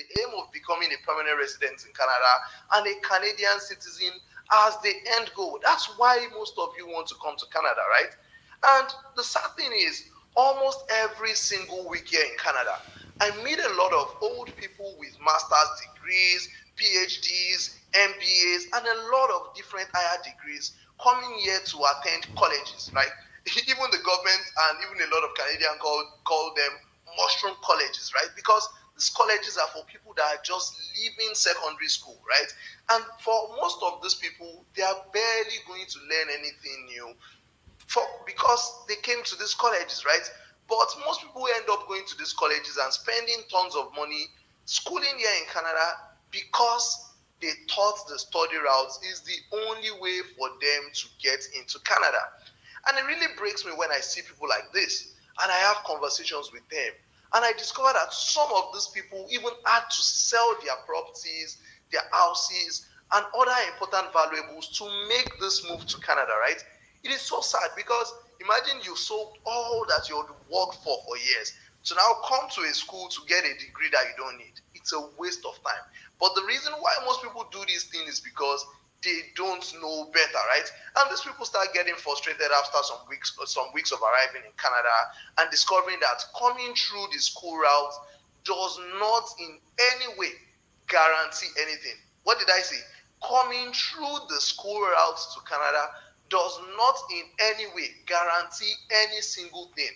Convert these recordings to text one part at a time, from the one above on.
the aim of becoming a permanent resident in Canada and a Canadian citizen as the end goal. That's why most of you want to come to Canada, right? And the sad thing is, almost every single week here in Canada, I meet a lot of old people with master's degrees, PhDs, MBAs, and a lot of different higher degrees coming here to attend colleges, right? Even the government and even a lot of Canadians call them mushroom colleges, right? Because these colleges are for people that are just leaving secondary school, right? And for most of these people, they are barely going to learn anything new because they came to these colleges, right? But most people end up going to these colleges and spending tons of money schooling here in Canada because they thought the study route is the only way for them to get into Canada. And it really breaks me when I see people like this and I have conversations with them. And I discover that some of these people even had to sell their properties, their houses, and other important valuables to make this move to Canada, right? It is so sad because imagine you sold all that you had worked for years to now come to a school to get a degree that you don't need. It's a waste of time. But the reason why most people do this thing is because they don't know better, right? And these people start getting frustrated after some weeks of arriving in Canada and discovering that coming through the school route does not in any way guarantee anything. What did I say? Coming through the school route to Canada does not in any way guarantee any single thing.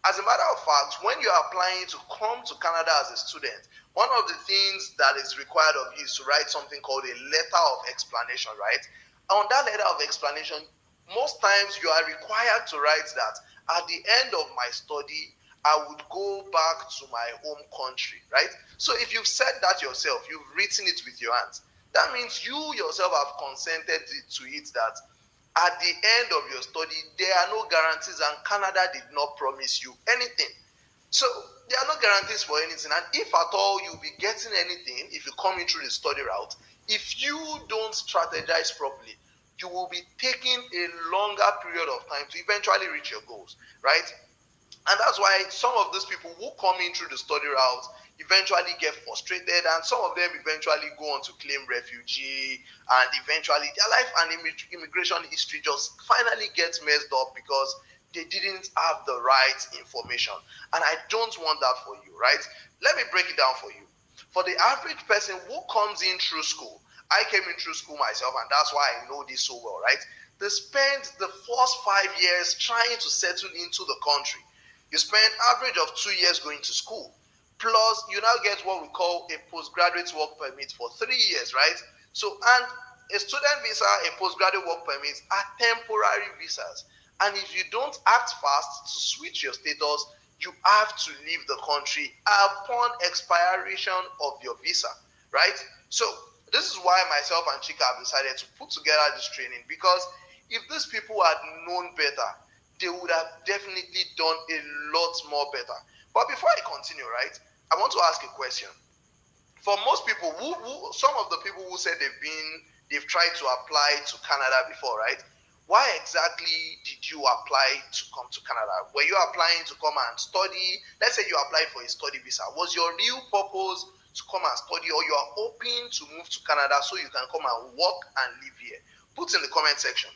As a matter of fact, when you are applying to come to Canada as a student, one of the things that is required of you is to write something called a letter of explanation, right? On that letter of explanation, most times you are required to write that at the end of my study, I would go back to my home country, right? So if you've said that yourself, you've written it with your hands, that means you yourself have consented to it that at the end of your study, there are no guarantees, and Canada did not promise you anything. So there are no guarantees for anything, and if at all you'll be getting anything if you come in through the study route, if you don't strategize properly, you will be taking a longer period of time to eventually reach your goals, right? And that's why some of these people who come in through the study route eventually get frustrated, and some of them eventually go on to claim refugee, and eventually their life and immigration history just finally gets messed up because they didn't have the right information. And I don't want that for you, right? Let me break it down for you. For the average person who comes in through school, I came in through school myself, and that's why I know this so well, right? They spend the first 5 years trying to settle into the country. You spend average of 2 years going to school. Plus, you now get what we call a postgraduate work permit for 3 years, right? So, and a student visa, a postgraduate work permit are temporary visas. And if you don't act fast to switch your status, you have to leave the country upon expiration of your visa, right? So, this is why myself and Chika have decided to put together this training, because if these people had known better, they would have definitely done a lot more better. But before I continue, right, I want to ask a question. For most people, some of the people who said they've tried to apply to Canada before, right? Why exactly did you apply to come to Canada? Were you applying to come and study? Let's say you applied for a study visa. Was your real purpose to come and study, or you are hoping to move to Canada so you can come and work and live here? Put in the comment section.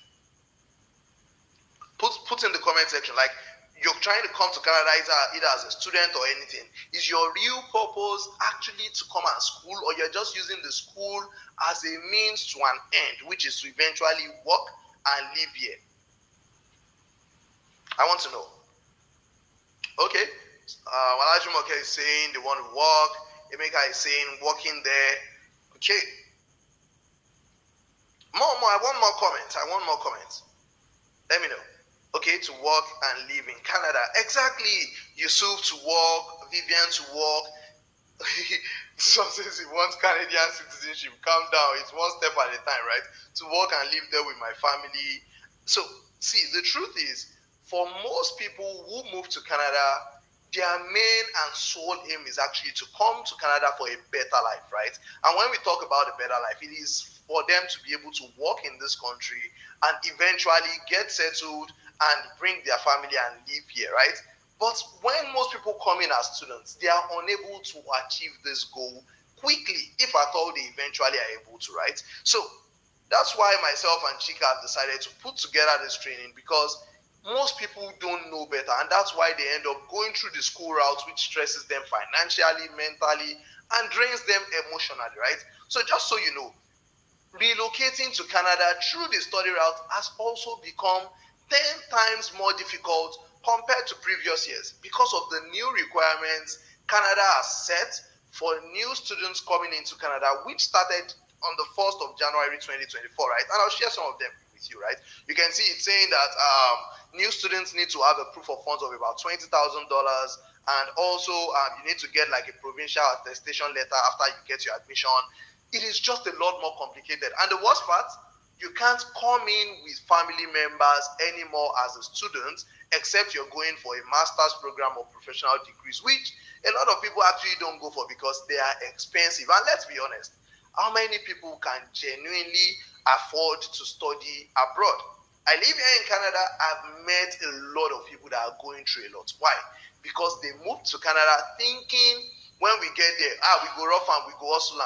Put in the comment section, like, you're trying to come to Canada either as a student or anything. Is your real purpose actually to come and school, or you're just using the school as a means to an end, which is to eventually work and live here? I want to know. Okay. Malajumoke is saying they want to work. Emeka is saying working there. Okay. More. I want more comments. Let me know. Okay, to work and live in Canada. Exactly. Yusuf to work, Vivian to work. Some says he wants Canadian citizenship. Calm down. It's one step at a time, right? To work and live there with my family. So, see, the truth is, for most people who move to Canada, their main and sole aim is actually to come to Canada for a better life, right? And when we talk about a better life, it is for them to be able to work in this country and eventually get settled and bring their family and live here, right? But when most people come in as students, they are unable to achieve this goal quickly, if at all they eventually are able to, right? So that's why myself and Chika have decided to put together this training, because most people don't know better, and that's why they end up going through the school route, which stresses them financially, mentally, and drains them emotionally, right? So just so you know, relocating to Canada through the study route has also become 10 times more difficult compared to previous years because of the new requirements Canada has set for new students coming into Canada, which started on the 1st of January 2024, right? And I'll share some of them with you, right? You can see it's saying that new students need to have a proof of funds of about $20,000, and also you need to get like a provincial attestation letter after you get your admission. It is just a lot more complicated. And the worst part, you can't come in with family members anymore as a student, except you're going for a master's program or professional degrees, which a lot of people actually don't go for because they are expensive. And let's be honest, how many people can genuinely afford to study abroad? I live here in Canada. I've met a lot of people that are going through a lot. Why? Because they moved to Canada thinking when we get there, we go rough and we go hustle.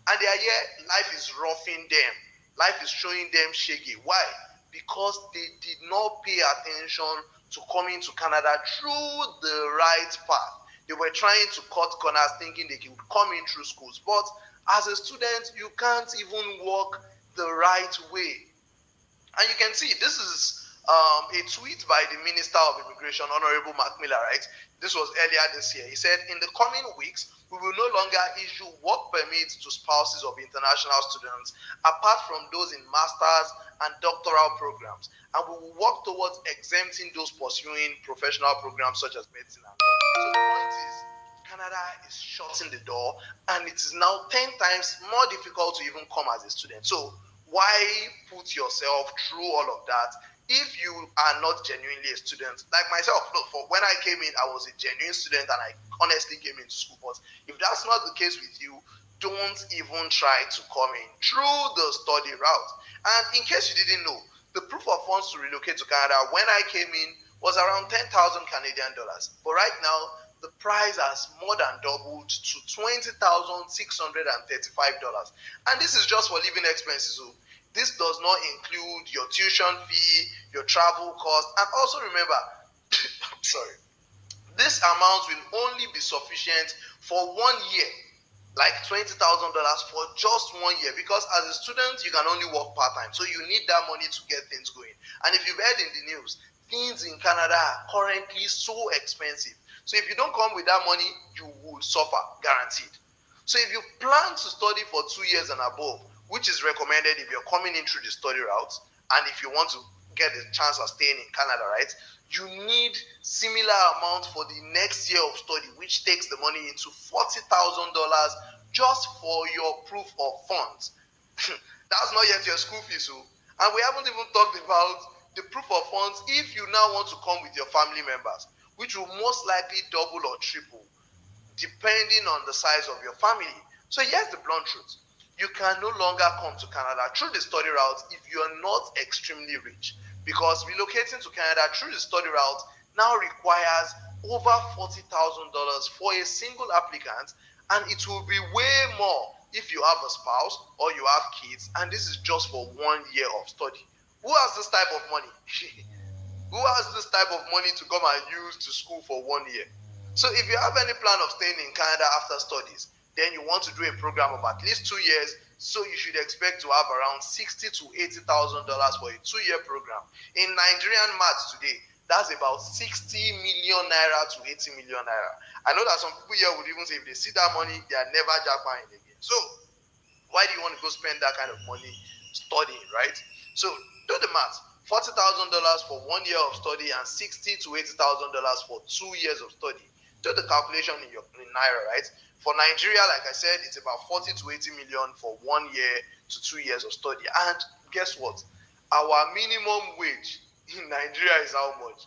And they are here, life is roughing them. Life is showing them shaggy. Why? Because they did not pay attention to coming to Canada through the right path. They were trying to cut corners thinking they could come in through schools. But as a student, you can't even walk the right way. And you can see this is a tweet by the Minister of Immigration, Honorable Mark Miller, right? This was earlier this year. He said, in the coming weeks, we will no longer issue work permits to spouses of international students, apart from those in master's and doctoral programs. And we will work towards exempting those pursuing professional programs such as medicine and law. So the point is, Canada is shutting the door, and it is now 10 times more difficult to even come as a student. So why put yourself through all of that if you are not genuinely a student? Like myself, look, for when I came in, I was a genuine student and I honestly came into school. But if that's not the case with you, don't even try to come in through the study route. And in case you didn't know, the proof of funds to relocate to Canada when I came in was around 10,000 Canadian dollars. But right now, the price has more than doubled to $20,635. And this is just for living expenses. So this does not include your tuition fee, your travel cost, and also remember, I'm sorry, this amount will only be sufficient for 1 year, like $20,000 for just 1 year, because as a student you can only work part-time, so you need that money to get things going. And if you've heard in the news, things in Canada are currently so expensive. So if you don't come with that money, you will suffer, guaranteed. So if you plan to study for 2 years and above, which is recommended if you're coming in through the study route, and if you want to get a chance of staying in Canada, right, you need similar amount for the next year of study, which takes the money into $40,000 just for your proof of funds. That's not yet your school fees, so. And we haven't even talked about the proof of funds if you now want to come with your family members, which will most likely double or triple depending on the size of your family. So here's the blunt truth. You can no longer come to Canada through the study route if you are not extremely rich, because relocating to Canada through the study route now requires over $40,000 for a single applicant, and it will be way more if you have a spouse or you have kids, and this is just for 1 year of study. Who has this type of money? Who has this type of money to come and use to school for 1 year? So if you have any plan of staying in Canada after studies, then you want to do a program of at least 2 years, so you should expect to have around $60,000 to $80,000 for a 2 year program. In Nigerian maths today, that's about 60 million naira to 80 million naira. I know that some people here would even say if they see that money, they are never jackpotting again. So why do you want to go spend that kind of money studying, right? So do the math. $40,000 for 1 year of study and $60,000 to $80,000 for 2 years of study. Do the calculation in naira, right? For Nigeria, like I said, it's about 40 to 80 million for 1 year to 2 years of study. And guess what? Our minimum wage in Nigeria is how much?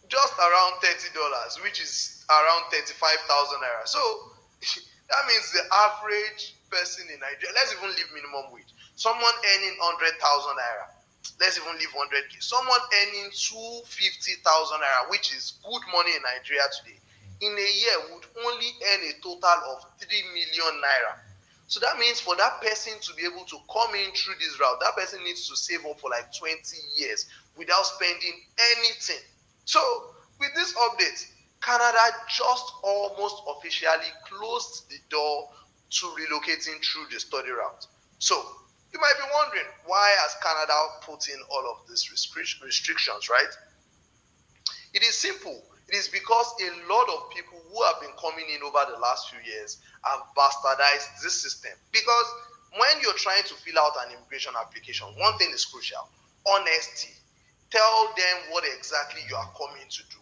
Just around $30, which is around 35,000 naira. So that means the average person in Nigeria, let's even leave minimum wage. Someone earning 100,000 naira, let's even leave 100k. Someone earning 250,000 naira, which is good money in Nigeria today, in a year would only earn a total of 3 million naira. So that means for that person to be able to come in through this route, that person needs to save up for like 20 years without spending anything. So with this update, Canada just almost officially closed the door to relocating through the study route. So you might be wondering, why has Canada put in all of these restrictions, right? It is simple. It is because a lot of people who have been coming in over the last few years have bastardized this system. Because when you're trying to fill out an immigration application, one thing is crucial: honesty. Tell them what exactly you are coming to do,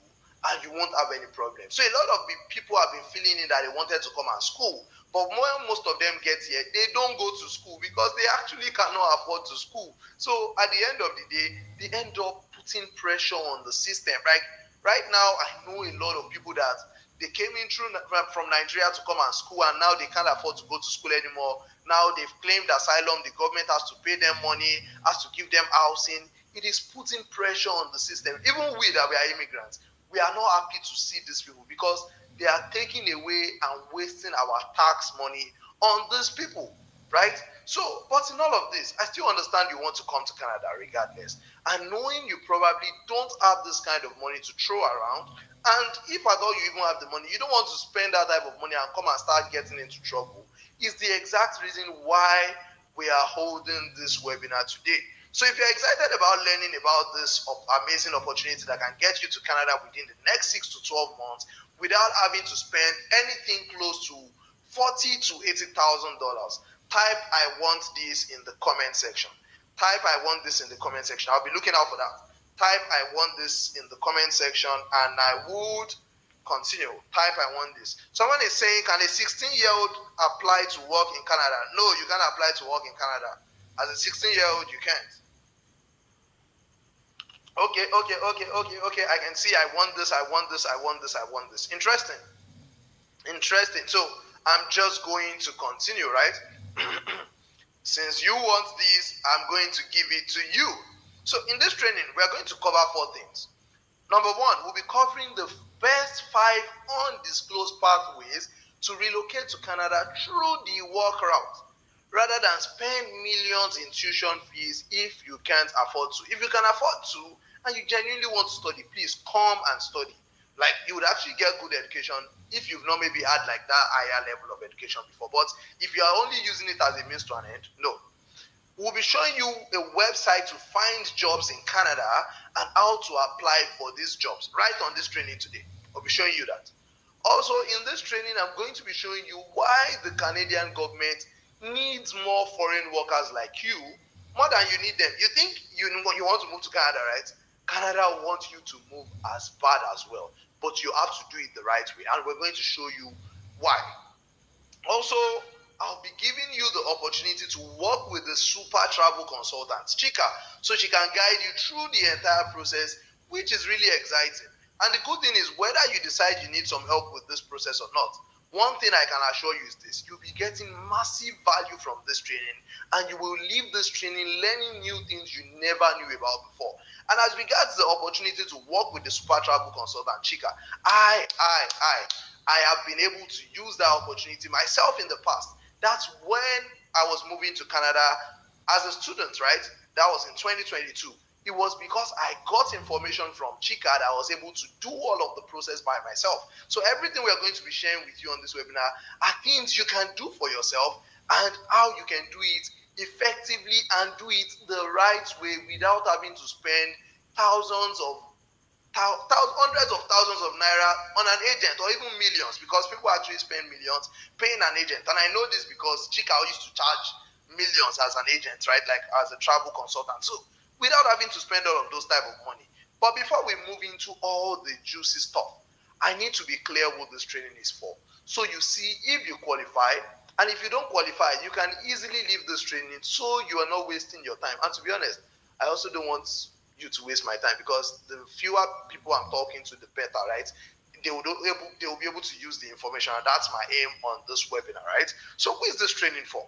and you won't have any problem. So a lot of people have been feeling in that they wanted to come and school, but when most of them get here, they don't go to school because they actually cannot afford to school. So at the end of the day, they end up putting pressure on the system. Right now, I know a lot of people that they came in from Nigeria to come and school, and now they can't afford to go to school anymore. Now they've claimed asylum. The government has to pay them money, has to give them housing. It is putting pressure on the system. Even we that we are immigrants, we are not happy to see these people because they are taking away and wasting our tax money on these people, right? So, but in all of this, I still understand you want to come to Canada regardless. And knowing you probably don't have this kind of money to throw around, and if at all you even have the money, you don't want to spend that type of money and come and start getting into trouble, is the exact reason why we are holding this webinar today. So if you're excited about learning about this amazing opportunity that can get you to Canada within the next 6 to 12 months without having to spend anything close to $40,000 to $80,000, type "I want this" in the comment section. Type "I want this" in the comment section. I'll be looking out for that. Type "I want this" in the comment section, and I would continue. Type "I want this." Someone is saying, can a 16-year-old apply to work in Canada? No, you can't apply to work in Canada. As a 16-year-old, you can't. Okay. I can see I want this, I want this, I want this, I want this. Interesting. So I'm just going to continue, right? Since you want this, I'm going to give it to you. So in this training, we are going to cover 4 things. Number 1, we'll be covering the best 5 undisclosed pathways to relocate to Canada through the work route, rather than spend millions in tuition fees if you can't afford to. If you can afford to and you genuinely want to study, please come and study. Like, you would actually get good education if you've not maybe had like that higher level of education before. But if you are only using it as a means to an end, no. We'll be showing you a website to find jobs in Canada and how to apply for these jobs right on this training today. I'll be showing you that. Also, in this training, I'm going to be showing you why the Canadian government needs more foreign workers like you more than you need them. You think you want to move to Canada, right? Canada wants you to move as bad as well, but you have to do it the right way, and we're going to show you why. Also, I'll be giving you the opportunity to work with the super travel consultant, Chika, so she can guide you through the entire process, which is really exciting. And the good thing is, whether you decide you need some help with this process or not, one thing I can assure you is this: you'll be getting massive value from this training, and you will leave this training learning new things you never knew about before. And as regards the opportunity to work with the super travel consultant, Chika, I have been able to use that opportunity myself in the past. That's when I was moving to Canada as a student, right? That was in 2022. It was because I got information from Chika that I was able to do all of the process by myself. So everything we are going to be sharing with you on this webinar are things you can do for yourself, and how you can do it effectively and do it the right way without having to spend thousands of hundreds of thousands of naira on an agent, or even millions, because people actually spend millions paying an agent. And I know this because Chika used to charge millions as an agent, right? Like as a travel consultant. So without having to spend all of those type of money. But before we move into all the juicy stuff, I need to be clear what this training is for. So you see if you qualify, and if you don't qualify, you can easily leave this training so you are not wasting your time. And to be honest, I also don't want you to waste my time, because the fewer people I'm talking to, the better, right? They will be able to use the information, and that's my aim on this webinar, right? So who is this training for?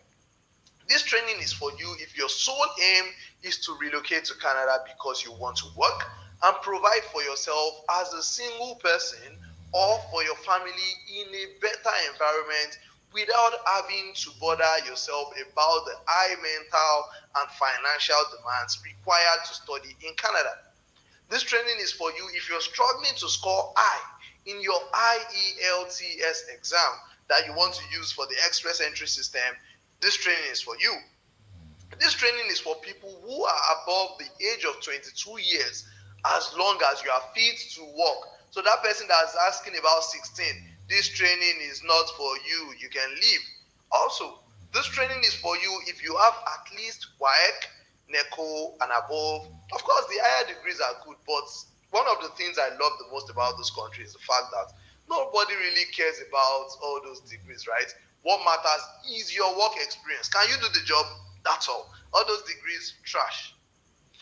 This training is for you if your sole aim is to relocate to Canada because you want to work and provide for yourself as a single person, or for your family in a better environment without having to bother yourself about the high mental and financial demands required to study in Canada. This training is for you if you're struggling to score high in your IELTS exam that you want to use for the express entry system. This training is for you. This training is for people who are above the age of 22 years, as long as you are fit to work. So that person that's asking about 16, this training is not for you. You can leave. Also, this training is for you if you have at least WAEC, NECO, and above. Of course, the higher degrees are good, but one of the things I love the most about this country is the fact that nobody really cares about all those degrees, right? What matters is your work experience. Can you do the job? That's all. All those degrees, trash.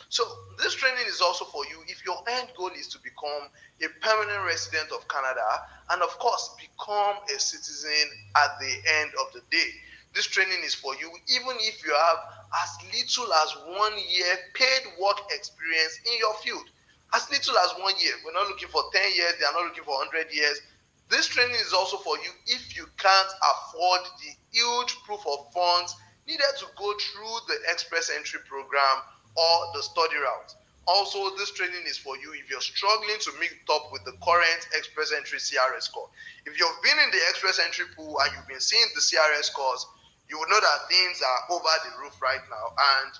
So this training is also for you if your end goal is to become a permanent resident of Canada and of course become a citizen at the end of the day. This training is for you even if you have as little as 1 year paid work experience in your field. As little as 1 year. We're not looking for 10 years, they are not looking for 100 years. This training is also for you if you can't afford the huge proof of funds needed to go through the express entry program or the study route. Also, this training is for you if you're struggling to meet up with the current express entry CRS score. If you've been in the express entry pool and you've been seeing the CRS scores, you will know that things are over the roof right now, and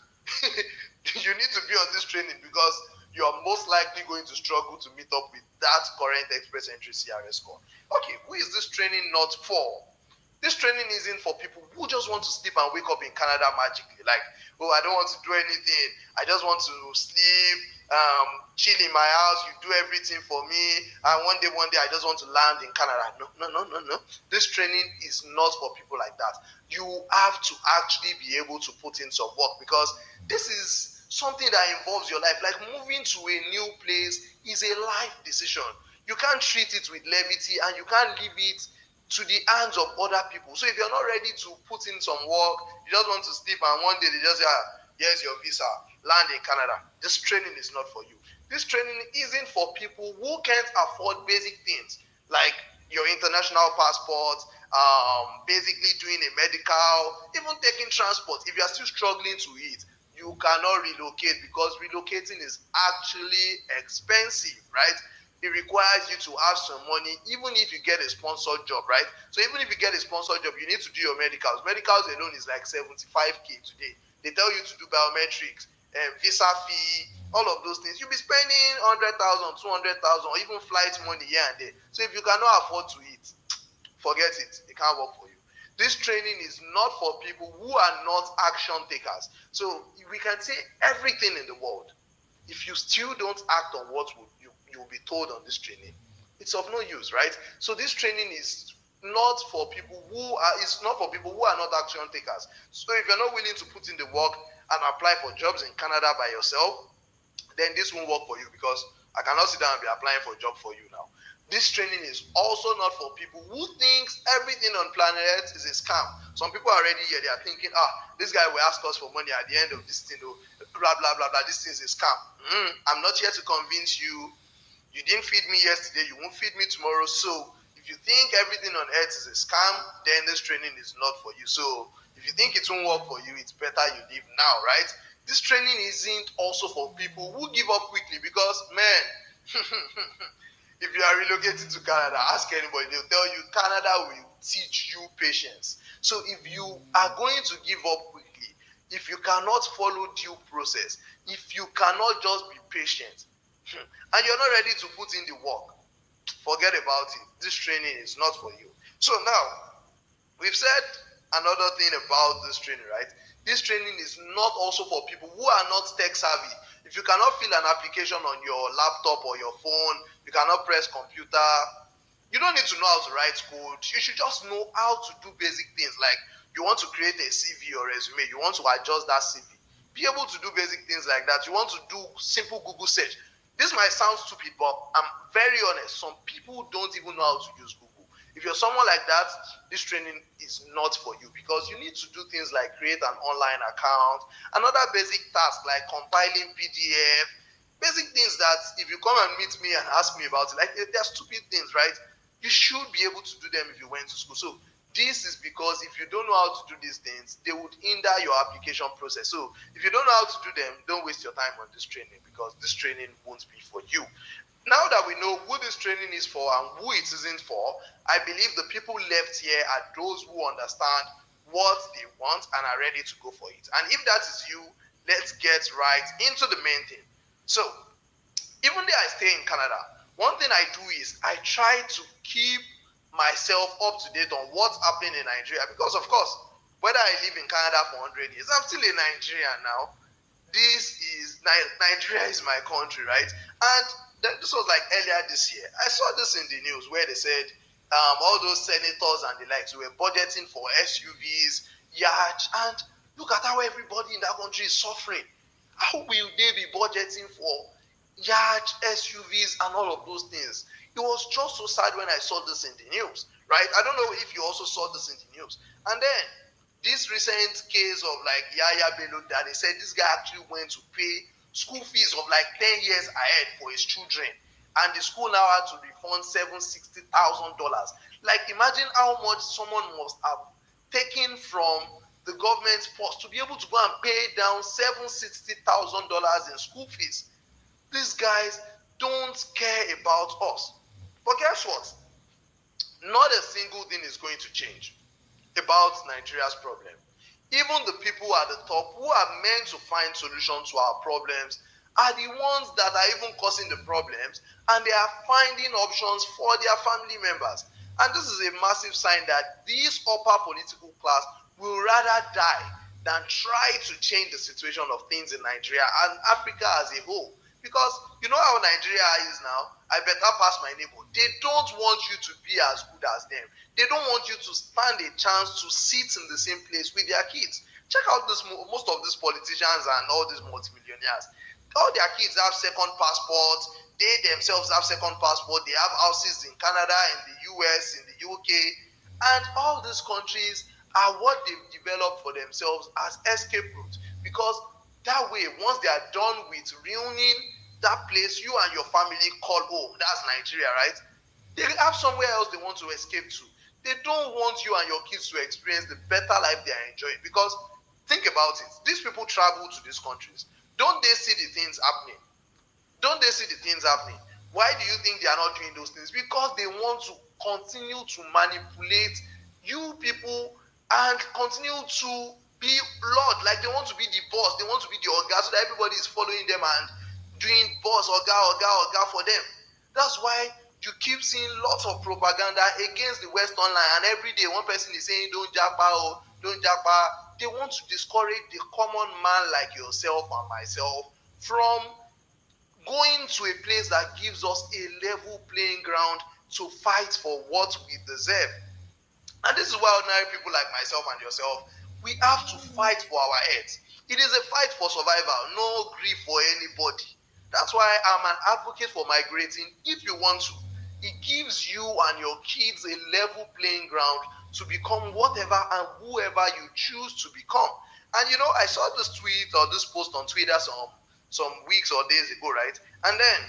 you need to be on this training because you are most likely going to struggle to meet up with that current express entry CRS score. Okay, who is this training not for? This training isn't for people who just want to sleep and wake up in Canada magically. Like, oh, I don't want to do anything. I just want to sleep, chill in my house. You do everything for me. And one day, I just want to land in Canada. No, no, no, no, no. This training is not for people like that. You have to actually be able to put in some work because this is something that involves your life. Like moving to a new place is a life decision. You can't treat it with levity and you can't leave it to the hands of other people. So if you're not ready to put in some work, you just want to sleep and one day they just say, here's your visa, land in Canada. This training is not for you. This training isn't for people who can't afford basic things like your international passport, basically doing a medical, even taking transport. If you're still struggling to eat, you cannot relocate because relocating is actually expensive, right? It requires you to have some money, even if you get a sponsored job, right? So even if you get a sponsored job, you need to do your medicals. Medicals alone is like 75K today. They tell you to do biometrics, visa fee, all of those things. You'll be spending 100,000, 200,000, or even flight money here and there. So if you cannot afford to eat, forget it. It can't work for you. This training is not for people who are not action takers. So we can say everything in the world. If you still don't act on what you will be told on this training, it's of no use, right? So this training is not for people who are it's not for people who are not action takers. So if you're not willing to put in the work and apply for jobs in Canada by yourself, then this won't work for you because I cannot sit down and be applying for a job for you now. This training is also not for people who thinks everything on planet Earth is a scam. Some people are already here, they are thinking, this guy will ask us for money at the end of this thing, oh, blah, blah, blah, blah, this thing is a scam. I'm not here to convince you. You didn't feed me yesterday, you won't feed me tomorrow. So if you think everything on earth is a scam, then this training is not for you. So if you think it won't work for you, it's better you leave now, right? This training isn't also for people who give up quickly because, man, if you are relocating to Canada, ask anybody, they'll tell you Canada will teach you patience. So if you are going to give up quickly, if you cannot follow due process, if you cannot just be patient, and you're not ready to put in the work, forget about it. This training is not for you. So now, we've said another thing about this training, right? This training is not also for people who are not tech savvy. If you cannot fill an application on your laptop or your phone, you cannot press computer, you don't need to know how to write code. You should just know how to do basic things like you want to create a CV or resume, you want to adjust that CV. Be able to do basic things like that. You want to do simple Google search. This might sound stupid, but I'm very honest. Some people don't even know how to use Google. If you're someone like that, this training is not for you because you need to do things like create an online account, another basic task like compiling PDF, basic things that if you come and meet me and ask me about it, like they're stupid things, right? You should be able to do them if you went to school. So This is because if you don't know how to do these things, they would hinder your application process. So if you don't know how to do them, don't waste your time on this training, because this training won't be for you. Now that we know who this training is for and who it isn't for, I believe the people left here are those who understand what they want and are ready to go for it. And if that is you, let's get right into the main thing. So, even though I stay in Canada, one thing I do is I try to keep myself up to date on what's happening in Nigeria, because of course, whether I live in Canada for 100 years, I'm still a Nigerian now. This is Nigeria is my country, right? And this was like earlier this year. I saw this in the news where they said all those senators and the likes were budgeting for SUVs, yachts, and look at how everybody in that country is suffering. How will they be budgeting for yachts, SUVs, and all of those things? It was just so sad when I saw this in the news, right? I don't know if you also saw this in the news. And then this recent case of like Yaya Bello, that they said this guy actually went to pay school fees of like 10 years ahead for his children, and the school now had to refund $760,000. Like, imagine how much someone must have taken from the government's purse to be able to go and pay down $760,000 in school fees. These guys don't care about us. But guess what? Not a single thing is going to change about Nigeria's problem. Even the people at the top who are meant to find solutions to our problems are the ones that are even causing the problems, and they are finding options for their family members. And this is a massive sign that this upper political class will rather die than try to change the situation of things in Nigeria and Africa as a whole. Because you know how Nigeria is now, I better pass my neighbor. They don't want you to be as good as them. They don't want you to stand a chance to sit in the same place with their kids. Check out this, most of these politicians and all these multimillionaires. All their kids have second passports. They themselves have second passport. They have houses in Canada, in the US, in the UK, and all these countries are what they've developed for themselves as escape routes. Because that way, once they are done with ruining that place you and your family call home, that's Nigeria, right? They have somewhere else they want to escape to. They don't want you and your kids to experience the better life they are enjoying. Because think about it, these people travel to these countries. Don't they see the things happening? Don't they see the things happening? Why do you think they are not doing those things? Because they want to continue to manipulate you people and continue to be Lord. Like, they want to be the boss, they want to be the Oga, so that everybody is following them and doing boss, Oga for them. That's why you keep seeing lots of propaganda against the Western line, and every day one person is saying, don't japa, oh, don't japa. They want to discourage the common man like yourself and myself from going to a place that gives us a level playing ground to fight for what we deserve. And this is why ordinary people like myself and yourself, we have to fight for our heads. It is a fight for survival, no grief for anybody. That's why I'm an advocate for migrating if you want to. It gives you and your kids a level playing ground to become whatever and whoever you choose to become. And you know, I saw this tweet or this post on Twitter some weeks or days ago, right? And then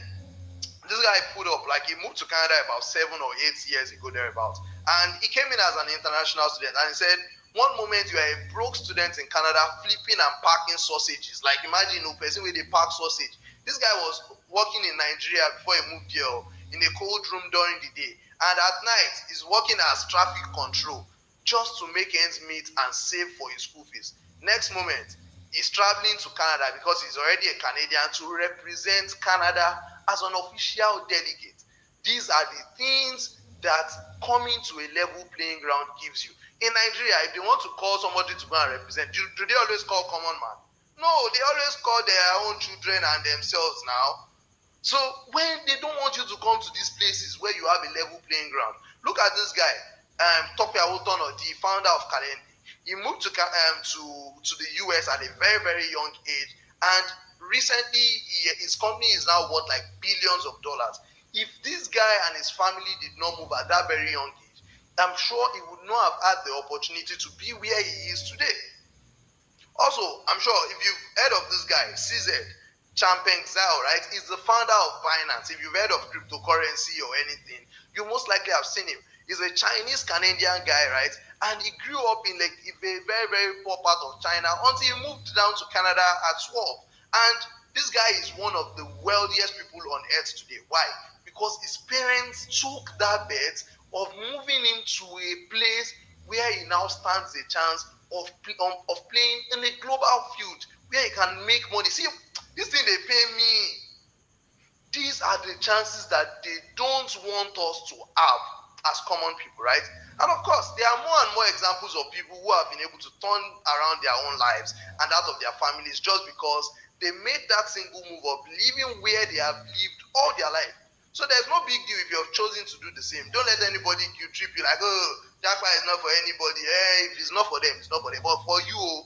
this guy put up, like, he moved to Canada about 7 or 8 years ago, thereabouts. And he came in as an international student, and he said, one moment you are a broke student in Canada flipping and packing sausages. Like, imagine a person where they pack sausage. This guy was working in Nigeria before he moved here, in a cold room during the day. And at night, he's working as traffic control just to make ends meet and save for his school fees. Next moment, he's traveling to Canada because he's already a Canadian to represent Canada as an official delegate. These are the things that coming to a level playing ground gives you. In Nigeria, if they want to call somebody to go and represent, do they always call common man? No, they always call their own children and themselves now. So when they don't want you to come to these places where you have a level playing ground, look at this guy, Tope Awotono, the founder of Kalendi. He moved to the US at a very, very young age, and recently his company is now worth like billions of dollars. If this guy and his family did not move at that very young age, I'm sure he would not have had the opportunity to be where he is today. Also, I'm sure if you've heard of this guy, CZ, Champeng Zhao, right? He's the founder of Binance. If you've heard of cryptocurrency or anything, you most likely have seen him. He's a Chinese Canadian guy, right? And he grew up in like a very, very poor part of China until he moved down to Canada at 12. And this guy is one of the wealthiest people on earth today. Why? Because his parents took that bet of moving him to a place where he now stands a chance of playing in a global field where he can make money. See, this thing they pay me, these are the chances that they don't want us to have as common people, right? And of course, there are more and more examples of people who have been able to turn around their own lives and that of their families just because they made that single move of living where they have lived all their life. So there's no big deal if you have chosen to do the same. Don't let anybody guilt trip you like, oh, Japa is not for anybody. Hey, if it's not for them, it's not for them. But for you,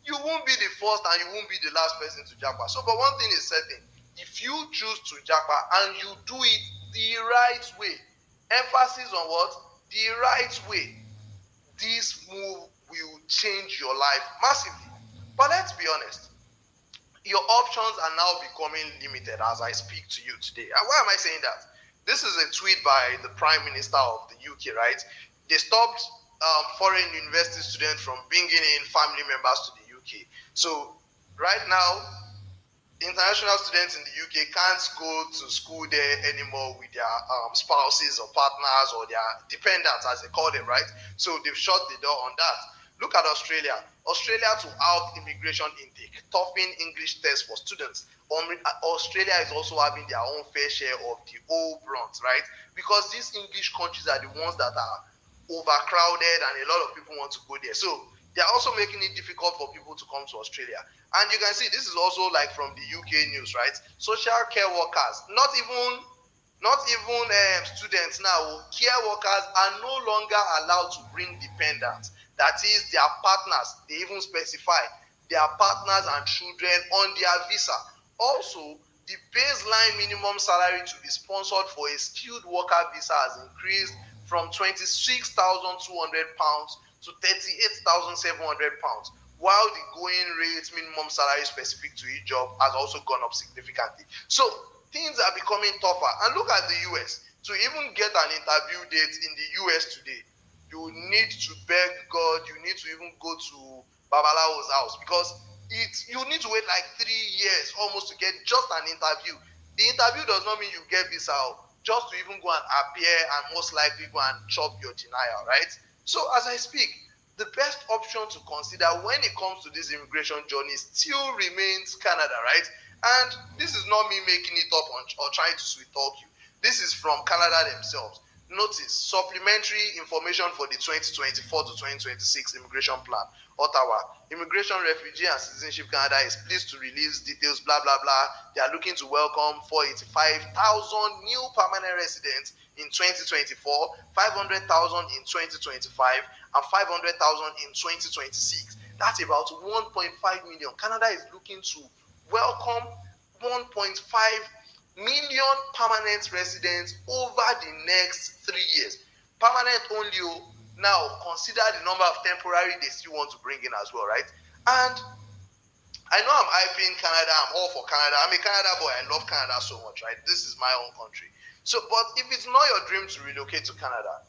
you won't be the first and you won't be the last person to japa. So, but one thing is certain: if you choose to japa and you do it the right way, emphasis on what? The right way, this move will change your life massively. But let's be honest, your options are now becoming limited as I speak to you today. And why am I saying that? This is a tweet by the Prime Minister of the UK, right? They stopped foreign university students from bringing in family members to the UK. So right now, international students in the UK can't go to school there anymore with their spouses or partners or their dependents, as they call them, right? So they've shut the door on that. Look at Australia. Australia to out immigration intake, toughen English test for students. Australia is also having their own fair share of the whole brunt, right? Because these English countries are the ones that are overcrowded and a lot of people want to go there. So they're also making it difficult for people to come to Australia. And you can see this is also like from the UK news, right? Social care workers, not even students now, care workers are no longer allowed to bring dependents. That is their partners. They even specify their partners and children on their visa. Also, the baseline minimum salary to be sponsored for a skilled worker visa has increased from £26,200 to £38,700, while the going rate minimum salary specific to each job has also gone up significantly. So things are becoming tougher. And look at the US. To even get an interview date in the US today, you need to beg God, you need to even go to Babalawo's house because you need to wait like 3 years almost to get just an interview. The interview does not mean you get visa, just to even go and appear and most likely go and chop your denial, right? So as I speak, the best option to consider when it comes to this immigration journey still remains Canada, right? And this is not me making it up or trying to sweet talk you. This is from Canada themselves. Notice supplementary information for the 2024 to 2026 immigration plan. Ottawa, Immigration, Refugee and Citizenship Canada is pleased to release details, blah, blah, blah. They are looking to welcome 485,000 new permanent residents in 2024, 500,000 in 2025, and 500,000 in 2026. That's about 1.5 million. Canada is looking to welcome 1.5 million permanent residents over the next 3 years. Permanent only. Now consider the number of temporary they still want to bring in as well, right? And I know I'm hyping Canada. I'm all for Canada. I'm a Canada boy. I love Canada so much, right? This is my own country. So, but if it's not your dream to relocate to Canada,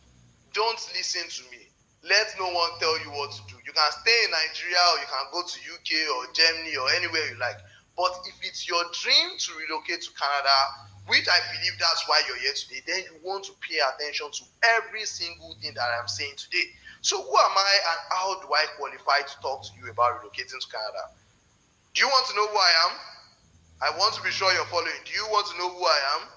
don't listen to me. Let no one tell you what to do. You can stay in Nigeria or you can go to UK or Germany or anywhere you like. But if it's your dream to relocate to Canada, which I believe that's why you're here today, then you want to pay attention to every single thing that I'm saying today. So who am I and how do I qualify to talk to you about relocating to Canada? Do you want to know who I am? I want to be sure you're following. Do you want to know who I am?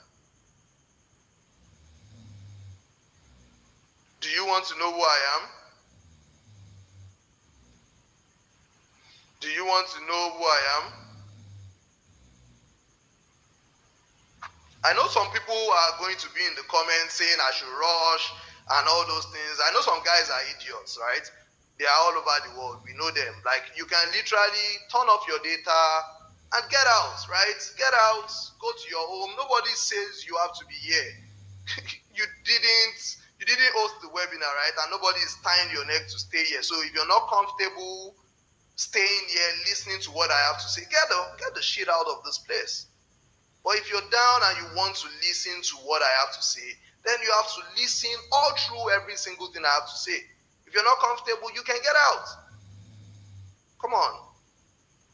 Do you want to know who I am? Do you want to know who I am? I know some people are going to be in the comments saying I should rush and all those things. I know some guys are idiots, right? They are all over the world. We know them. Like, you can literally turn off your data and get out, right? Get out, go to your home. Nobody says you have to be here. you didn't host the webinar, right? And nobody is tying your neck to stay here. So if you're not comfortable staying here, listening to what I have to say, get the shit out of this place. But if you're down and you want to listen to what I have to say, then you have to listen all through every single thing I have to say. If you're not comfortable, you can get out. Come on.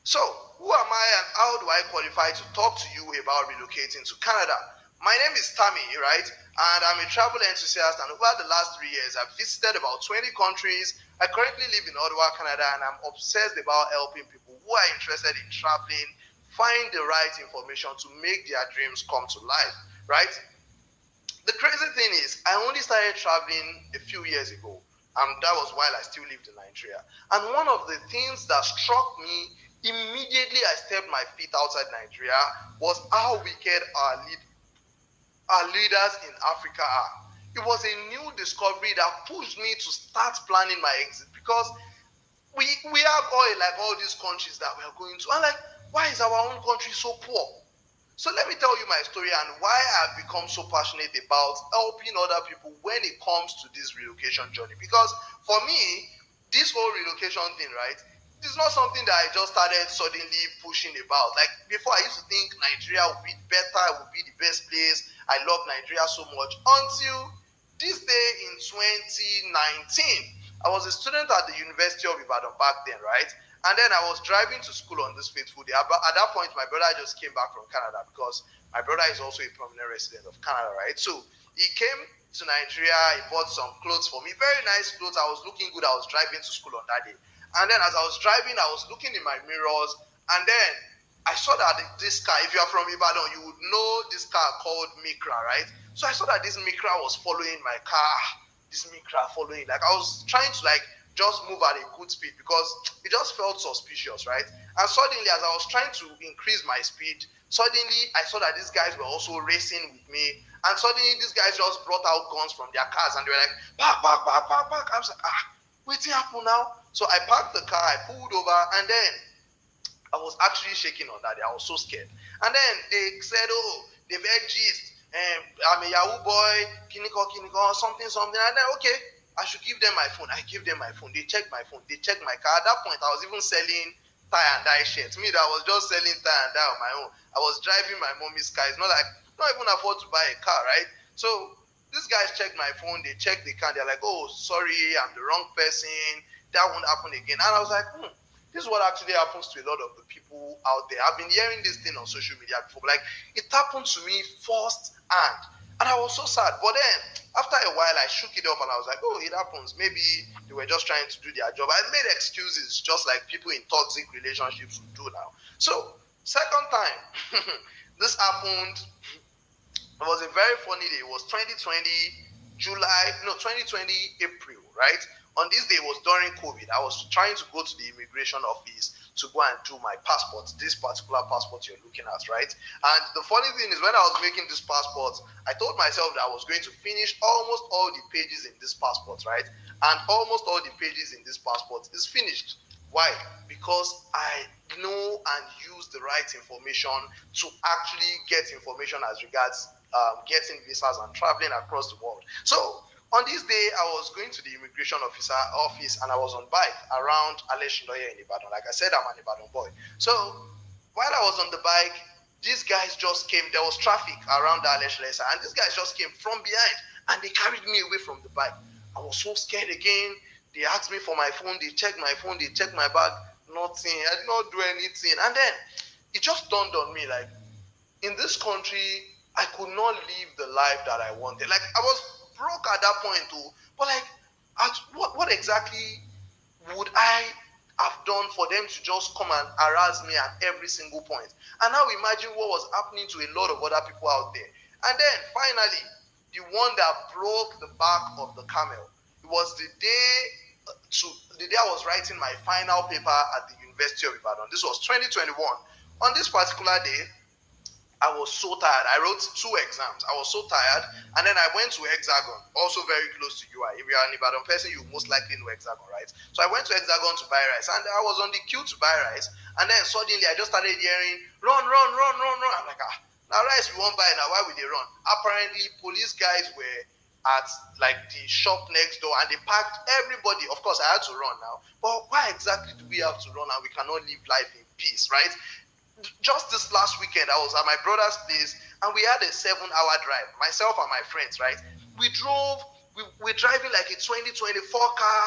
So, who am I and how do I qualify to talk to you about relocating to Canada? My name is Tammy, right? And I'm a travel enthusiast, and over the last 3 years, I've visited about 20 countries. I currently live in Ottawa, Canada, and I'm obsessed about helping people who are interested in traveling find the right information to make their dreams come to life, right? The crazy thing is, I only started traveling a few years ago, and that was while I still lived in Nigeria. And one of the things that struck me immediately I stepped my feet outside Nigeria was how wicked our leaders in Africa are. It was a new discovery that pushed me to start planning my exit because we have oil like all these countries that we are going to. And like, why is our own country so poor? So let me tell you my story and why I've become so passionate about helping other people when it comes to this relocation journey. Because for me, this whole relocation thing, right, it's not something that I just started suddenly pushing about. Like before, I used to think Nigeria would be better, would be the best place. I love Nigeria so much until this day in 2019. I was a student at the University of Ibadan back then, right? And then I was driving to school on this fateful day. At that point, my brother just came back from Canada because my brother is also a permanent resident of Canada, right? So he came to Nigeria, he bought some clothes for me, very nice clothes. I was looking good. I was driving to school on that day. And then as I was driving, I was looking in my mirrors, and then I saw that this car, if you are from Ibadan, you would know this car called Micra, right? So I saw that this Micra was following my car. This Micra following, like I was trying to like just move at a good speed because it just felt suspicious, right? And suddenly, as I was trying to increase my speed, suddenly I saw that these guys were also racing with me. And suddenly, these guys just brought out guns from their cars and they were like, park, park, park, park, park. I was like, what's happening now? So I parked the car, I pulled over, and then I was actually shaking on that day. I was so scared. And then they said, oh, they've heard gist. I'm a Yahoo boy, kiniko, something, something. And then, okay, I should give them my phone. I give them my phone. They checked my phone. They checked my car. At that point, I was even selling tie and dye shirts. Me, that was just selling tie and dye on my own. I was driving my mommy's car. It's not like, not even afford to buy a car, right? So these guys checked my phone. They checked the car. They're like, oh, sorry, I'm the wrong person. That won't happen again. And I was like, this is what actually happens to a lot of the people out there. I've been hearing this thing on social media before, but like it happened to me first hand. And I was so sad. But then after a while I shook it off and I was like, oh, it happens. Maybe they were just trying to do their job. I made excuses just like people in toxic relationships would do now. So second time this happened. It was a very funny day. It was 2020 July, no, 2020 April, right? On this day, it was during COVID. I was trying to go to the immigration office to go and do my passport, this particular passport you're looking at, right? And the funny thing is, when I was making this passport, I told myself that I was going to finish almost all the pages in this passport, right? And almost all the pages in this passport is finished. Why? Because I know and use the right information to actually get information as regards getting visas and traveling across the world. So on this day, I was going to the immigration officer office and I was on bike around Aleshindoye in Ibadan. Like I said, I'm an Ibadan boy. So while I was on the bike, these guys just came. There was traffic around the Aleshindoye and these guys just came from behind and they carried me away from the bike. I was so scared again. They asked me for my phone. They checked my phone. They checked my bag. Nothing. I did not do anything. And then it just dawned on me like, in this country, I could not live the life that I wanted. Like I was broke at that point too, but like, what exactly would I have done for them to just come and harass me at every single point? And now imagine what was happening to a lot of other people out there. And then finally, the one that broke the back of the camel, it was the day I was writing my final paper at the University of Ibadan. This was 2021. On this particular day, I was so tired. I wrote 2 exams. I was so tired. And then I went to Hexagon, also very close to UI. If you are an Ibadan person, you most likely know Hexagon, right? So I went to Hexagon to buy rice. And I was on the queue to buy rice. And then suddenly I just started hearing, run, run, run, run, run. I'm like, now rice we won't buy now. Why would they run? Apparently, police guys were at like the shop next door and they packed everybody. Of course, I had to run now. But why exactly do we have to run and we cannot live life in peace, right? Just this last weekend, I was at my brother's place and we had a 7-hour drive, myself and my friends, right? We drove, we're driving like a 2024 car.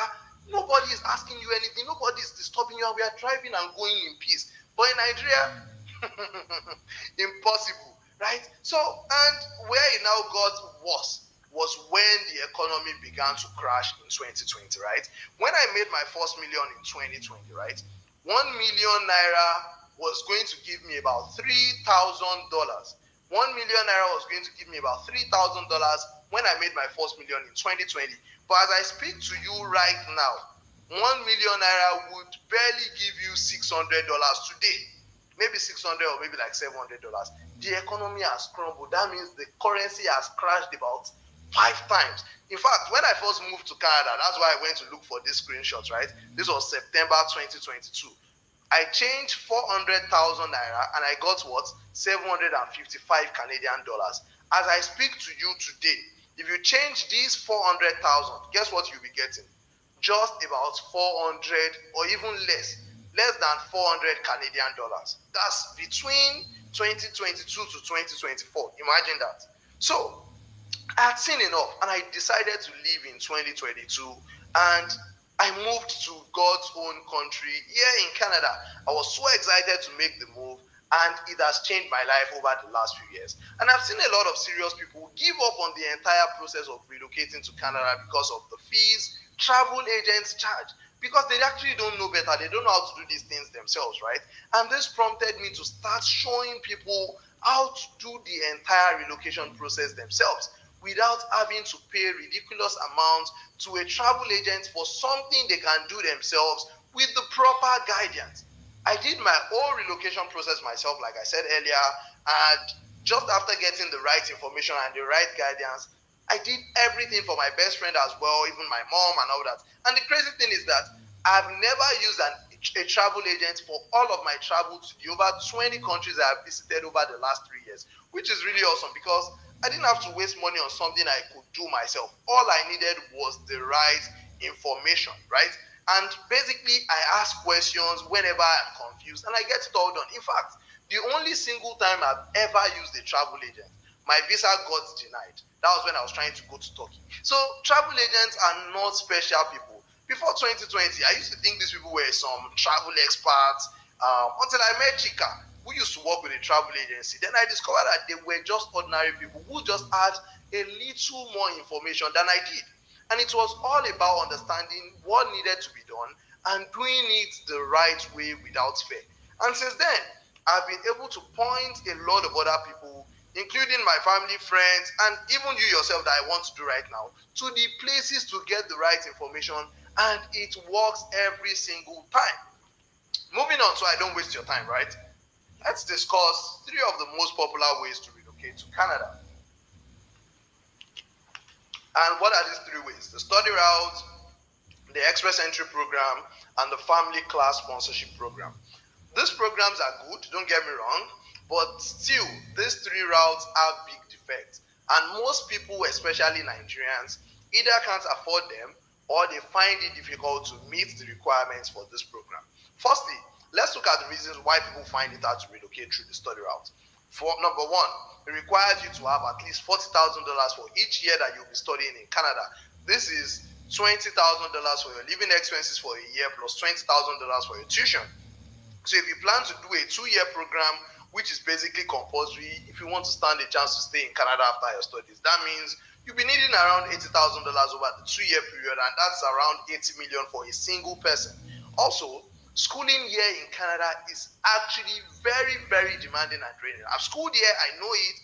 Nobody is asking you anything. Nobody is disturbing you. And we are driving and going in peace. But in Nigeria, impossible, right? So, and where it now got worse was when the economy began to crash in 2020, right? When I made my first million in 2020, right? 1 million naira was going to give me about $3,000. 1 million naira was going to give me about $3,000 when I made my first million in 2020. But as I speak to you right now, 1 million naira would barely give you $600 today. Maybe 600 or maybe like $700. The economy has crumbled. That means the currency has crashed about 5 times. In fact, when I first moved to Canada, that's why I went to look for these screenshots, right? This was September 2022. I changed 400,000 naira and I got what? 755 Canadian dollars. As I speak to you today, if you change these 400,000, guess what you'll be getting? Just about 400 or even less than 400 Canadian dollars. That's between 2022 to 2024. Imagine that. So I had seen enough and I decided to leave in 2022, and I moved to God's own country here in Canada. I was so excited to make the move, and it has changed my life over the last few years. And I've seen a lot of serious people give up on the entire process of relocating to Canada because of the fees travel agents charge, because they actually don't know better. They don't know how to do these things themselves, right? And this prompted me to start showing people how to do the entire relocation process themselves without having to pay ridiculous amounts to a travel agent for something they can do themselves with the proper guidance. I did my whole relocation process myself, like I said earlier, and just after getting the right information and the right guidance, I did everything for my best friend as well, even my mom and all that. And the crazy thing is that I've never used a travel agent for all of my travel to the over 20 countries I have visited over the last 3 years, which is really awesome because I didn't have to waste money on something I could do myself. All I needed was the right information, right? And basically, I ask questions whenever I'm confused and I get it all done. In fact, the only single time I've ever used a travel agent, my visa got denied. That was when I was trying to go to Turkey. So travel agents are not special people. Before 2020, I used to think these people were some travel experts, until I met Chika, who used to work with a travel agency. Then I discovered that they were just ordinary people who just had a little more information than I did. And it was all about understanding what needed to be done and doing it the right way without fear. And since then, I've been able to point a lot of other people, including my family, friends, and even you yourself that I want to do right now, to the places to get the right information, and it works every single time. Moving on, so I don't waste your time, right? Let's discuss three of the most popular ways to relocate to Canada. And what are these three ways? The study route, the express entry program, and the family class sponsorship program. These programs are good, don't get me wrong, but still, these three routes have big defects. And most people, especially Nigerians, either can't afford them or they find it difficult to meet the requirements for this program. Firstly, let's look at the reasons why people find it hard to relocate through the study route. For number one, it requires you to have at least $40,000 for each year that you'll be studying in Canada. This is $20,000 for your living expenses for a year plus $20,000 for your tuition. So if you plan to do a 2-year program, which is basically compulsory, if you want to stand a chance to stay in Canada after your studies, that means you'll be needing around $80,000 over the 2-year period, and that's around 80 million for a single person. Also, schooling here in Canada is actually very, very demanding and draining. I've schooled here, I know it,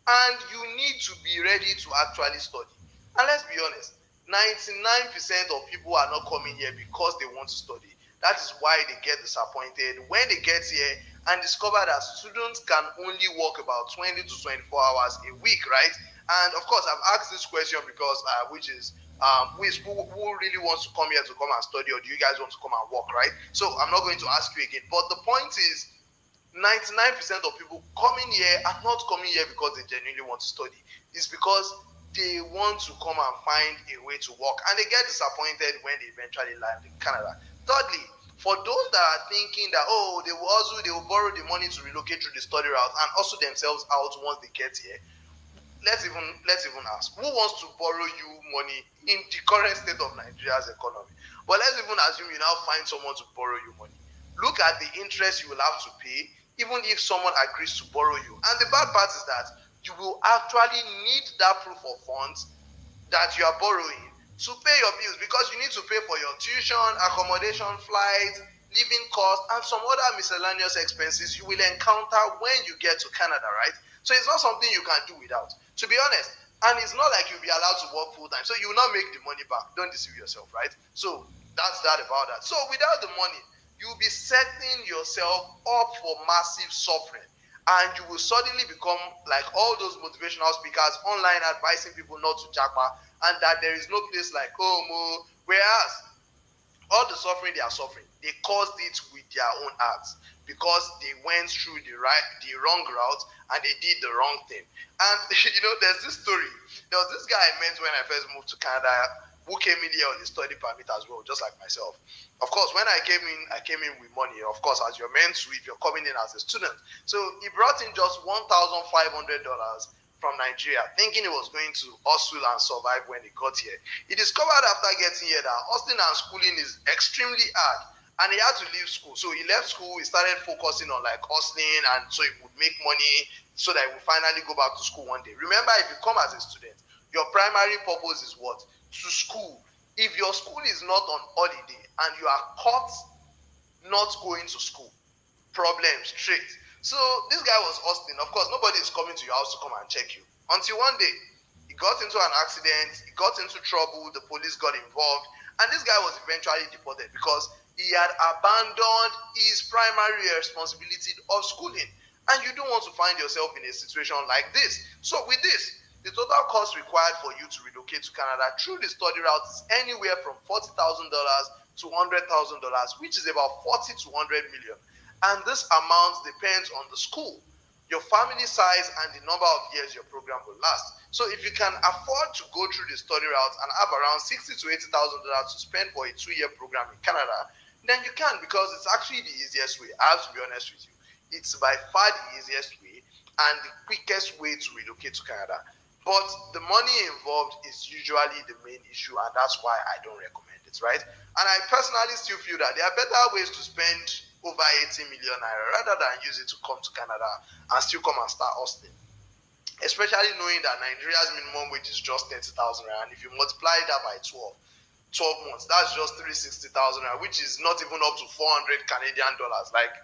and you need to be ready to actually study. And let's be honest, 99% of people are not coming here because they want to study. That is why they get disappointed when they get here and discover that students can only work about 20 to 24 hours a week, right? And of course, I've asked this question because, which is, who really wants to come here to come and study, or do you guys want to come and work, right? So I'm not going to ask you again. But the point is, 99% of people coming here are not coming here because they genuinely want to study. It's because they want to come and find a way to work, and they get disappointed when they eventually land in Canada. Thirdly, for those that are thinking that, oh, they will borrow the money to relocate through the study route and also themselves out once they get here, let's even ask, who wants to borrow you money in the current state of Nigeria's economy? But let's even assume you now find someone to borrow you money. Look at the interest you will have to pay, even if someone agrees to borrow you. And the bad part is that you will actually need that proof of funds that you are borrowing to pay your bills, because you need to pay for your tuition, accommodation, flights, living costs, and some other miscellaneous expenses you will encounter when you get to Canada, right? So it's not something you can do without, to be honest. And it's not like you'll be allowed to work full time, so you will not make the money back. Don't deceive yourself, right? So that's that about that. So without the money, you'll be setting yourself up for massive suffering, and you will suddenly become like all those motivational speakers online advising people not to japa, and that there is no place like home. Whereas all the suffering they are suffering, they caused it with their own acts, because they went through the wrong route, and they did the wrong thing. And there's this story. There was this guy I met when I first moved to Canada, who came in here on a study permit as well, just like myself. Of course, when I came in with money, of course, as you're meant to if you're coming in as a student. So he brought in just $1,500 from Nigeria, thinking he was going to hustle and survive when he got here. He discovered after getting here that hustling and schooling is extremely hard, and he had to leave school. So he left school, he started focusing on like hustling, and so he would make money so that he would finally go back to school one day. Remember, if you come as a student, your primary purpose is what? To school. If your school is not on holiday and you are caught not going to school, problem straight. So this guy was hustling. Of course, nobody is coming to your house to come and check you. Until one day, he got into an accident, he got into trouble, the police got involved, and this guy was eventually deported because he had abandoned his primary responsibility of schooling. And you don't want to find yourself in a situation like this. So with this, the total cost required for you to relocate to Canada through the study route is anywhere from $40,000 to $100,000, which is about 40 to 100 million. And this amount depends on the school, your family size, and the number of years your program will last. So if you can afford to go through the study route and have around $60,000 to $80,000 to spend for a 2-year program in Canada, then you can, because it's actually the easiest way. I have to be honest with you. It's by far the easiest way and the quickest way to relocate to Canada. But the money involved is usually the main issue, and that's why I don't recommend it, right? And I personally still feel that there are better ways to spend over 80 million naira rather than use it to come to Canada and still come and start hustling. Especially knowing that Nigeria's minimum wage is just 30,000 naira, and if you multiply that by 12 months, that's just 360,000 naira, which is not even up to 400 Canadian dollars. Like,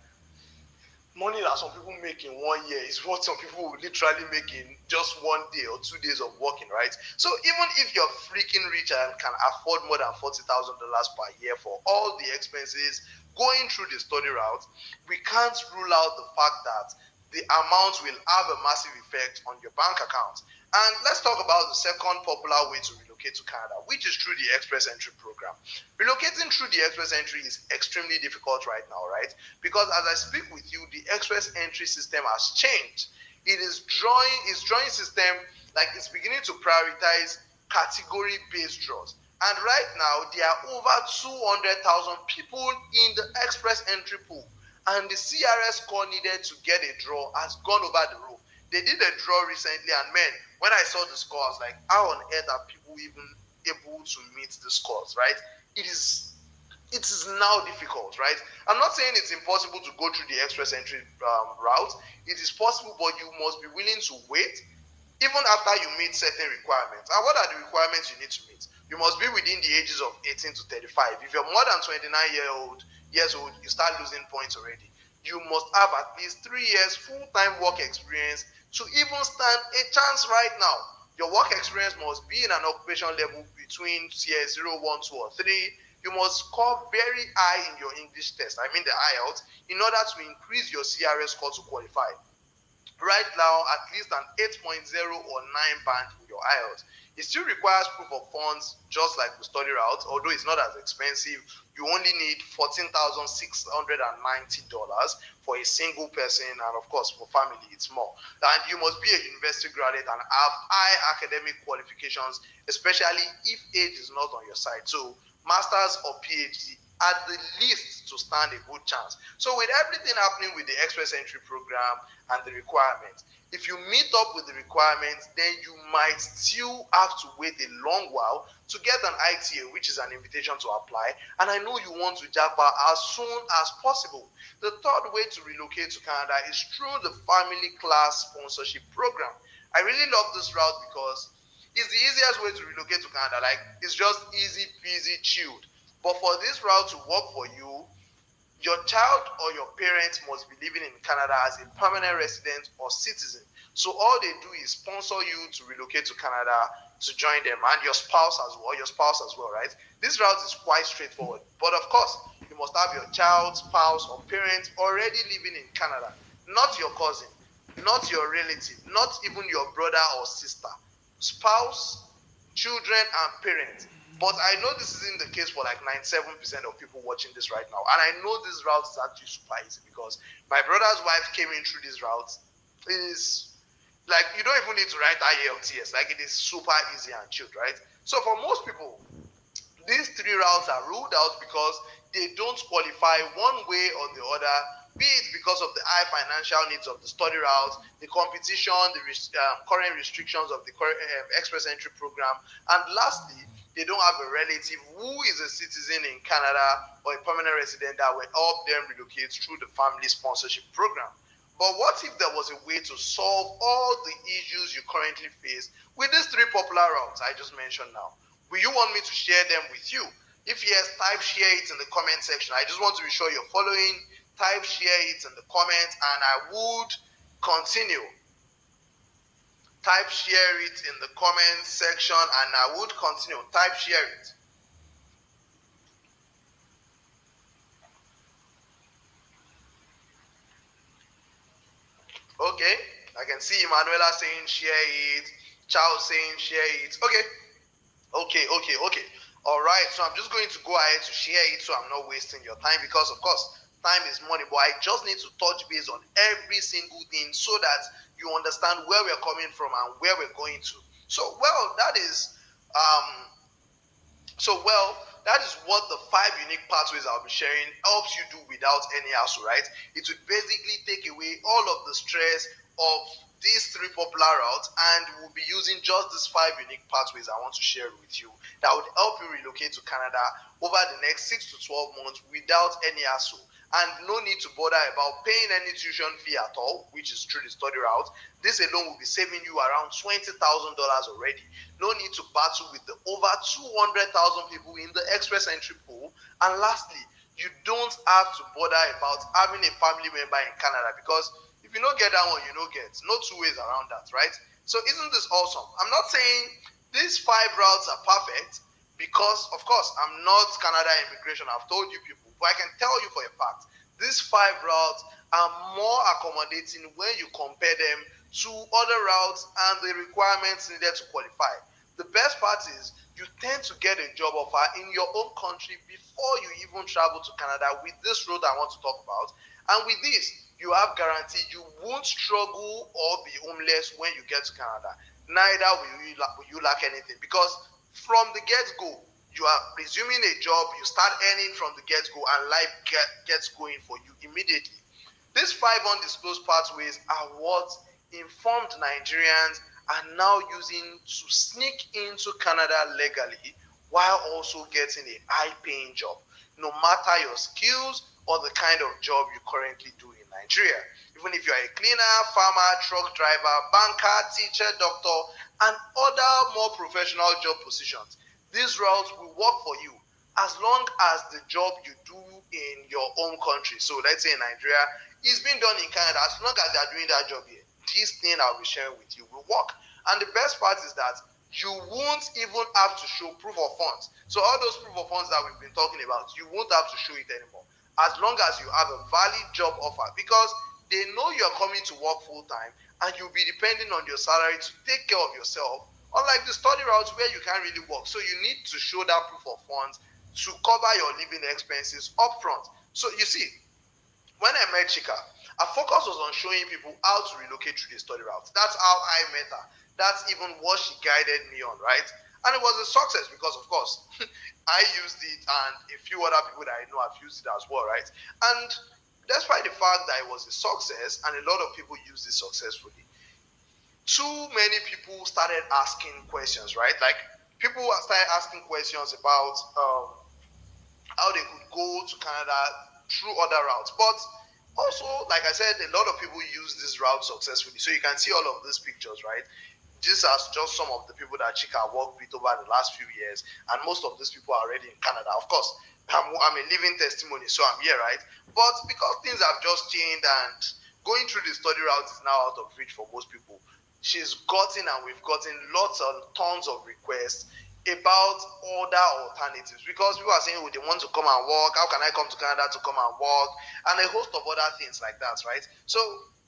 money that some people make in 1 year is what some people will literally make in just 1 day or 2 days of working, right? So even if you're freaking rich and can afford more than $40,000 per year for all the expenses going through the study route, we can't rule out the fact that the amount will have a massive effect on your bank account. And let's talk about the second popular way to relocate to Canada, which is through the Express Entry program. Relocating through the Express Entry is extremely difficult right now, right? Because as I speak with you, the Express Entry system has changed. Its drawing system, like, it's beginning to prioritize category-based draws. And right now, there are over 200,000 people in the Express Entry pool, and the CRS score needed to get a draw has gone over the roof. They did a draw recently, and man, when I saw the score, I was like, how on earth are people even able to meet the scores, right? It is now difficult, right? I'm not saying it's impossible to go through the Express Entry route. It is possible, but you must be willing to wait even after you meet certain requirements. And what are the requirements you need to meet? You must be within the ages of 18 to 35. If you're more than 29 years old, you start losing points already. You must have at least 3 years full-time work experience to even stand a chance right now. Your work experience must be in an occupation level between tier 0, 1, 2, or 3. You must score very high in your English test, I mean the IELTS, in order to increase your CRS score to qualify. Right now, at least an 8.0 or 9 band in your IELTS. It still requires proof of funds, just like the study route, although it's not as expensive. You only need $14,690 for a single person, and of course, for family, it's more. And you must be a university graduate and have high academic qualifications, especially if age is not on your side. So, master's or PhD at the least to stand a good chance. So with everything happening with the express entry program and the requirements, if you meet up with the requirements, then you might still have to wait a long while to get an ITA, which is an invitation to apply. And I know you want to japa as soon as possible. The third way to relocate to Canada is through the family class sponsorship program. I really love this route because it's the easiest way to relocate to Canada. Like, it's just easy peasy chilled. But for this route to work for you, your child or your parents must be living in Canada as a permanent resident or citizen. So all they do is sponsor you to relocate to Canada to join them, and your spouse as well, right? This route is quite straightforward. But of course, you must have your child, spouse, or parent already living in Canada, not your cousin, not your relative, not even your brother or sister. Spouse, children, and parents. But I know this isn't the case for like 97% of people watching this right now. And I know this route is actually super easy because my brother's wife came in through this route. It is like, you don't even need to write IELTS. Like, it is super easy and chilled, right? So for most people, these three routes are ruled out because they don't qualify one way or the other, be it because of the high financial needs of the study route, the competition, the current restrictions of the express entry program, and lastly, they don't have a relative who is a citizen in Canada or a permanent resident that will help them relocate through the family sponsorship program. But what if there was a way to solve all the issues you currently face with these three popular routes I just mentioned now? Will you want me to share them with you? If yes, type share it in the comment section. I just want to be sure you're following. Type share it in the comments, and I would continue. Type share it in the comment section, and I would continue. Type share it. Okay, I can see Manuela saying share it, Charles saying share it. Okay. All right, so I'm just going to go ahead to share it so I'm not wasting your time because, of course, time is money, but I just need to touch base on every single thing so that you understand where we're coming from and where we're going to. So, well, that is um, that is what the five unique pathways I'll be sharing helps you do without any hassle, right? It would basically take away all of the stress of these three popular routes, and we'll be using just these five unique pathways I want to share with you that would help you relocate to Canada over the next 6 to 12 months without any hassle. And no need to bother about paying any tuition fee at all, which is through the study route. This alone will be saving you around $20,000 already. No need to battle with the over 200,000 people in the express entry pool. And lastly, you don't have to bother about having a family member in Canada because if you don't get that one, you don't get. No two ways around that, right? So isn't this awesome? I'm not saying these five routes are perfect because, of course, I'm not Canada Immigration. I've told you people, but I can tell you for a fact these five routes are more accommodating when you compare them to other routes and the requirements needed to qualify. The best part is you tend to get a job offer in your own country before you even travel to Canada with this road I want to talk about. And with this, you have guarantee you won't struggle or be homeless when you get to Canada. Neither will you lack anything because from the get-go, you are resuming a job, you start earning from the get-go, and life gets going for you immediately. These five undisclosed pathways are what informed Nigerians are now using to sneak into Canada legally while also getting a high paying job, no matter your skills or the kind of job you currently do in Nigeria. Even if you are a cleaner, farmer, truck driver, banker, teacher, doctor, and other more professional job positions, these routes will work for you as long as the job you do in your own country, so let's say in Nigeria, is being done in Canada. As long as they are doing that job here, this thing I'll be sharing with you will work. And the best part is that you won't even have to show proof of funds. So all those proof of funds that we've been talking about, you won't have to show it anymore. As long as you have a valid job offer, because they know you're coming to work full time and you'll be depending on your salary to take care of yourself. Unlike the study routes where you can't really work. So you need to show that proof of funds to cover your living expenses upfront. So you see, when I met Chika, her focus was on showing people how to relocate through the study route. That's how I met her. That's even what she guided me on, right? And it was a success because, of course, I used it and a few other people that I know have used it as well, right? And despite the fact that it was a success and a lot of people used it successfully, too many people started asking questions, right? Like people started asking questions about how they could go to Canada through other routes. But also, like I said, a lot of people use this route successfully. So you can see all of these pictures, right? These are just some of the people that Chika worked with over the last few years, and most of these people are already in Canada. Of course, I'm a living testimony, so I'm here, right? But because things have just changed and going through the study route is now out of reach for most people, she's gotten and we've gotten lots and tons of requests about other alternatives because people are saying, oh, they want to come and work. How can I come to Canada to come and work? And a host of other things like that, right? So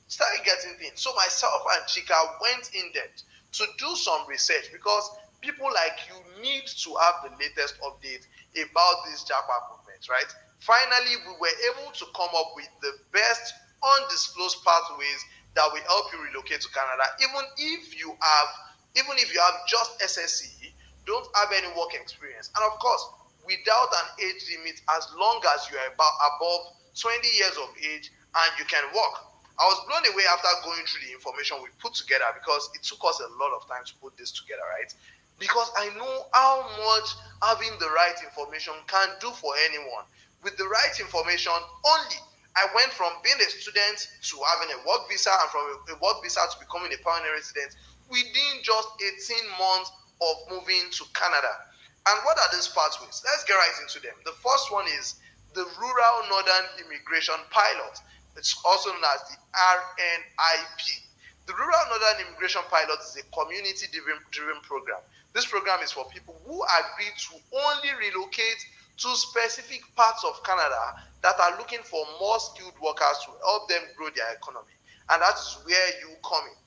started getting things. So myself and Chika went in depth to do some research because people like you need to have the latest update about this Japa movement, right? Finally, we were able to come up with the best undisclosed pathways that will help you relocate to Canada, even if you have just SSC, don't have any work experience, and of course, without an age limit, as long as you are above 20 years of age and you can work. I was blown away after going through the information we put together because it took us a lot of time to put this together, right? Because I know how much having the right information can do for anyone. With the right information only, I went from being a student to having a work visa and from a work visa to becoming a permanent resident within just 18 months of moving to Canada. And what are these pathways? Let's get right into them. The first one is the Rural Northern Immigration Pilot. It's also known as the RNIP. The Rural Northern Immigration Pilot is a community-driven program. This program is for people who agree to only relocate to specific parts of Canada that are looking for more skilled workers to help them grow their economy. And that is where you come in.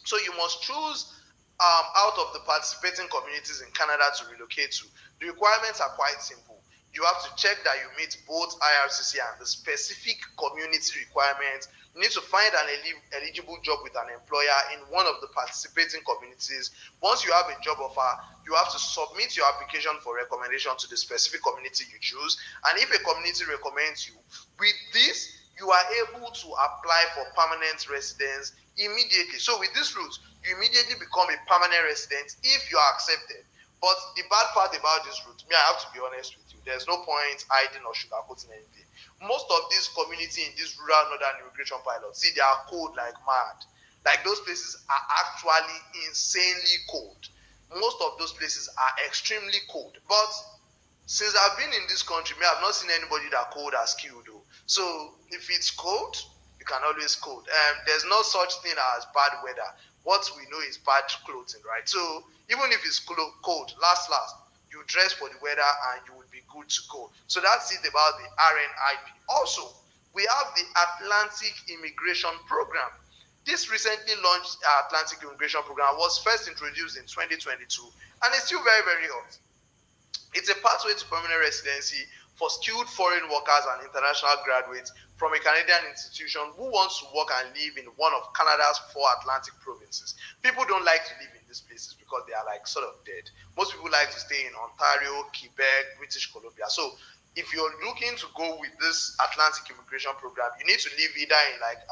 So you must choose out of the participating communities in Canada to relocate to. The requirements are quite simple. You have to check that you meet both IRCC and the specific community requirements. You need to find an eligible job with an employer in one of the participating communities. Once you have a job offer, you have to submit your application for recommendation to the specific community you choose. And if a community recommends you, with this, you are able to apply for permanent residence immediately. So with this route, you immediately become a permanent resident if you are accepted. But the bad part about this route, me, I have to be honest with you, there's no point hiding or sugarcoating anything. Most of this community in this rural northern immigration pilot, see, they are cold like mad. Like those places are actually insanely cold. Most of those places are extremely cold. But since I've been in this country, me, I've not seen anybody that cold as skilled though. So if it's cold, you can always cold. There's no such thing as bad weather. What we know is bad clothing, right? So even if it's cold, last, you dress for the weather and you will be good to go. So that's it about the RNIP. Also, we have the Atlantic Immigration Program. This recently launched Atlantic Immigration Program was first introduced in 2022 and it's still very, very hot. It's a pathway to permanent residency for skilled foreign workers and international graduates from a Canadian institution who wants to work and live in one of Canada's four Atlantic provinces. People don't like to live in these places because they are like sort of dead. Most people like to stay in Ontario, Quebec, British Columbia. So if you're looking to go with this Atlantic immigration program, you need to live either in like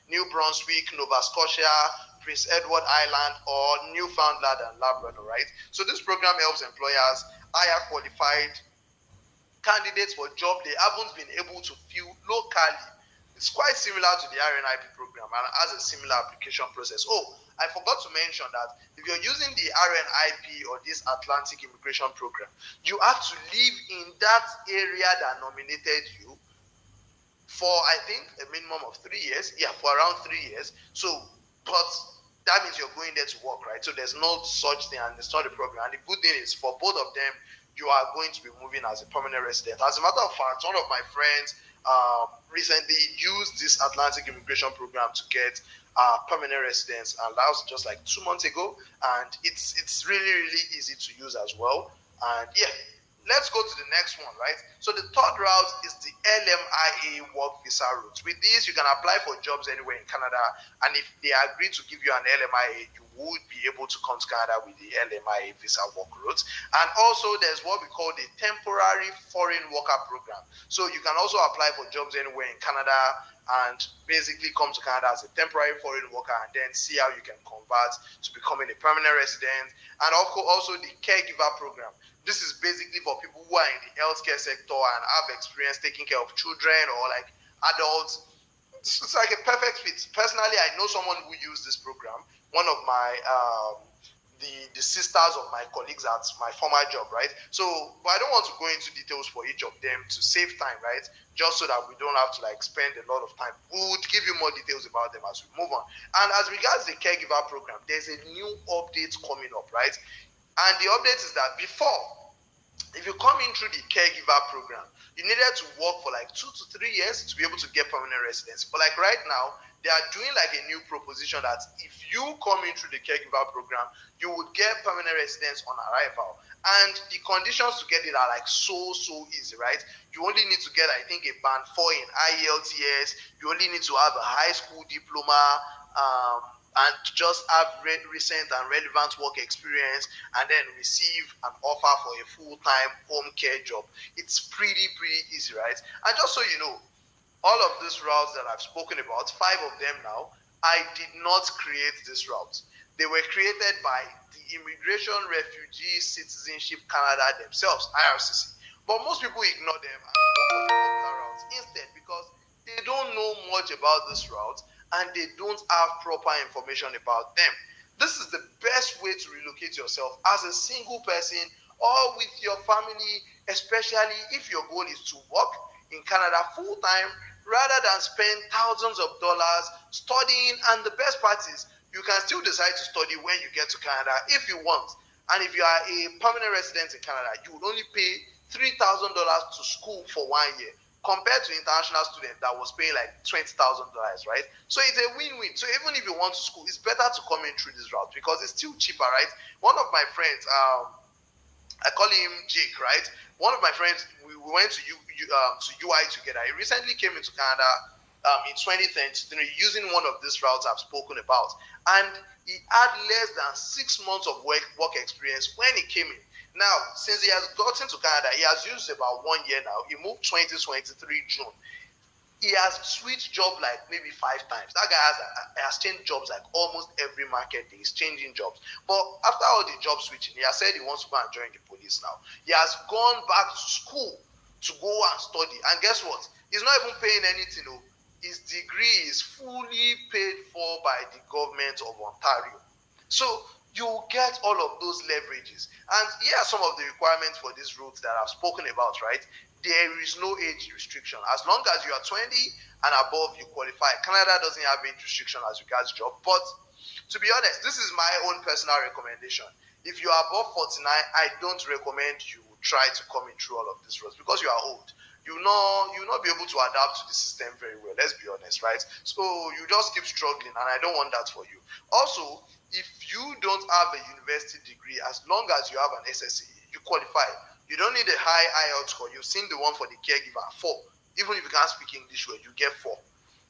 New Brunswick, Nova Scotia, Prince Edward Island, or Newfoundland and Labrador, right? So this program helps employers hire qualified candidates for job they haven't been able to fill locally. It's quite similar to the RNIP program and has a similar application process. Oh, I forgot to mention that if you're using the RNIP or this Atlantic Immigration Program, you have to live in that area that nominated you for, I think, a minimum of 3 years. Yeah, for around 3 years. So, but that means you're going there to work, right? So there's no such thing, and it's not a problem. And the good thing is, for both of them, you are going to be moving as a permanent resident. As a matter of fact, one of my friends recently used this Atlantic Immigration Program to get permanent residence, and that was just like 2 months ago. And it's really, really easy to use as well. And yeah, let's go to the next one, right? So the third route is the LMIA work visa route. With this, you can apply for jobs anywhere in Canada, and if they agree to give you an LMIA, you would be able to come to Canada with the LMIA visa work route. And also there's what we call the temporary foreign worker program. So you can also apply for jobs anywhere in Canada and basically come to Canada as a temporary foreign worker and then see how you can convert to becoming a permanent resident. And also the caregiver program. This is basically for people who are in the healthcare sector and have experience taking care of children or like adults. It's like a perfect fit. Personally, I know someone who used this program. One of my the sisters of my colleagues at my former job, right? So, but I don't want to go into details for each of them to save time, right? Just so that we don't have to like spend a lot of time. We would give you more details about them as we move on. And as regards the caregiver program, there's a new update coming up, right? And the update is that before, if you come in through the caregiver program, you needed to work for like 2 to 3 years to be able to get permanent residency. But like right now, they are doing like a new proposition that if you come in through the caregiver program, you would get permanent residence on arrival. And the conditions to get it are like so easy, right? You only need to get, I think, a band 4 in IELTS. You only need to have a high school diploma. And just have recent and relevant work experience and then receive an offer for a full-time home care job. It's pretty easy, right? And just so you know, all of these routes that I've spoken about, 5 of them now, I did not create these routes. They were created by the Immigration, Refugee, Citizenship Canada themselves, IRCC. But most people ignore them and go for the popular routes instead because they don't know much about this route and they don't have proper information about them. This is the best way to relocate yourself as a single person or with your family, especially if your goal is to work in Canada full time rather than spend thousands of dollars studying. And the best part is you can still decide to study when you get to Canada if you want. And if you are a permanent resident in Canada, you would only pay $3,000 to school for 1 year compared to international student that was paying like $20,000, right? So it's a win-win. So even if you want to school, it's better to come in through this route because it's still cheaper, right? One of my friends, I call him Jake, right? One of my friends, we went to UI together. He recently came into Canada in 2023 using one of these routes I've spoken about, and he had less than 6 months of work experience when he came in. Now, since he has gotten to Canada, he has used about 1 year now. He moved 2023 June. He has switched job like maybe 5 times. That guy has changed jobs like almost every market day. He's changing jobs. But after all the job switching, he has said he wants to go and join the police now. He has gone back to school to go and study. And guess what? He's not even paying anything. No. His degree is fully paid for by the government of Ontario. So you get all of those leverages. And here are some of the requirements for these routes that I've spoken about, right? There is no age restriction. As long as you are 20 and above, you qualify. Canada doesn't have age restriction as regards job. But to be honest, this is my own personal recommendation. If you are above 49, I don't recommend you try to come in through all of these routes because you are old. You know, you'll not be able to adapt to the system very well. Let's be honest, right? So you just keep struggling, and I don't want that for you. Also, if you don't have a university degree, as long as you have an SSE, you qualify. You don't need a high IELTS score. You've seen the one for the caregiver, 4. Even if you can't speak English well, you get 4.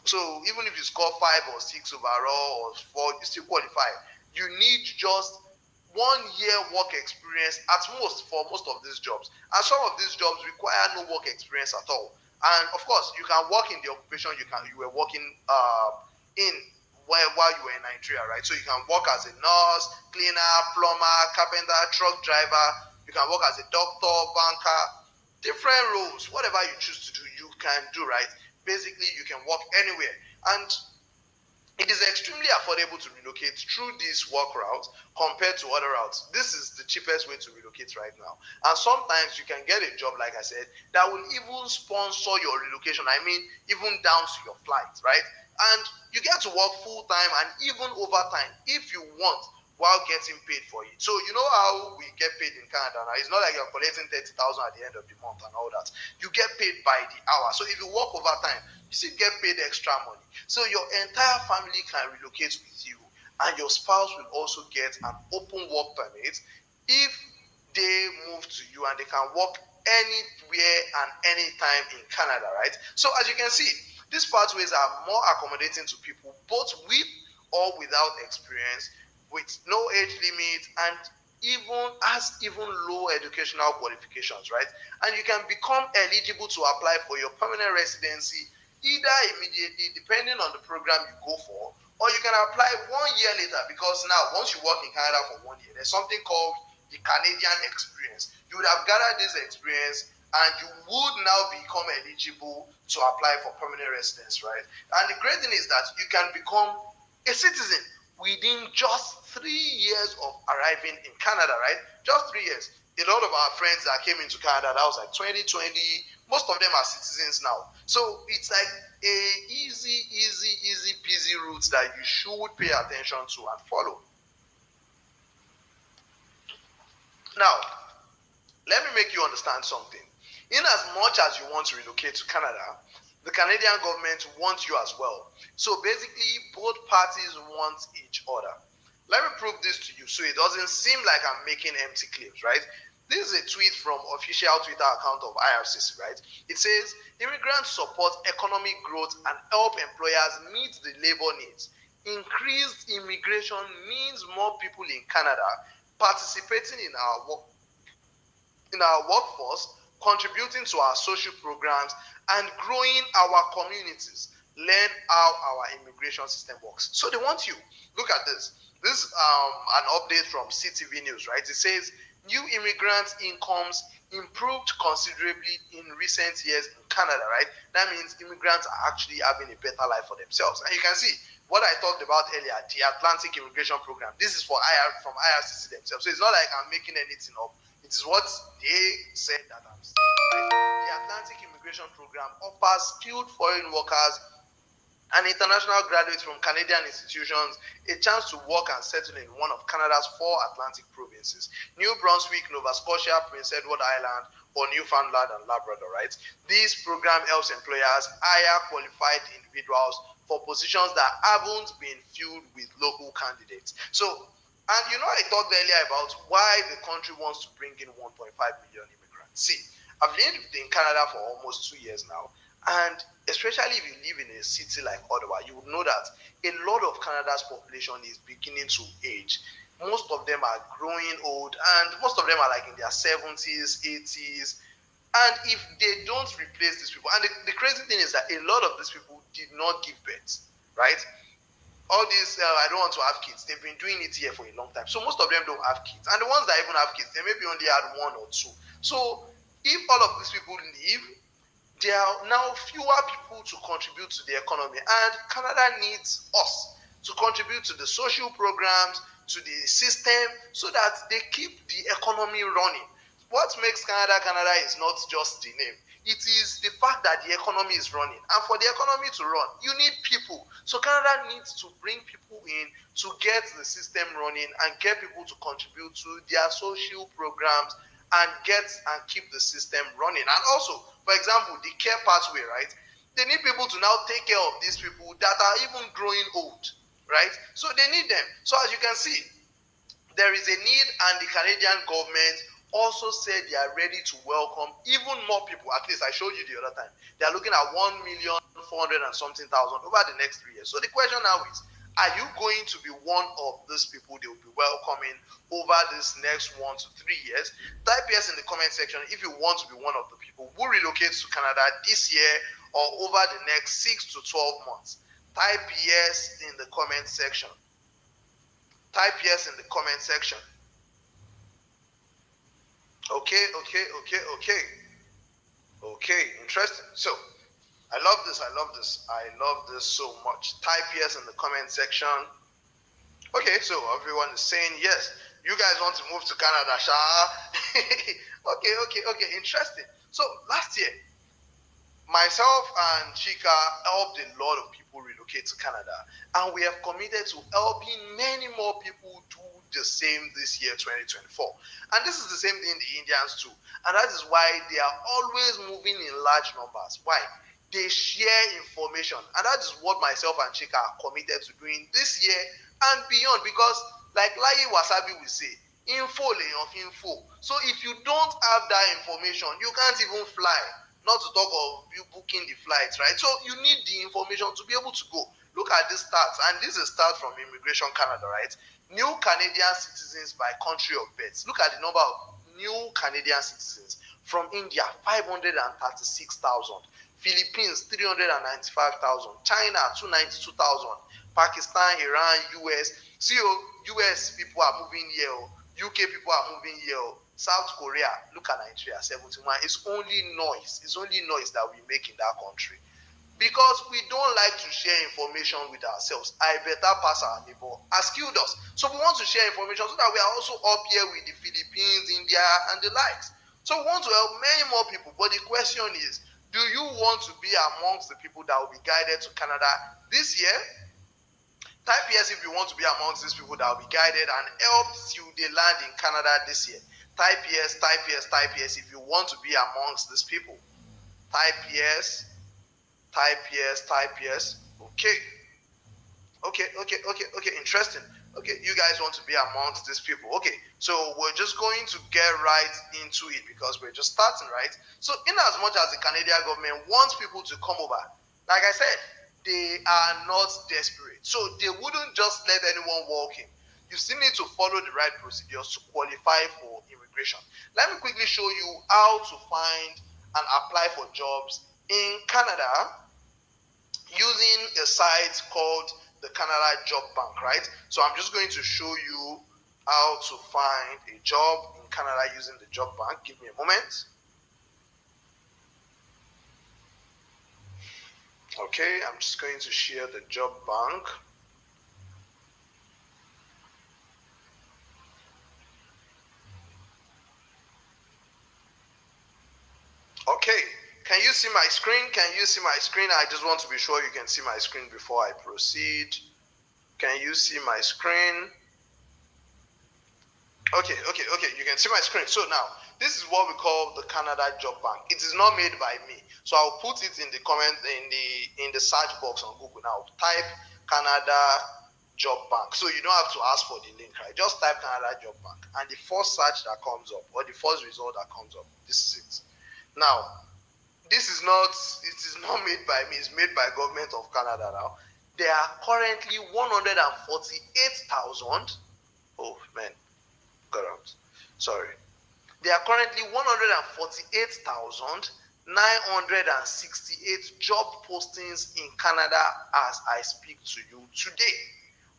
So even if you score 5 or 6 overall or 4, you still qualify. You need just 1 year work experience at most for most of these jobs. And some of these jobs require no work experience at all. And of course, you can work in the occupation you were working in while you were in Nigeria, right? So you can work as a nurse, cleaner, plumber, carpenter, truck driver. You can work as a doctor, banker, different roles. Whatever you choose to do, you can do, right? Basically, you can work anywhere. And it is extremely affordable to relocate through this work route compared to other routes. This is the cheapest way to relocate right now. And sometimes you can get a job, like I said, that will even sponsor your relocation. I mean, even down to your flight, right? And you get to work full time and even overtime if you want while getting paid for it. So you know how we get paid in Canada now. It's not like you're collecting 30,000 at the end of the month and all that. You get paid by the hour. So if you work overtime, you still get paid extra money. So your entire family can relocate with you, and your spouse will also get an open work permit if they move to you and they can work anywhere and anytime in Canada, right? So as you can see, these pathways are more accommodating to people both with or without experience. with no age limit and even low educational qualifications, right? And you can become eligible to apply for your permanent residency either immediately, depending on the program you go for, or you can apply 1 year later, because now once you work in Canada for 1 year, there's something called the Canadian experience. You would have gathered this experience and you would now become eligible to apply for permanent residence, right? And the great thing is that you can become a citizen within just 3 years of arriving in Canada, right? Just 3 years. A lot of our friends that came into Canada, that was like 2020, most of them are citizens now. So it's like a easy peasy route that you should pay attention to and follow. Now, let me make you understand something. In as much as you want to relocate to Canada, the Canadian government wants you as well. So basically, both parties want each other. Let me prove this to you so it doesn't seem like I'm making empty claims, right? This is a tweet from official Twitter account of IRCC, right? It says, immigrants support economic growth and help employers meet the labor needs. Increased immigration means more people in Canada participating in our workforce, contributing to our social programs, and growing our communities. Learn how our immigration system works. So they want you. Look at this. This is an update from CTV News, right? It says new immigrant incomes improved considerably in recent years in Canada, right? That means immigrants are actually having a better life for themselves. And you can see what I talked about earlier, the Atlantic Immigration Program. This is from IRCC themselves. So it's not like I'm making anything up. It is what they said that I'm saying, right? The Atlantic Immigration Program offers skilled foreign workers and international graduates from Canadian institutions a chance to work and settle in one of Canada's 4 Atlantic provinces: New Brunswick, Nova Scotia, Prince Edward Island, or Newfoundland and Labrador, right? This program helps employers hire qualified individuals for positions that haven't been filled with local candidates. So, and I talked earlier about why the country wants to bring in 1.5 million immigrants. See, I've lived in Canada for almost 2 years now, and especially if you live in a city like Ottawa, you would know that a lot of Canada's population is beginning to age. Most of them are growing old, and most of them are like in their 70s, 80s. And if they don't replace these people, and the crazy thing is that a lot of these people did not give birth, right? All these, I don't want to have kids, they've been doing it here for a long time. So most of them don't have kids. And the ones that even have kids, they maybe only had 1 or 2. So if all of these people leave, there are now fewer people to contribute to the economy, and Canada needs us to contribute to the social programs, to the system, so that they keep the economy running. What makes Canada Canada is not just the name. It is the fact that the economy is running. And for the economy to run, you need people. So Canada needs to bring people in to get the system running and get people to contribute to their social programs and keep the system running. And also, for example, the care pathway, right? They need people to now take care of these people that are even growing old, right? So they need them. So as you can see, there is a need, and the Canadian government also said they are ready to welcome even more people. At least I showed you the other time. They are looking at 1,400,000 and something over the next 3 years. So the question now is, are you going to be one of these people they will be welcoming over this next 1 to 3 years? Type yes in the comment section if you want to be one of the people who relocate to Canada this year or over the next 6 to 12 months. Type yes in the comment section. Type yes in the comment section. Okay, interesting. So I love this so much. Type yes in the comment section. Okay, so everyone is saying yes. You guys want to move to Canada, Sha? Okay, interesting. So last year, myself and Chika helped a lot of people relocate to Canada, and we have committed to helping many more people do the same this year, 2024. And this is the same thing the Indians do, and that is why they are always moving in large numbers. Why? They share information, and that is what myself and Chika are committed to doing this year and beyond. Because, like Lai Wasabi will say, info of info. So if you don't have that information, you can't even fly. Not to talk of you booking the flights, right? So you need the information to be able to go. Look at this stats, and this is a stat from Immigration Canada, right? New Canadian citizens by country of birth. Look at the number of new Canadian citizens. From India, 536,000. Philippines, 395,000. China, 292,000. Pakistan, Iran, US. See, US people are moving here. UK people are moving here. South Korea, look at Nigeria, 71. It's only noise. It's only noise that we make in that country. Because we don't like to share information with ourselves. I better pass our neighbor as killed us. So we want to share information so that we are also up here with the Philippines, India, and the likes. So we want to help many more people. But the question is, do you want to be amongst the people that will be guided to Canada this year? Type yes if you want to be amongst these people that will be guided and help till they land in Canada this year. Type yes, type yes, type yes if you want to be amongst these people. Type yes. Type yes, type yes. Okay. Okay. Interesting. Okay, you guys want to be amongst these people. Okay, so we're just going to get right into it because we're just starting, right? So, in as much as the Canadian government wants people to come over, like I said, they are not desperate. So, they wouldn't just let anyone walk in. You still need to follow the right procedures to qualify for immigration. Let me quickly show you how to find and apply for jobs in Canada using a site called the Canada Job Bank, right? So I'm just going to show you how to find a job in Canada using the job bank. Give me a moment. Okay, I'm just going to share the job bank. Okay, can you see my screen? Can you see my screen? I just want to be sure you can see my screen before I proceed. Can you see my screen? Okay, you can see my screen. So now, this is what we call the Canada Job Bank. It is not made by me. So I'll put it in the comment in the search box on Google now. Type Canada Job Bank. So you don't have to ask for the link, right? Just type Canada Job Bank. And the first search that comes up, or the first result that comes up, this is it. Now, it is not made by me, it's made by government of Canada now. There are currently 148,000. Oh man. Sorry. There are currently 148,968 job postings in Canada as I speak to you today.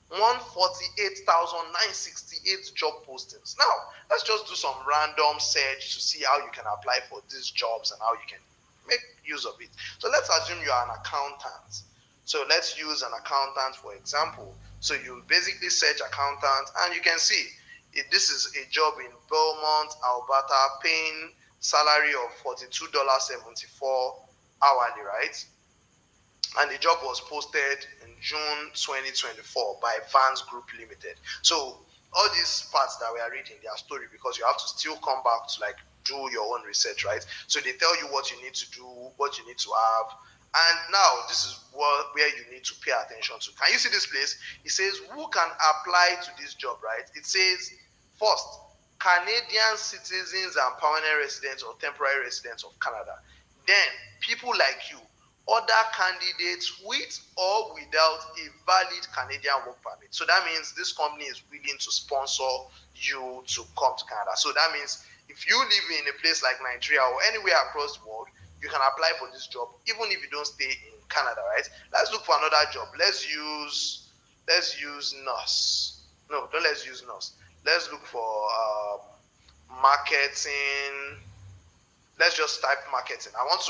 148,968 job postings. Now, let's just do some random search to see how you can apply for these jobs and how you can make use of it. So let's assume you are an accountant. So let's use an accountant for example. So you basically search accountant and you can see this is a job in Belmont, Alberta, paying salary of $42.74 hourly, right? And the job was posted in June 2024 by Vans Group Limited. So all these parts that we are reading, they are story because you have to still come back to like do your own research, right? So they tell you what you need to do, what you need to have. And now this is where you need to pay attention to. Can you see this place? It says who can apply to this job, right? It says first, Canadian citizens and permanent residents or temporary residents of Canada. Then people like you, other candidates with or without a valid Canadian work permit. So that means this company is willing to sponsor you to come to Canada. So that means if you live in a place like Nigeria or anywhere across the world, you can apply for this job even if you don't stay in Canada, right? Let's look for another job. Let's use nurse. No, don't let's use nurse. Let's look for marketing. Let's just type marketing. I want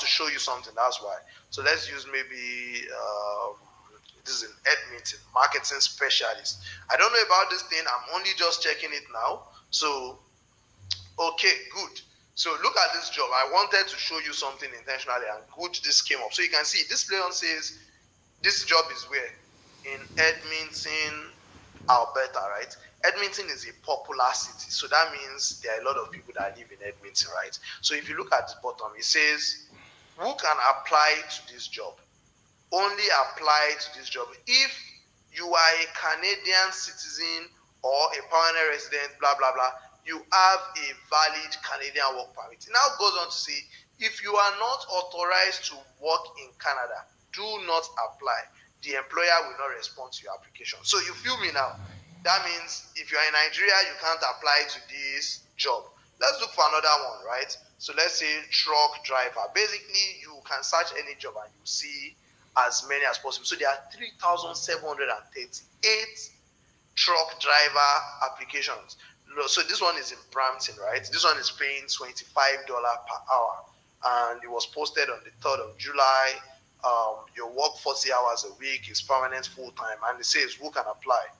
to show you something. That's why. So let's use maybe this is an Edmonton marketing specialist. I don't know about this thing. I'm only just checking it now. So okay, good. So look at this job. I wanted to show you something intentionally, and good this came up. So you can see this player says this job is where in Edmonton, Alberta, right? Edmonton is a popular city, so that means there are a lot of people that live in Edmonton, right? So if you look at the bottom, it says, who can apply to this job? Only apply to this job if you are a Canadian citizen or a permanent resident, blah, blah, blah. You have a valid Canadian work permit. It now goes on to say, if you are not authorized to work in Canada, do not apply. The employer will not respond to your application. So you feel me now? That means if you're in Nigeria, you can't apply to this job. Let's look for another one, right? So let's say truck driver. Basically, you can search any job and you see as many as possible. So there are 3,738 truck driver applications. So this one is in Brampton, right? This one is paying $25 per hour, and it was posted on the 3rd of July. You work 40 hours a week, it's permanent, full time, and it says who can apply.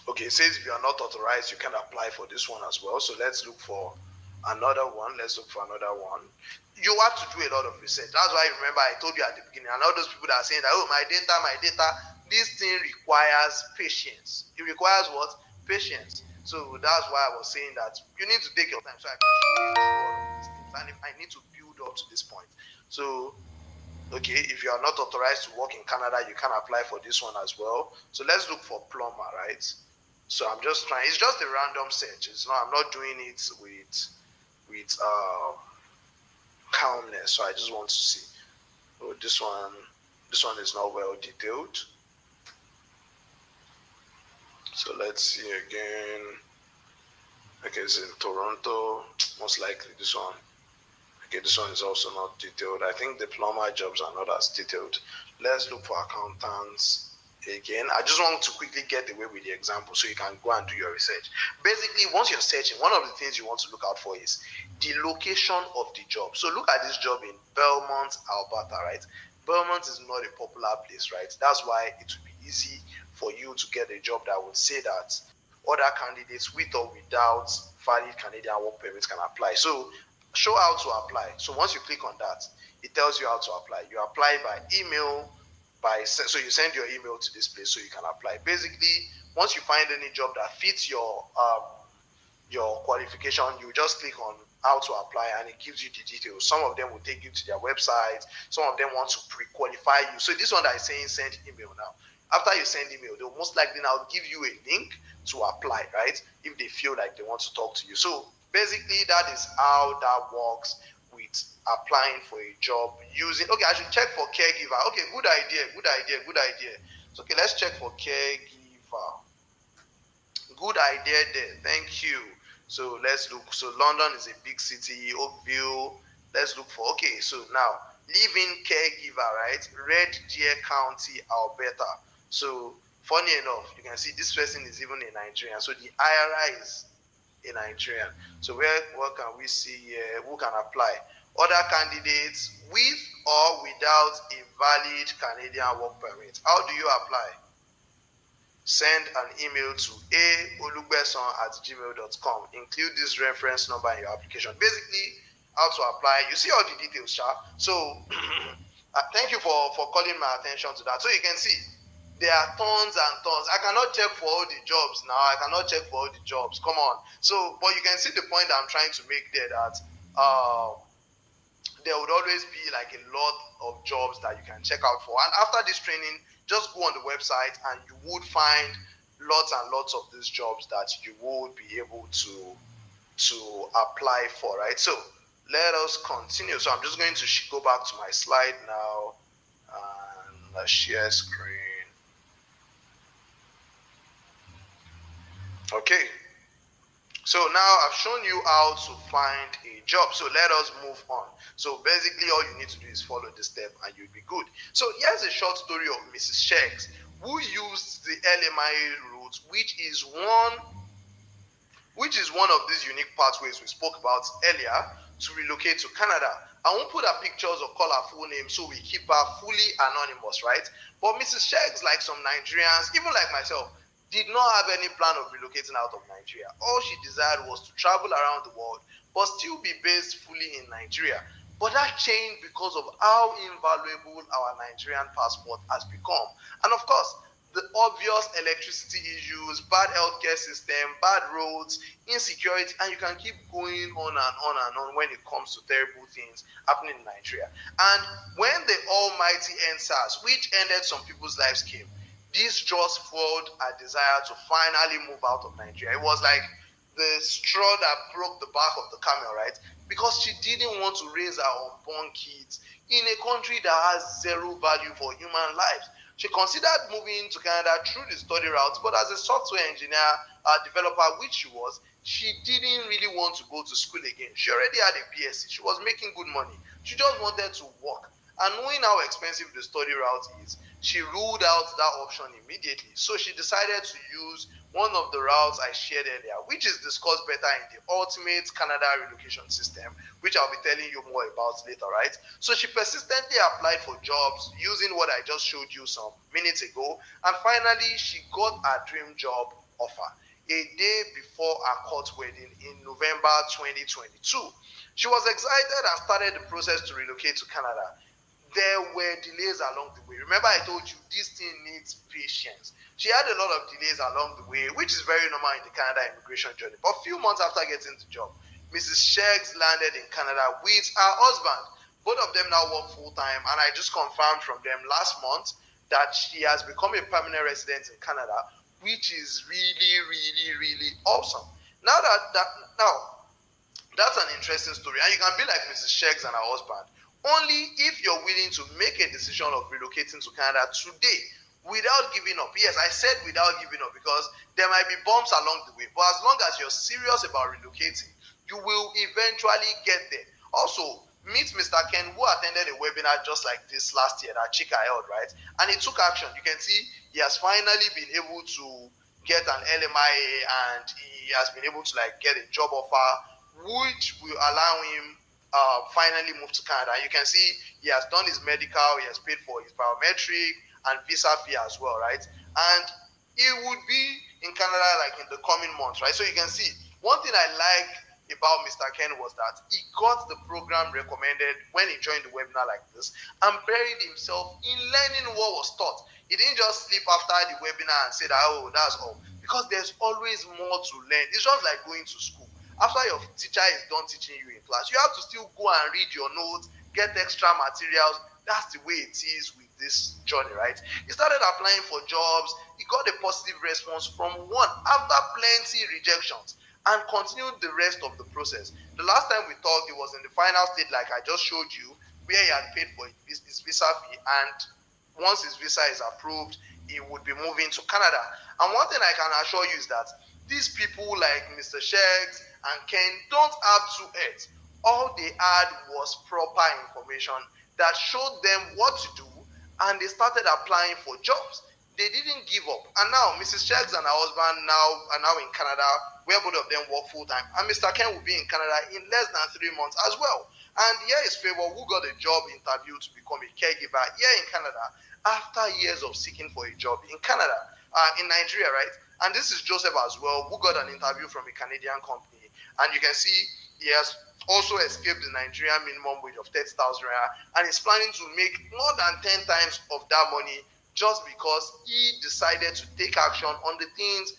Okay, it says if you are not authorized, you can apply for this one as well. So let's look for another one. You have to do a lot of research. That's why, remember, I told you at the beginning, and all those people that are saying that, oh, my data, this thing requires patience. It requires what? Patience. So that's why I was saying that you need to take your time so I can show you through all of these things. And if I need to build up to this point. So okay, if you are not authorized to work in Canada, you can apply for this one as well. So let's look for plumber, right? So I'm just trying. It's just a random search. It's not. I'm not doing it with calmness. So I just want to see. Oh, this one is not well detailed. So let's see again. Okay, it's in Toronto. Most likely this one. Okay, this one is also not detailed. I think the plumber jobs are not as detailed. Let's look for accountants again. I just want to quickly get away with the example so you can go and do your research. Basically, once you're searching, one of the things you want to look out for is the location of the job. So look at this job in Belmont, Alberta, right? Belmont is not a popular place, right? That's why it would be easy for you to get a job that would say that other candidates with or without valid Canadian work permits can apply. So show how to apply. So once you click on that, it tells you how to apply. You apply by email, so you send your email to this place so you can apply. Basically, once you find any job that fits your qualification, you just click on how to apply and it gives you the details. Some of them will take you to their website, some of them want to pre-qualify you. So this one that is saying send email now. After you send email, they'll most likely now give you a link to apply, right? If they feel like they want to talk to you. So basically that is how that works with applying for a job using, okay, I should check for caregiver. Okay, good idea. So okay, let's check for caregiver. Good idea there. Thank you. So let's look. So London is a big city. Oakville. Let's look for. Okay. So now living caregiver, right? Red Deer County, Alberta. So funny enough, you can see this person is even a Nigerian. So the IRA is a Nigerian. So what can we see here? Who can apply? Other candidates with or without a valid Canadian work permit. How do you apply? Send an email to aolugbeson@gmail.com. Include this reference number in your application. Basically, how to apply. You see all the details, sha. So thank you for calling my attention to that. So you can see there are tons and tons. I cannot check for all the jobs now. I cannot check for all the jobs. Come on. So, but you can see the point I'm trying to make there, that there would always be like a lot of jobs that you can check out for. And after this training, just go on the website and you would find lots and lots of these jobs that you would be able to apply for, right? So let us continue. So I'm just going to go back to my slide now and share screen. Okay. So now I've shown you how to find a job. So let us move on. So basically all you need to do is follow this step and you'll be good. So here's a short story of Mrs. Shakes, who used the LMIA route, which is one of these unique pathways we spoke about earlier, to relocate to Canada. I won't put her pictures or call her full name so we keep her fully anonymous, right? But Mrs. Shakes, like some Nigerians, even like myself, did not have any plan of relocating out of Nigeria. All she desired was to travel around the world, but still be based fully in Nigeria. But that changed because of how invaluable our Nigerian passport has become. And of course, the obvious electricity issues, bad healthcare system, bad roads, insecurity, and you can keep going on and on and on when it comes to terrible things happening in Nigeria. And when the almighty EndSARS, which ended some people's lives, came, this just fueled a desire to finally move out of Nigeria. It was like the straw that broke the back of the camel, right? Because she didn't want to raise her unborn kids in a country that has zero value for human lives. She considered moving to Canada through the study route, but as a software engineer developer, which she was, she didn't really want to go to school again. She already had a BSc. She was making good money. She just wanted to work. And knowing how expensive the study route is, she ruled out that option immediately. So she decided to use one of the routes I shared earlier, which is discussed better in the Ultimate Canada Relocation System, which I'll be telling you more about later, right? So she persistently applied for jobs using what I just showed you some minutes ago, and finally she got her dream job offer a day before her court wedding in November 2022. She was excited and started the process to relocate to Canada. There were delays along the way. Remember, I told you this thing needs patience. She had a lot of delays along the way, which is very normal in the Canada immigration journey. But a few months after getting the job, Mrs. Sheggs landed in Canada with her husband. Both of them now work full time, and I just confirmed from them last month that she has become a permanent resident in Canada, which is really, really, really awesome. Now now that's an interesting story, and you can be like Mrs. Sheggs and her husband only if you're willing to make a decision of relocating to Canada today without giving up. Yes, I said without giving up because there might be bumps along the way, but as long as you're serious about relocating, you will eventually get there. Also, meet Mr. Ken, who attended a webinar just like this last year that Chika held, right? And he took action. You can see he has finally been able to get an LMIA, and he has been able to like get a job offer which will allow him finally move to Canada. You can see he has done his medical, he has paid for his biometric and visa fee as well, right? And he would be in Canada like in the coming months, right? So you can see one thing I like about Mr. Ken was that he got the program recommended when he joined the webinar like this and buried himself in learning what was taught. He didn't just sleep after the webinar and say that, oh, that's all. Because there's always more to learn. It's just like going to school. After your teacher is done teaching you in class, you have to still go and read your notes, get extra materials. That's the way it is with this journey, right? He started applying for jobs. He got a positive response from one after plenty rejections and continued the rest of the process. The last time we talked, it was in the final stage, like I just showed you, where he had paid for his visa fee, and once his visa is approved, he would be moving to Canada. And one thing I can assure you is that these people like Mr. Sheggs and Ken don't have two heads. All they had was proper information that showed them what to do, and they started applying for jobs. They didn't give up. And now Mrs. Sheggs and her husband are now in Canada, where both of them work full time. And Mr. Ken will be in Canada in less than 3 months as well. And here is Favor, who got a job interview to become a caregiver here in Canada after years of seeking for a job in Canada, in Nigeria, right? And this is Joseph as well, who got an interview from a Canadian company. And you can see he has also escaped the Nigerian minimum wage of 30,000 rand and is planning to make more than 10 times of that money just because he decided to take action on the things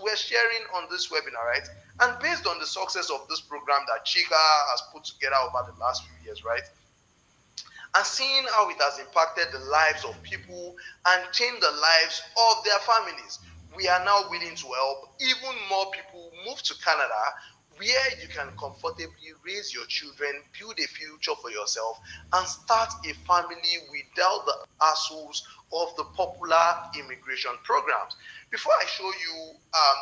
we're sharing on this webinar, right? And based on the success of this program that Chika has put together over the last few years, right? And seeing how it has impacted the lives of people and changed the lives of their families, we are now willing to help even more people move to Canada, where you can comfortably raise your children, build a future for yourself, and start a family without the hassles of the popular immigration programs. Before I show you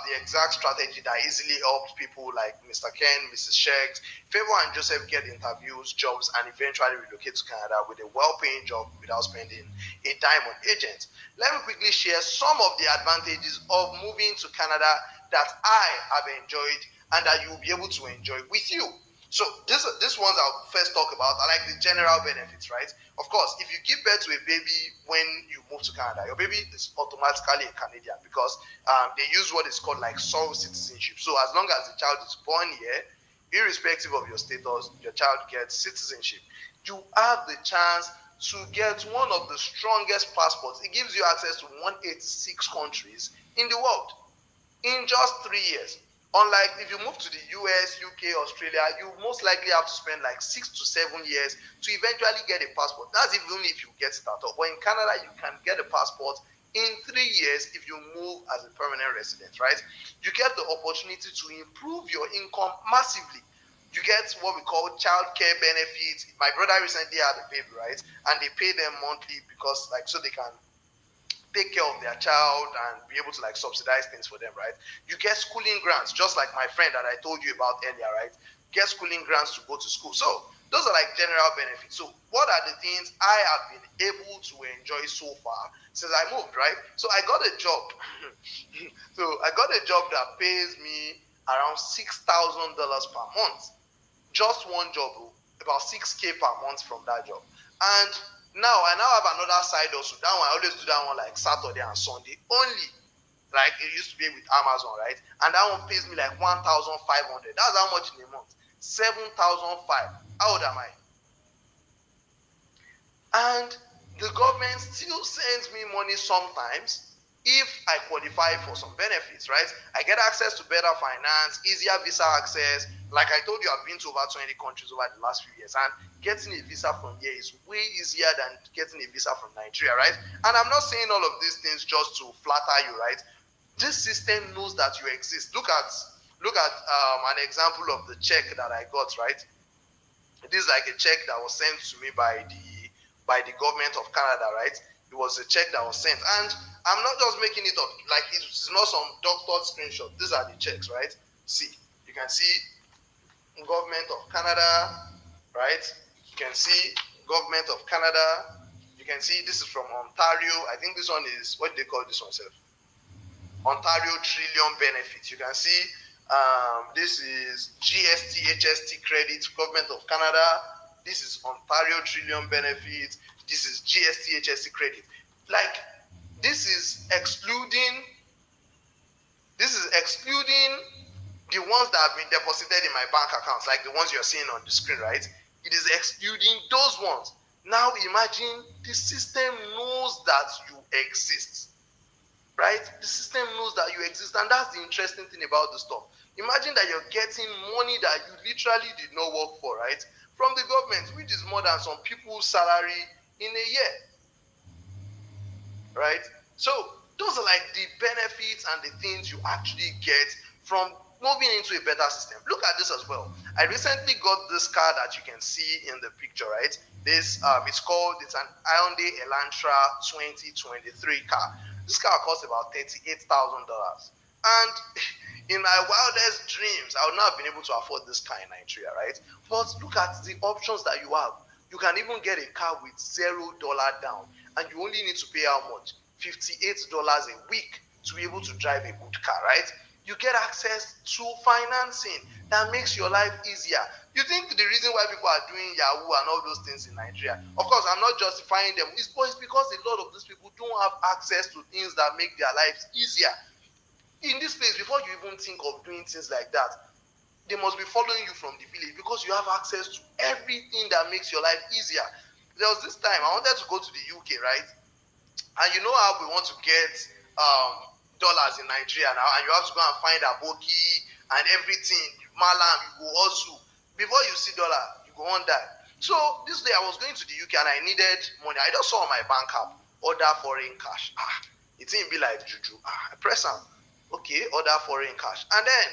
the exact strategy that easily helps people like Mr. Ken, Mrs. Sheggs, Favor and Joseph get interviews, jobs, and eventually relocate to Canada with a well-paying job without spending a dime on agents. Let me quickly share some of the advantages of moving to Canada that I have enjoyed and that you will be able to enjoy with you. So this ones I'll first talk about are like the general benefits, right? Of course, if you give birth to a baby when you move to Canada, your baby is automatically a Canadian because they use what is called like sole citizenship. So as long as the child is born here, irrespective of your status, your child gets citizenship. You have the chance to get one of the strongest passports. It gives you access to 186 countries in the world in just 3 years. Unlike if you move to the US, UK, Australia, you most likely have to spend like 6 to 7 years to eventually get a passport. That's even if you get it at all. But in Canada, you can get a passport in 3 years if you move as a permanent resident, right? You get the opportunity to improve your income massively. You get what we call child care benefits. My brother recently had a baby, right? And they pay them monthly because like so they can take care of their child and be able to like subsidize things for them, right? You get schooling grants, just like my friend that I told you about earlier, right? Get schooling grants to go to school. So those are like general benefits. So what are the things I have been able to enjoy so far since I moved, right? So I got a job. So I got a job that pays me around $6,000 per month. Just one job, about 6K per month from that job. And now I have another side also. That one I always do that one like Saturday and Sunday only. Like it used to be with Amazon, right? And that one pays me like 1,500. That's how much in a month. 7,500. How old am I? And the government still sends me money sometimes if I qualify for some benefits, right? I get access to better finance, easier visa access. Like I told you, I've been to over 20 countries over the last few years, and getting a visa from here is way easier than getting a visa from Nigeria, right? And I'm not saying all of these things just to flatter you, right? This system knows that you exist. Look at an example of the check that I got, right? This is like a check that was sent to me by the government of Canada, right? It was a check that was sent, and I'm not just making it up. Like it's not some doctored screenshot. These are the checks, right? See, you can see government of Canada, right? You can see government of Canada. You can see this is from Ontario. I think this one is, what do they call this one, sir? Ontario Trillium Benefits. You can see this is GST, HST credit, government of Canada. This is Ontario Trillium Benefits. This is GST, HST credit. Like this is excluding the ones that have been deposited in my bank accounts, like the ones you're seeing on the screen, right? It is excluding those ones. Now imagine the system knows that you exist, right? The system knows that you exist, and that's the interesting thing about the stuff. Imagine that you're getting money that you literally did not work for, right? From the government, which is more than some people's salary in a year, right? So those are like the benefits and the things you actually get from moving into a better system. Look at this as well. I recently got this car that you can see in the picture, right? This it's an Hyundai Elantra 2023 car. This car costs about $38,000, and in my wildest dreams, I would not have been able to afford this car in Nigeria, right? But look at the options that you have. You can even get a car with $0 down, and you only need to pay how much? $58 a week to be able to drive a good car, right? You get access to financing that makes your life easier. You think the reason why people are doing Yahoo and all those things in Nigeria, of course, I'm not justifying them, it's because a lot of these people don't have access to things that make their lives easier. In this place, before you even think of doing things like that, they must be following you from the village because you have access to everything that makes your life easier. There was this time I wanted to go to the UK, right? And you know how we want to get dollars in Nigeria now, and you have to go and find aboki and everything, malam, you go also. Before you see dollar, you go on that. So this day I was going to the UK and I needed money. I just saw on my bank app, order foreign cash. It didn't be like juju. I press am. Okay, order foreign cash. And then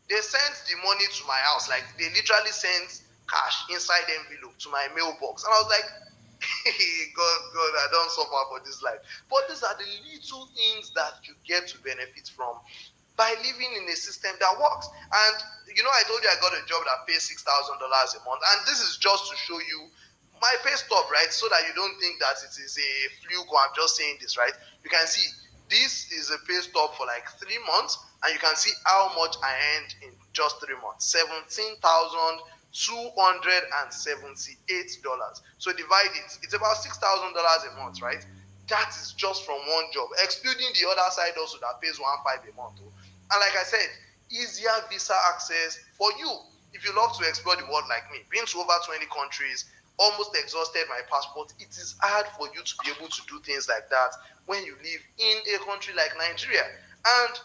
they sent the money to my house. Like they literally sent cash inside the envelope to my mailbox. And I was like, God, I don't suffer for this life. But these are the little things that you get to benefit from by living in a system that works. And you know, I told you I got a job that pays $6,000 a month, and this is just to show you my pay stub, right? So that you don't think that it is a fluke or I'm just saying this, right? You can see this is a pay stub for like 3 months, and you can see how much I earned in just 3 months. $17,278. So divide it. It's about $6,000 a month, right? That is just from one job, excluding the other side also that pays 1,500 a month. And like I said, easier visa access for you if you love to explore the world like me. Been to over 20 countries, almost exhausted my passport. It is hard for you to be able to do things like that when you live in a country like Nigeria. And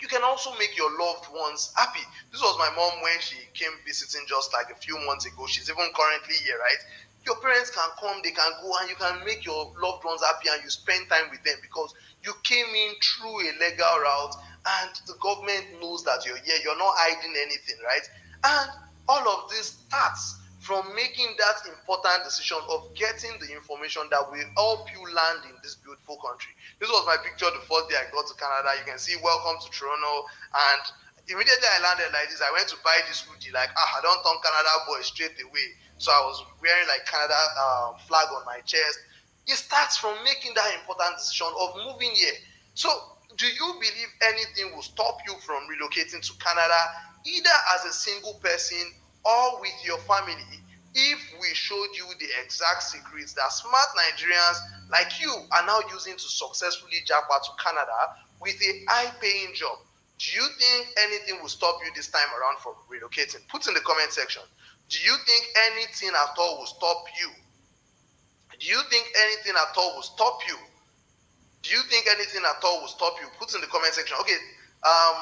you can also make your loved ones happy. This was my mom when she came visiting just like a few months ago. She's even currently here, right? Your parents can come, they can go, and you can make your loved ones happy and you spend time with them because you came in through a legal route and the government knows that you're here. You're not hiding anything, right? And all of this starts from making that important decision of getting the information that will help you land in this beautiful country. This was my picture the first day I got to Canada. You can see welcome to Toronto, and immediately I landed like this, I went to buy this hoodie, like, I don't turn Canada boy straight away. So I was wearing like Canada flag on my chest. It starts from making that important decision of moving here. So do you believe anything will stop you from relocating to Canada, either as a single person or with your family, if we showed you the exact secrets that smart Nigerians like you are now using to successfully jackpot to Canada with a high-paying job? Do you think anything will stop you this time around from relocating? Put in the comment section. Do you think anything at all will stop you? Do you think anything at all will stop you? Do you think anything at all will stop you? Put in the comment section. Okay,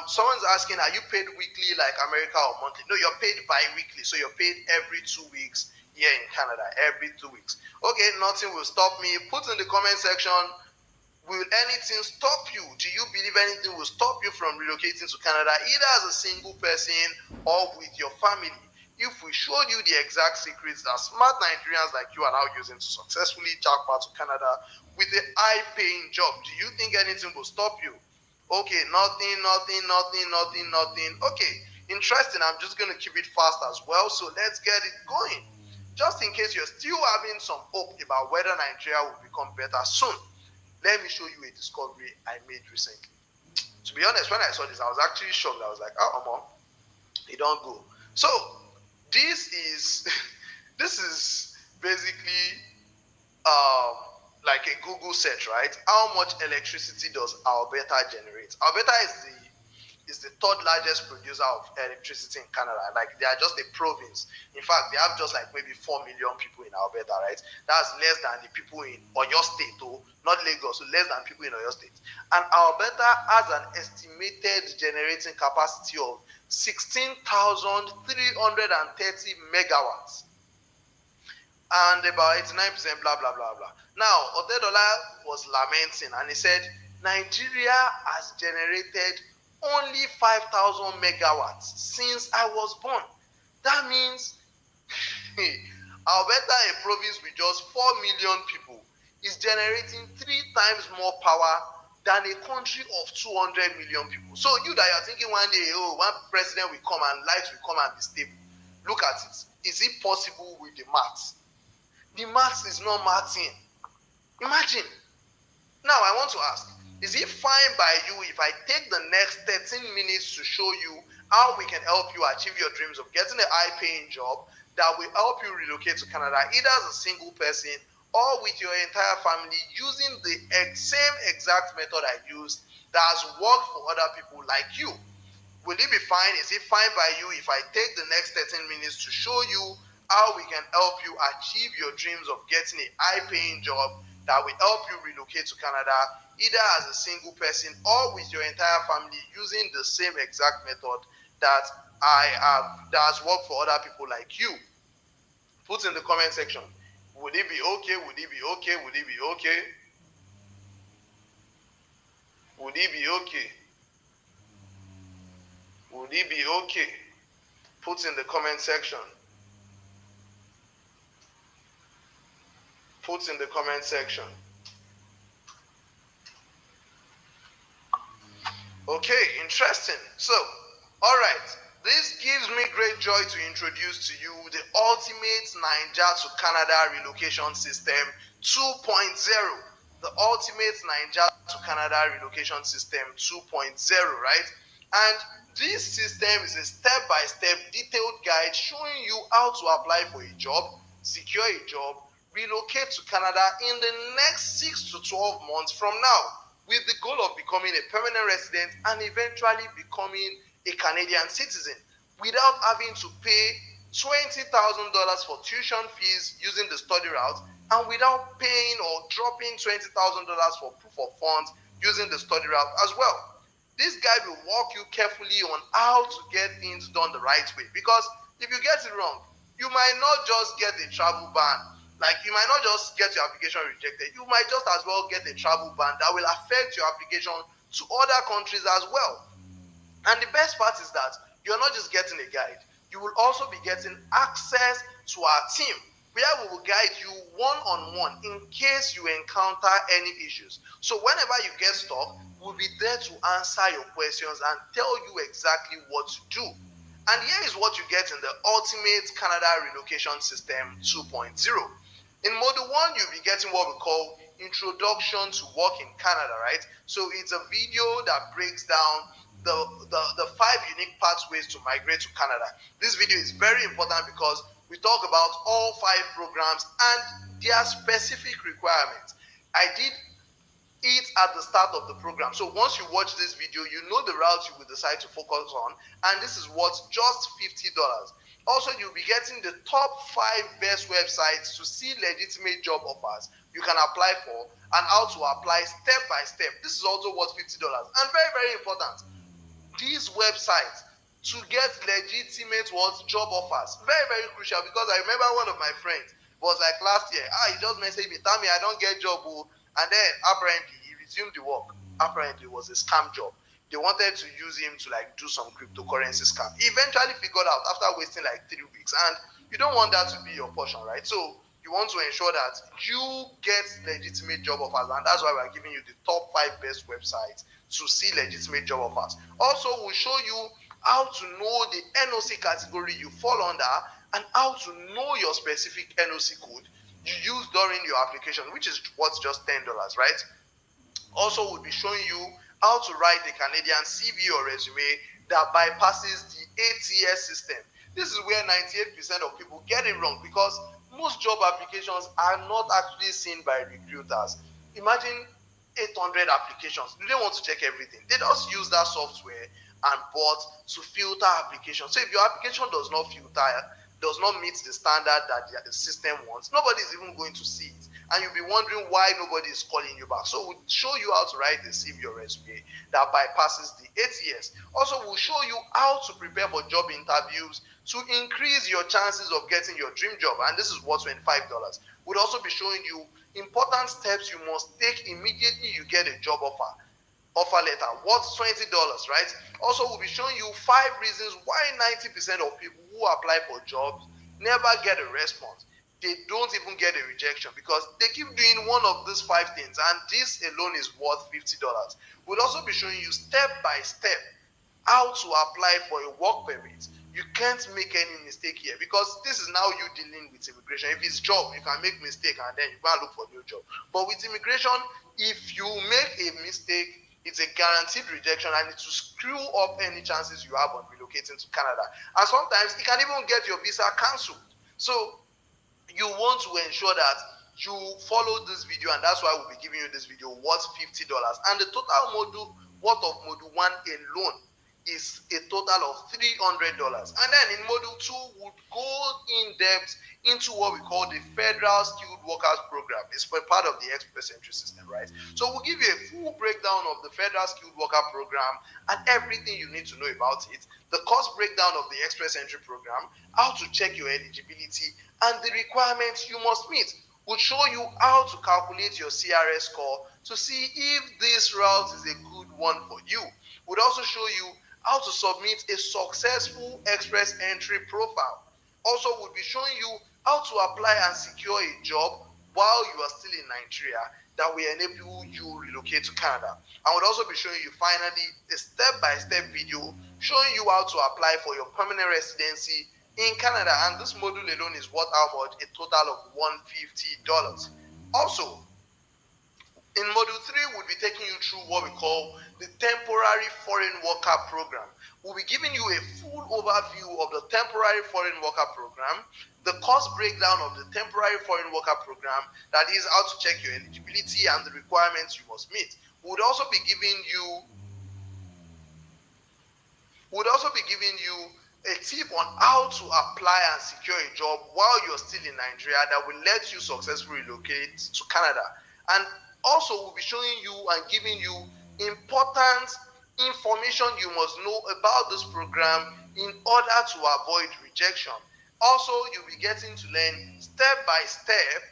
someone's asking, are you paid weekly like America or monthly? No, you're paid bi-weekly, so you're paid every 2 weeks here in Canada, every 2 weeks. Okay, nothing will stop me. Put in the comment section, will anything stop you? Do you believe anything will stop you from relocating to Canada, either as a single person or with your family? If we showed you the exact secrets that smart Nigerians like you are now using to successfully jackpot to Canada with a high-paying job, do you think anything will stop you? Okay, nothing. Okay, interesting. I'm just going to keep it fast as well, so let's get it going. Just in case you're still having some hope about whether Nigeria will become better soon, let me show you a discovery I made recently. To be honest, when I saw this, I was actually shocked. I was like, oh, Omo, it don't go. So this is this is basically like a Google search, right? How much electricity does Alberta generate? Alberta is the third largest producer of electricity in Canada. Like, they are just a province. In fact, they have just like maybe 4 million people in Alberta, right? That's less than the people in Oyo State, though, not Lagos, so less than people in Oyo State. And Alberta has an estimated generating capacity of 16,330 megawatts and about 89% blah blah blah blah. Now, Otedola was lamenting and he said Nigeria has generated only 5,000 megawatts since I was born. That means Alberta, a province with just 4 million people, is generating 3 times more power than a country of 200 million people. So you that are thinking one day, oh, one president will come and light will come and be stable. Look at it. Is it possible with the maths? The maths is not mathing. Imagine. Now I want to ask, is it fine by you if I take the next 13 minutes to show you how we can help you achieve your dreams of getting a high-paying job that will help you relocate to Canada, either as a single person or with your entire family, using the same exact method I used that has worked for other people like you? Will it be fine? Is it fine by you if I take the next 13 minutes to show you how we can help you achieve your dreams of getting a high-paying job that will help you relocate to Canada, either as a single person or with your entire family, using the same exact method that that has worked for other people like you? Put in the comment section. Would it be okay? Would it be okay? Would it be okay? Would it be okay? Would it be okay? Put in the comment section. Put in the comment section. Okay, interesting. So, all right. This gives me great joy to introduce to you the ultimate Naija to Canada relocation system 2.0. The ultimate Naija to Canada relocation system 2.0, right? And this system is a step-by-step detailed guide showing you how to apply for a job, secure a job, relocate to Canada in the next 6 to 12 months from now, with the goal of becoming a permanent resident and eventually becoming a Canadian citizen without having to pay $20,000 for tuition fees using the study route, and without paying or dropping $20,000 for proof of funds using the study route as well. This guide will walk you carefully on how to get things done the right way, because if you get it wrong, you might not just get a travel ban. Like, you might not just get your application rejected, you might just as well get a travel ban that will affect your application to other countries as well. And the best part is that you're not just getting a guide, you will also be getting access to our team, where we will guide you one-on-one in case you encounter any issues. So whenever you get stuck, we'll be there to answer your questions and tell you exactly what to do. And here is what you get in the Ultimate Canada Relocation System 2.0. In Module 1, you'll be getting what we call Introduction to Work in Canada, right? So it's a video that breaks down the 5 unique pathways to migrate to Canada. This video is very important because we talk about all 5 programs and their specific requirements. I did it at the start of the program. So once you watch this video, you know the route you will decide to focus on, and this is worth just $50. Also, you'll be getting the top 5 best websites to see legitimate job offers you can apply for and how to apply step by step. This is also worth $50. And very, very important, these websites to get legitimate job offers. Very, very crucial, because I remember one of my friends was like last year, he just messaged me, tell me I don't get job, and then apparently he resumed the work. Apparently it was a scam job. They wanted to use him to like do some cryptocurrency scam. He eventually figured out after wasting like 3 weeks, and you don't want that to be your portion, right? So you want to ensure that you get legitimate job offers, and that's why we're giving you the top 5 best websites to see legitimate job offers. Also, we'll show you how to know the NOC category you fall under and how to know your specific NOC code you use during your application, which is worth just $10, right? Also, we'll be showing you how to write a Canadian CV or resume that bypasses the ATS system. This is where 98% of people get it wrong, because most job applications are not actually seen by recruiters. Imagine 800 applications. Do they want to check everything? They just use that software and bot to filter applications. So if your application does not filter, does not meet the standard that the system wants, nobody is even going to see it. And you'll be wondering why nobody is calling you back. So we'll show you how to write a CV or resume that bypasses the ATS. Also, we'll show you how to prepare for job interviews to increase your chances of getting your dream job. And this is worth $25. We'll also be showing you important steps you must take immediately you get a job offer letter worth $20, right? Also, we'll be showing you 5 reasons why 90% of people who apply for jobs never get a response. They don't even get a rejection because they keep doing one of these 5 things, and this alone is worth $50. We'll also be showing you step by step how to apply for a work permit. You can't make any mistake here, because this is now you dealing with immigration. If it's job, you can make mistake and then you go and look for a new job. But with immigration, if you make a mistake, it's a guaranteed rejection, and it will screw up any chances you have on relocating to Canada. And sometimes it can even get your visa cancelled. So you want to ensure that you follow this video, and that's why we'll be giving you this video worth $50. And the total module worth of module 1 alone is a total of $300. And then in module 2, we'll go in depth into what we call the Federal Skilled Workers Program. It's part of the Express Entry System, right? So we'll give you a full breakdown of the Federal Skilled Worker Program and everything you need to know about it, the cost breakdown of the Express Entry Program, how to check your eligibility, and the requirements you must meet. We'll show you how to calculate your CRS score to see if this route is a good one for you. We'll also show you how to submit a successful Express Entry profile. Also, we'll be showing you how to apply and secure a job while you are still in Nigeria that will enable you relocate to Canada. And we'll also be showing you finally a step-by-step video showing you how to apply for your permanent residency in Canada. And this module alone is worth how much? A total of $150. Also, in module 3, we'll be taking you through what we call the Temporary Foreign Worker Program. We'll be giving you a full overview of the Temporary Foreign Worker Program, the cost breakdown of the Temporary Foreign Worker Program, that is how to check your eligibility and the requirements you must meet. We'll also be giving you a tip on how to apply and secure a job while you're still in Nigeria that will let you successfully relocate to Canada. And also, we'll be showing you and giving you important information you must know about this program in order to avoid rejection. Also, you'll be getting to learn step by step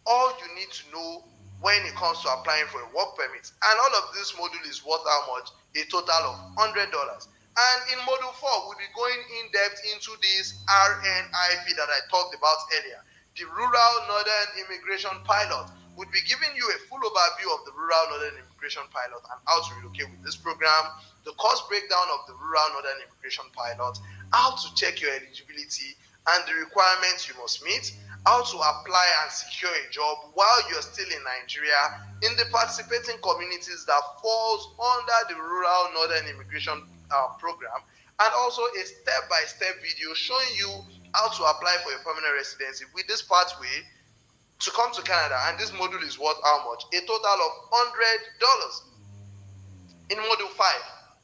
all you need to know when it comes to applying for a work permit. And all of this module is worth how much? A total of $100. And in Module 4, we'll be going in depth into this RNIP that I talked about earlier. The Rural Northern Immigration Pilot would be giving you a full overview of the Rural Northern Immigration Pilot and how to relocate with this program, the cost breakdown of the Rural Northern Immigration Pilot, how to check your eligibility and the requirements you must meet, how to apply and secure a job while you're still in Nigeria in the participating communities that falls under the Rural Northern Immigration program, and also a step-by-step video showing you how to apply for a permanent residency with this pathway to come to Canada. And this module is worth how much? A total of $100. In Module 5,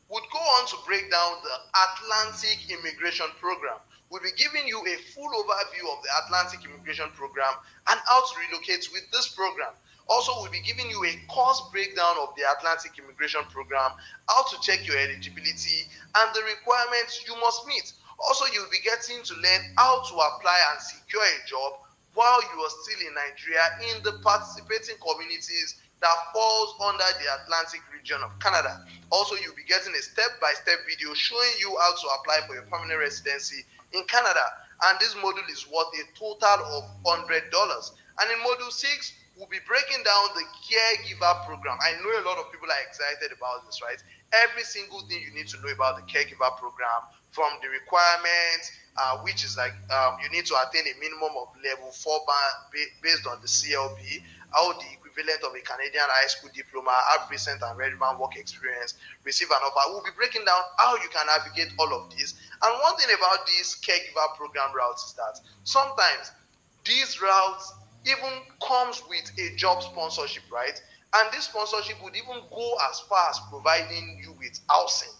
would go on to break down the Atlantic Immigration Program. We'll be giving you a full overview of the Atlantic Immigration Program and how to relocate with this program. Also, we'll be giving you a cost breakdown of the Atlantic Immigration Program, how to check your eligibility, and the requirements you must meet. Also, you'll be getting to learn how to apply and secure a job while you are still in Nigeria in the participating communities that falls under the Atlantic region of Canada. Also, you'll be getting a step-by-step video showing you how to apply for your permanent residency in Canada. And this module is worth a total of $100. And in Module 6, we'll be breaking down the caregiver program. I know a lot of people are excited about this, right? Every single thing you need to know about the caregiver program, from the requirements, which is like you need to attain a minimum of level 4 based on the CLB, how the equivalent of a Canadian high school diploma, have recent and relevant work experience, receive an offer. We'll be breaking down how you can navigate all of this. And one thing about these caregiver program routes is that sometimes these routes even comes with a job sponsorship, right? And this sponsorship would even go as far as providing you with housing,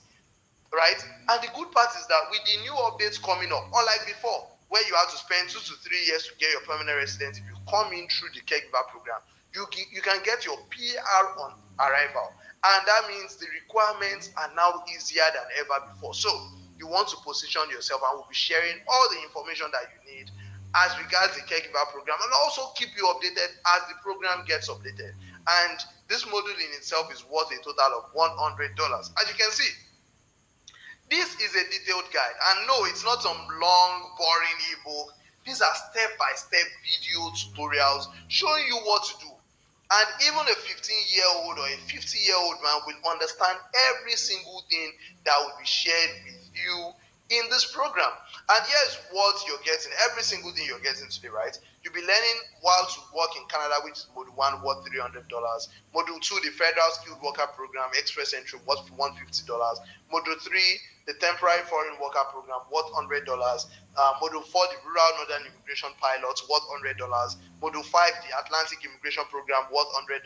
right? And the good part is that with the new updates coming up, unlike before, where you have to spend 2 to 3 years to get your permanent residence, if you come in through the caregiver program, you can get your PR on arrival. And that means the requirements are now easier than ever before. So you want to position yourself, and we'll be sharing all the information that you need as regards the caregiver program, and also keep you updated as the program gets updated. And this module in itself is worth a total of $100. As you can see, this is a detailed guide, and no, it's not some long, boring ebook. These are step-by-step video tutorials showing you what to do. And even a 15-year-old or a 50-year-old man will understand every single thing that will be shared with you in this program. And here's what you're getting, every single thing you're getting today, right? You'll be learning how to work in Canada, which is Module 1 worth $300. Module 2, the Federal Skilled Worker Program, Express Entry worth $150. Module 3, the Temporary Foreign Worker Program worth $100. Module 4, the Rural Northern Immigration Pilot worth $100. Module 5, the Atlantic Immigration Program worth $100.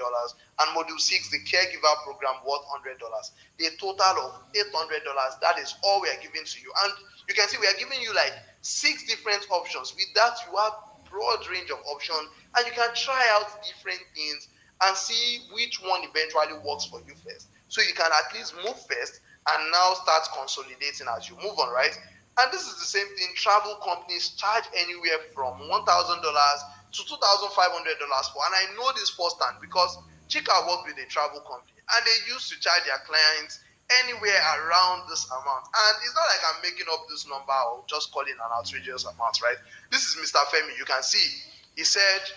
And Module 6, the Caregiver Program worth $100. A total of $800. That is all we are giving to you. And you can see we are giving you like 6 different options. With that, you have broad range of options, and you can try out different things and see which one eventually works for you first. So you can at least move first and now start consolidating as you move on, right? And this is the same thing travel companies charge anywhere from $1,000 to $2,500 for. And I know this firsthand because Chika worked with a travel company, and they used to charge their clients anywhere around this amount. And it's not like I'm making up this number or just calling an outrageous amount, right? This is Mr. Femi. You can see he said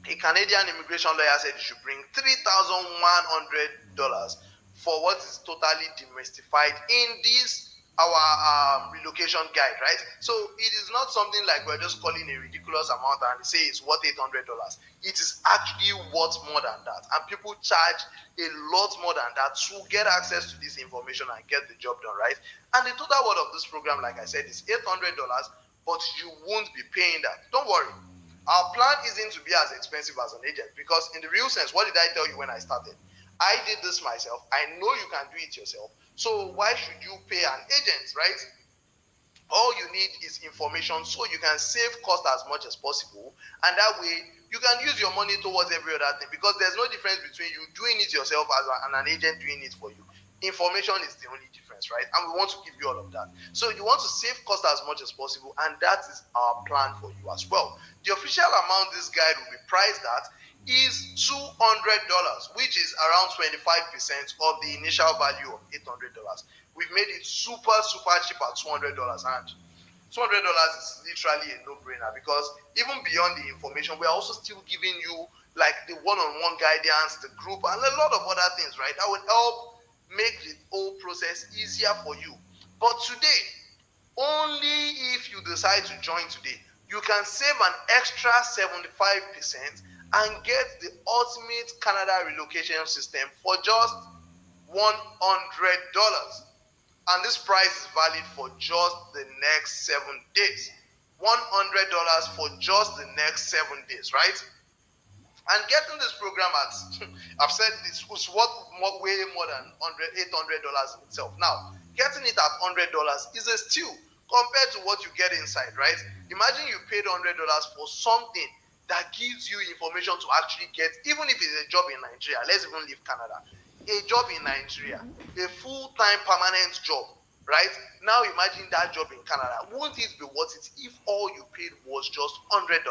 a Canadian immigration lawyer said you should bring $3,100 for what is totally demystified in this our relocation guide, right? So it is not something like we're just calling a ridiculous amount and say it's worth $800. It is actually worth more than that, and people charge a lot more than that to get access to this information and get the job done, right? And the total worth of this program, like I said, is $800, but you won't be paying that. Don't worry. Our plan isn't to be as expensive as an agent, because in the real sense, what did I tell you when I started? I did this myself. I know you can do it yourself. So why should you pay an agent, right? All you need is information so you can save cost as much as possible, and that way you can use your money towards every other thing, because there's no difference between you doing it yourself and an agent doing it for you. Information is the only difference, right? And we want to give you all of that. So you want to save cost as much as possible, and that is our plan for you as well. The official amount this guide will be priced at is $200, which is around 25% of the initial value of $800. We've made it super, super cheap at $200, and $200 is literally a no-brainer, because even beyond the information, we are also still giving you like the one-on-one guidance, the group, and a lot of other things, right? That will help make the whole process easier for you. But today, only if you decide to join today, you can save an extra 75% and get the ultimate Canada relocation system for just $100. And this price is valid for just the next 7 days. $100 for just the next 7 days, right? And getting this program at, I've said this was way more than $800 in itself. Now, getting it at $100 is a steal compared to what you get inside, right? Imagine you paid $100 for something that gives you information to actually get, even if it's a job in Nigeria. Let's even leave Canada. A job in Nigeria, a full-time permanent job, right? Now imagine that job in Canada. Won't it be worth it if all you paid was just $100?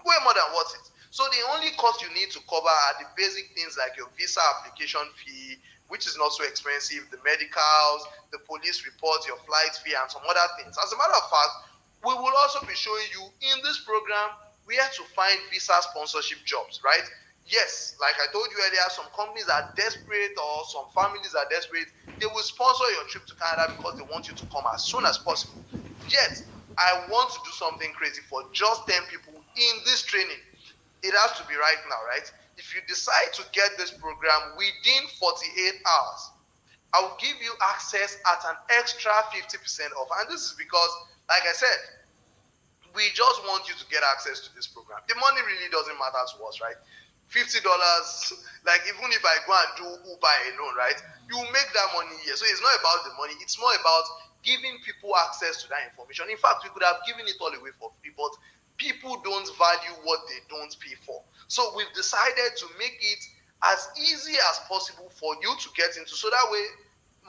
Way more than worth it. So the only cost you need to cover are the basic things like your visa application fee, which is not so expensive, the medicals, the police report, your flight fee, and some other things. As a matter of fact, we will also be showing you in this program where to find visa sponsorship jobs, right? Yes, like I told you earlier, some companies are desperate, or some families are desperate. They will sponsor your trip to Canada because they want you to come as soon as possible. Yet, I want to do something crazy for just 10 people in this training. It has to be right now, right? If you decide to get this program within 48 hours, I will give you access at an extra 50% off. And this is because, like I said, we just want you to get access to this program. The money really doesn't matter to us, right? $50, like even if I go and do Uber alone, right? You make that money here. So it's not about the money, it's more about giving people access to that information. In fact, we could have given it all away for free, but people don't value what they don't pay for. So we've decided to make it as easy as possible for you to get into, so that way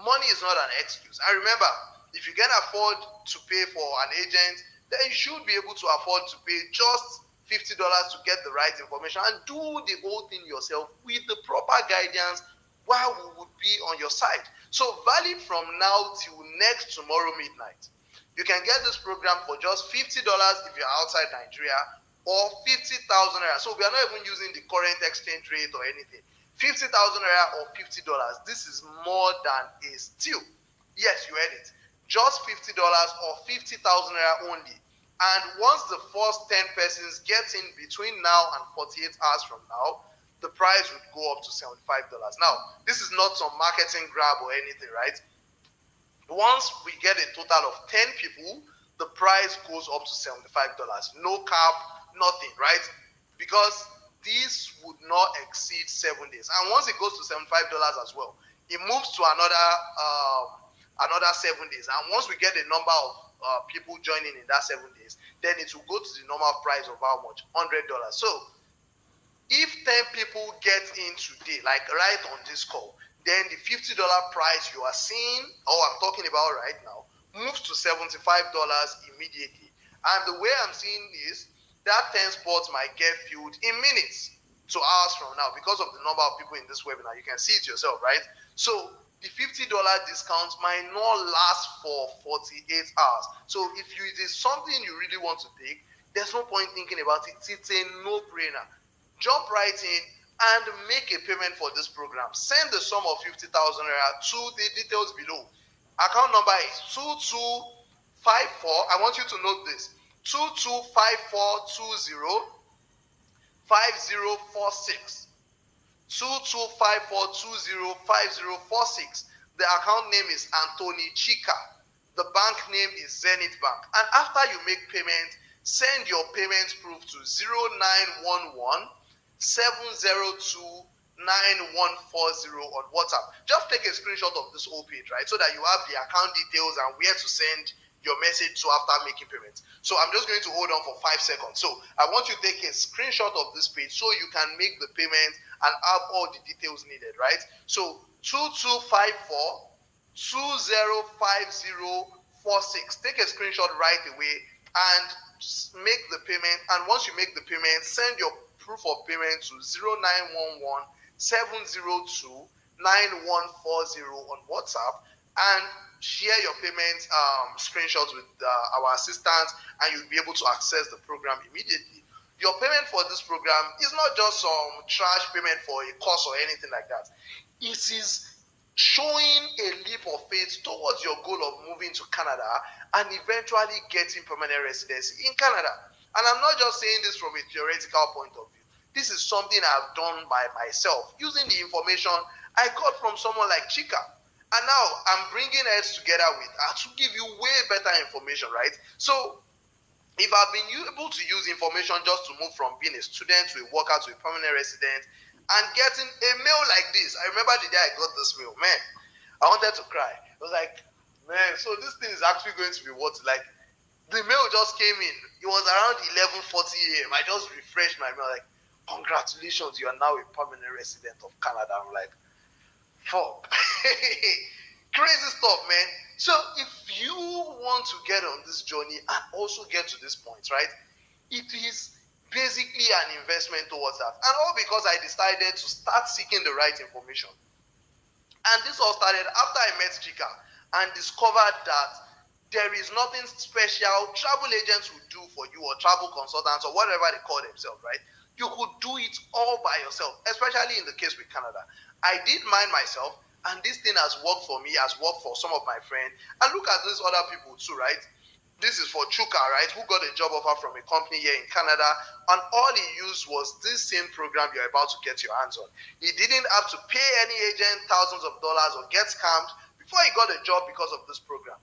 money is not an excuse. And remember, if you can afford to pay for an agent, then you should be able to afford to pay just $50 to get the right information and do the whole thing yourself with the proper guidance, while we would be on your side. So valid from now till next tomorrow midnight. You can get this program for just $50 if you're outside Nigeria, or 50,000 naira. So we are not even using the current exchange rate or anything. 50,000 naira or $50. This is more than a steal. Yes, you heard it. Just $50 or 50,000 naira only. And once the first 10 persons get in between now and 48 hours from now, the price would go up to $75. Now, this is not some marketing grab or anything, right? Once we get a total of 10 people, the price goes up to $75. No cap, nothing, right? Because this would not exceed 7 days. And once it goes to $75 as well, it moves to another 7 days. And once we get a number of people joining in that 7 days, then it will go to the normal price of how much? $100. So if 10 people get in today, like right on this call, then the $50 price you are seeing, or I'm talking about right now, moves to $75 immediately. And the way I'm seeing this, that 10 spots might get filled in minutes to hours from now because of the number of people in this webinar. You can see it yourself, right? So the $50 discount might not last for 48 hours. So if it is something you really want to take, there's no point thinking about it. It's a no-brainer. Jump right in and make a payment for this program. Send the sum of 50,000 naira to the details below. Account number is 2254. I want you to note this: 225420 5046. 2254205046. The account name is Anthony Chika. The bank name is Zenith Bank. And after you make payment, send your payment proof to 0911 702 9140 on WhatsApp. Just take a screenshot of this whole page, right? So that you have the account details and where to send your message to after making payments. So I'm just going to hold on for 5 seconds. So I want you to take a screenshot of this page so you can make the payment and have all the details needed, right? So 2254 205046. Take a screenshot right away and make the payment. And once you make the payment, send your proof of payment to 0911 702 9140 on WhatsApp and share your payment screenshots with our assistants, and you'll be able to access the program immediately. Your payment for this program is not just some trash payment for a course or anything like that. It is showing a leap of faith towards your goal of moving to Canada and eventually getting permanent residency in Canada. And I'm not just saying this from a theoretical point of view. This is something I've done by myself using the information I got from someone like Chika. And now I'm bringing heads together with her to give you way better information, right? So if I've been able to use information just to move from being a student to a worker to a permanent resident and getting a mail like this, I remember the day I got this mail, man, I wanted to cry. I was like, man, so this thing is actually going to be what? Like, the mail just came in. It was around 11:40 a.m. I just refreshed my mail, like, congratulations, you are now a permanent resident of Canada. I'm like, fuck. Crazy stuff, man. So if you want to get on this journey and also get to this point, right, it is basically an investment towards that. And all because I decided to start seeking the right information. And this all started after I met Chika and discovered that there is nothing special travel agents would do for you, or travel consultants, or whatever they call themselves, right? You could do it all by yourself, especially in the case with Canada. I did mine myself, and this thing has worked for me, has worked for some of my friends. And look at these other people too, right? This is for Chuka, right, who got a job offer from a company here in Canada, and all he used was this same program you're about to get your hands on. He didn't have to pay any agent thousands of dollars or get scammed before he got a job because of this program.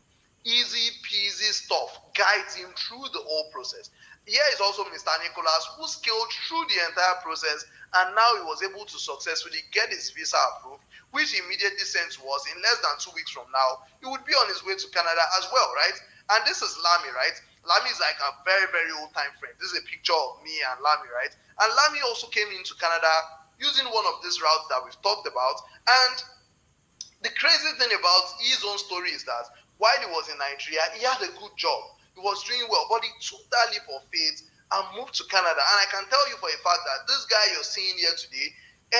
Easy peasy stuff guides him through the whole process. Here is also Mr. Nicholas, who scaled through the entire process, and now he was able to successfully get his visa approved, which he immediately sent to us. In less than 2 weeks from now, he would be on his way to Canada as well, right? And this is Lami, right? Lami is like a very, very old time friend. This is a picture of me and Lami, right? And Lami also came into Canada using one of these routes that we've talked about. And the crazy thing about his own story is that while he was in Nigeria, he had a good job. He was doing well, but he took that leap of faith and moved to Canada. And I can tell you for a fact that this guy you're seeing here today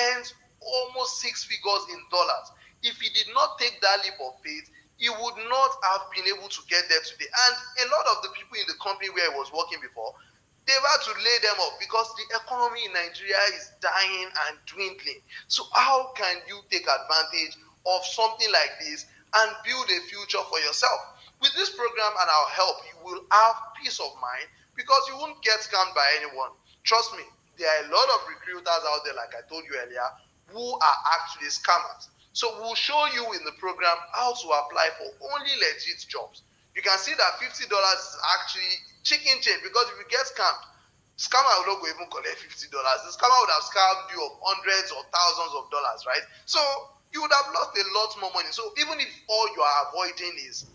earns almost six figures in dollars. If he did not take that leap of faith, he would not have been able to get there today. And a lot of the people in the company where he was working before, they've had to lay them off because the economy in Nigeria is dying and dwindling. So how can you take advantage of something like this and build a future for yourself? With this program and our help, you will have peace of mind because you won't get scammed by anyone. Trust me, there are a lot of recruiters out there, like I told you earlier, who are actually scammers. So we'll show you in the program how to apply for only legit jobs. You can see that $50 is actually chicken change, because if you get scammed, scammer will not go even collect $50. The scammer would have scammed you of hundreds or thousands of dollars, right? So you would have lost a lot more money. So even if all you are avoiding is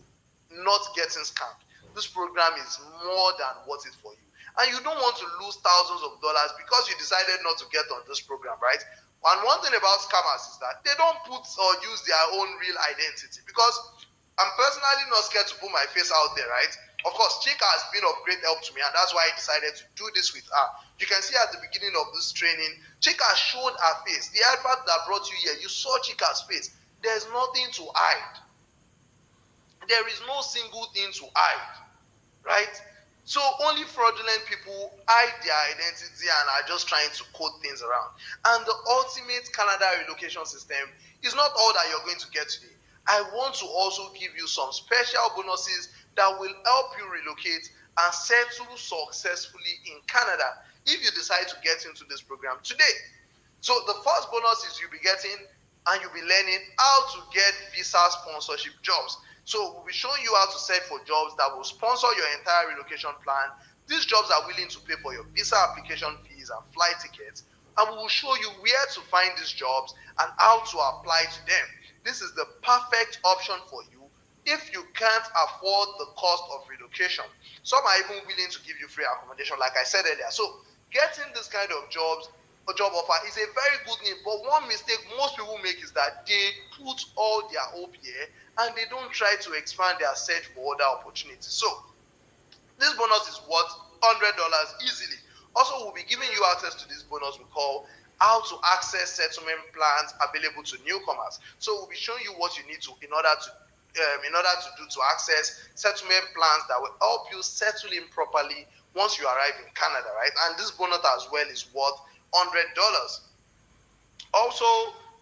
not getting scammed, this program is more than worth it for you. And you don't want to lose thousands of dollars because you decided not to get on this program, right? And one thing about scammers is that they don't put or use their own real identity, because I'm personally not scared to put my face out there, right? Of course, Chika has been of great help to me, and that's why I decided to do this with her. You can see at the beginning of this training, Chika showed her face. The advert that brought you here, you saw Chika's face. There's nothing to hide. There is no single thing to hide, right? So only fraudulent people hide their identity and are just trying to code things around. And the ultimate Canada relocation system is not all that you're going to get today. I want to also give you some special bonuses that will help you relocate and settle successfully in Canada if you decide to get into this program today. So the first bonus is you'll be getting and you'll be learning how to get visa sponsorship jobs. So we'll be showing you how to search for jobs that will sponsor your entire relocation plan. These jobs are willing to pay for your visa application fees and flight tickets. And we will show you where to find these jobs and how to apply to them. This is the perfect option for you if you can't afford the cost of relocation. Some are even willing to give you free accommodation, like I said earlier. So getting this kind of jobs or job offer is a very good thing. But one mistake most people make is that they put all their hope here and they don't try to expand their search for other opportunities. So this bonus is worth $100 easily. Also, we'll be giving you access to this bonus we call how to access settlement plans available to newcomers. So we'll be showing you what you need to in order to do to access settlement plans that will help you settle in properly once you arrive in Canada, right? And this bonus as well is worth $100. Also,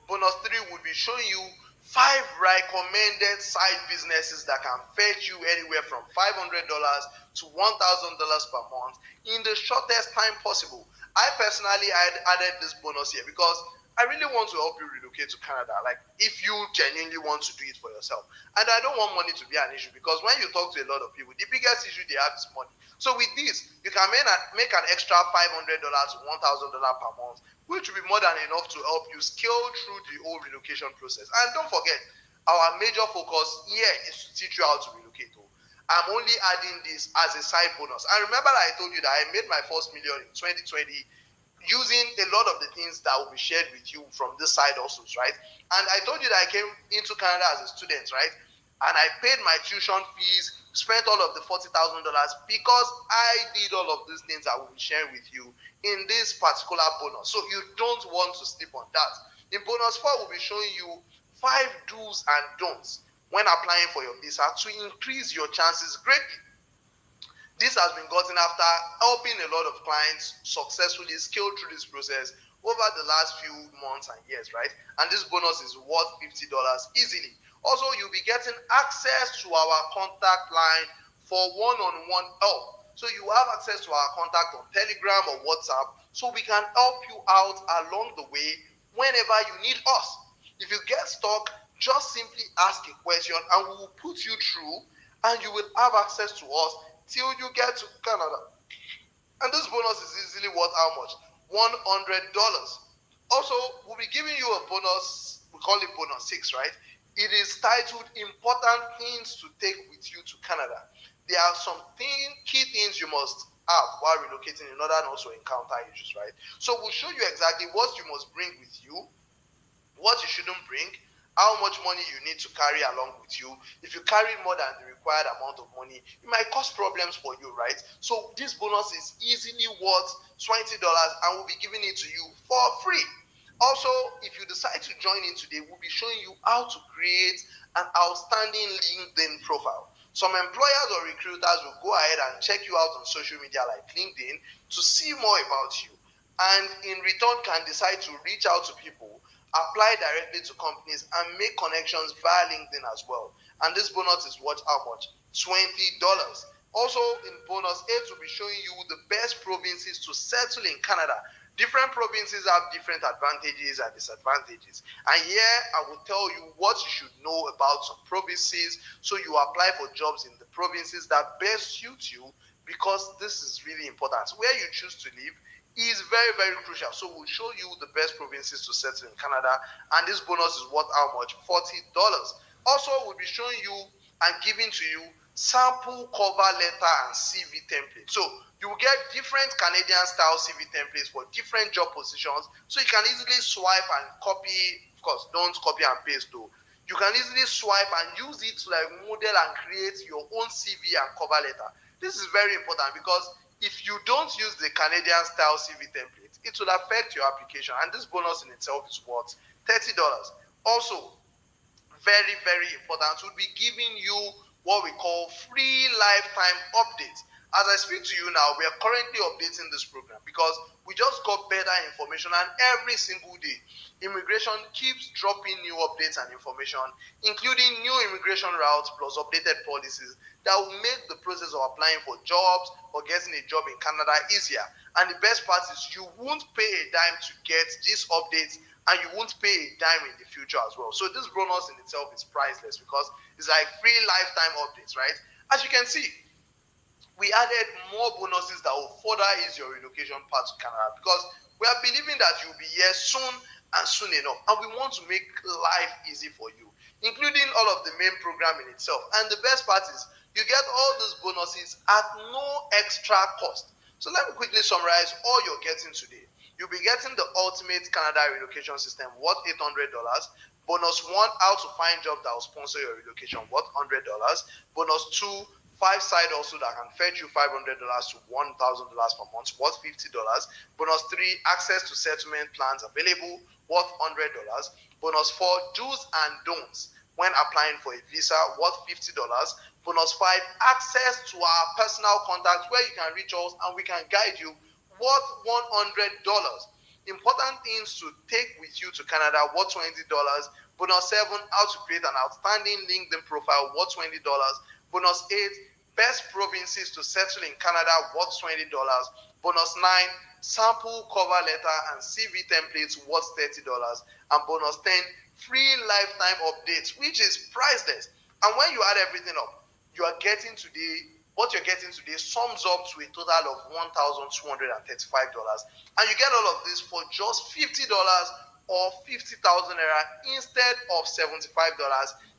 bonus 3 will be showing you 5 recommended side businesses that can fetch you anywhere from $500 to $1,000 per month in the shortest time possible. I personally added this bonus here because I really want to help you relocate to Canada. Like, if you genuinely want to do it for yourself. And I don't want money to be an issue because when you talk to a lot of people, the biggest issue they have is money. So with this, you can make an extra $500 to $1,000 per month, which will be more than enough to help you scale through the whole relocation process. And don't forget, our major focus here is to teach you how to relocate. I'm only adding this as a side bonus. And remember that I told you that I made my first million in 2020 using a lot of the things that will be shared with you from this side also, right? And I told you that I came into Canada as a student, right? And I paid my tuition fees, spent all of the $40,000 because I did all of these things I will be sharing with you in this particular bonus. So you don't want to sleep on that. In bonus 4, we'll be showing you 5 do's and don'ts when applying for your visa to increase your chances greatly. This has been gotten after helping a lot of clients successfully scale through this process over the last few months and years, right? And this bonus is worth $50 easily. Also, you'll be getting access to our contact line for one-on-one help. So you have access to our contact on Telegram or WhatsApp, so we can help you out along the way whenever you need us. If you get stuck, just simply ask a question and we will put you through and you will have access to us till you get to Canada. And this bonus is easily worth how much? $100. Also, we'll be giving you a bonus, we call it bonus 6, right? It is titled Important Things to Take with You to Canada. There are some key things you must have while relocating in order not to encounter issues, right? So we'll show you exactly what you must bring with you, what you shouldn't bring, how much money you need to carry along with you. If you carry more than the required amount of money, it might cause problems for you, right? So this bonus is easily worth $20 and we'll be giving it to you for free. Also, if you decide to join in today, we'll be showing you how to create an outstanding LinkedIn profile. Some employers or recruiters will go ahead and check you out on social media like LinkedIn to see more about you, and in return can decide to reach out to people, apply directly to companies, and make connections via LinkedIn as well. And this bonus is worth how much? $20. Also, in bonus 8, we'll be showing you the best provinces to settle in Canada. Different provinces have different advantages and disadvantages. And here I will tell you what you should know about some provinces so you apply for jobs in the provinces that best suit you, because this is really important. Where you choose to live is very, very crucial. So we'll show you the best provinces to settle in Canada, and this bonus is worth how much? $40. Also, we'll be showing you and giving to you sample cover letter and CV template. So you will get different Canadian style CV templates for different job positions, so you can easily swipe and copy. Of course, don't copy and paste though. You can easily swipe and use it to like model and create your own CV and cover letter. This is very important because if you don't use the Canadian style CV template, it will affect your application, and this bonus in itself is worth $30. Also, very, very important, we'll be giving you what we call free lifetime updates. As I speak to you now, we are currently updating this program because we just got better information, and every single day immigration keeps dropping new updates and information, including new immigration routes plus updated policies that will make the process of applying for jobs or getting a job in Canada easier. And the best part is you won't pay a dime to get these updates, and you won't pay a dime in the future as well. So this bonus in itself is priceless because it's like free lifetime updates, right? As you can see, we added more bonuses that will further ease your relocation path to Canada because we are believing that you'll be here soon and soon enough, and we want to make life easy for you, including all of the main program in itself. And the best part is you get all these bonuses at no extra cost. So let me quickly summarize all you're getting today. You'll be getting the ultimate Canada relocation system worth $800. Bonus 1, how to find job that will sponsor your relocation worth $100. Bonus 2, 5 side also that can fetch you $500 to $1,000 per month, worth $50. Bonus 3, access to settlement plans available, worth $100. Bonus 4, do's and don'ts when applying for a visa, worth $50. Bonus 5, access to our personal contacts where you can reach us and we can guide you, worth $100. Important things to take with you to Canada, worth $20. Bonus 7, how to create an outstanding LinkedIn profile, worth $20. Bonus 8, best provinces to settle in Canada, worth $20. Bonus 9, sample cover letter and CV templates, worth $30. And bonus 10, free lifetime updates, which is priceless. And when you add everything up, you are getting today, what you're getting today sums up to a total of $1,235. And you get all of this for just $50 or 50,000 naira instead of $75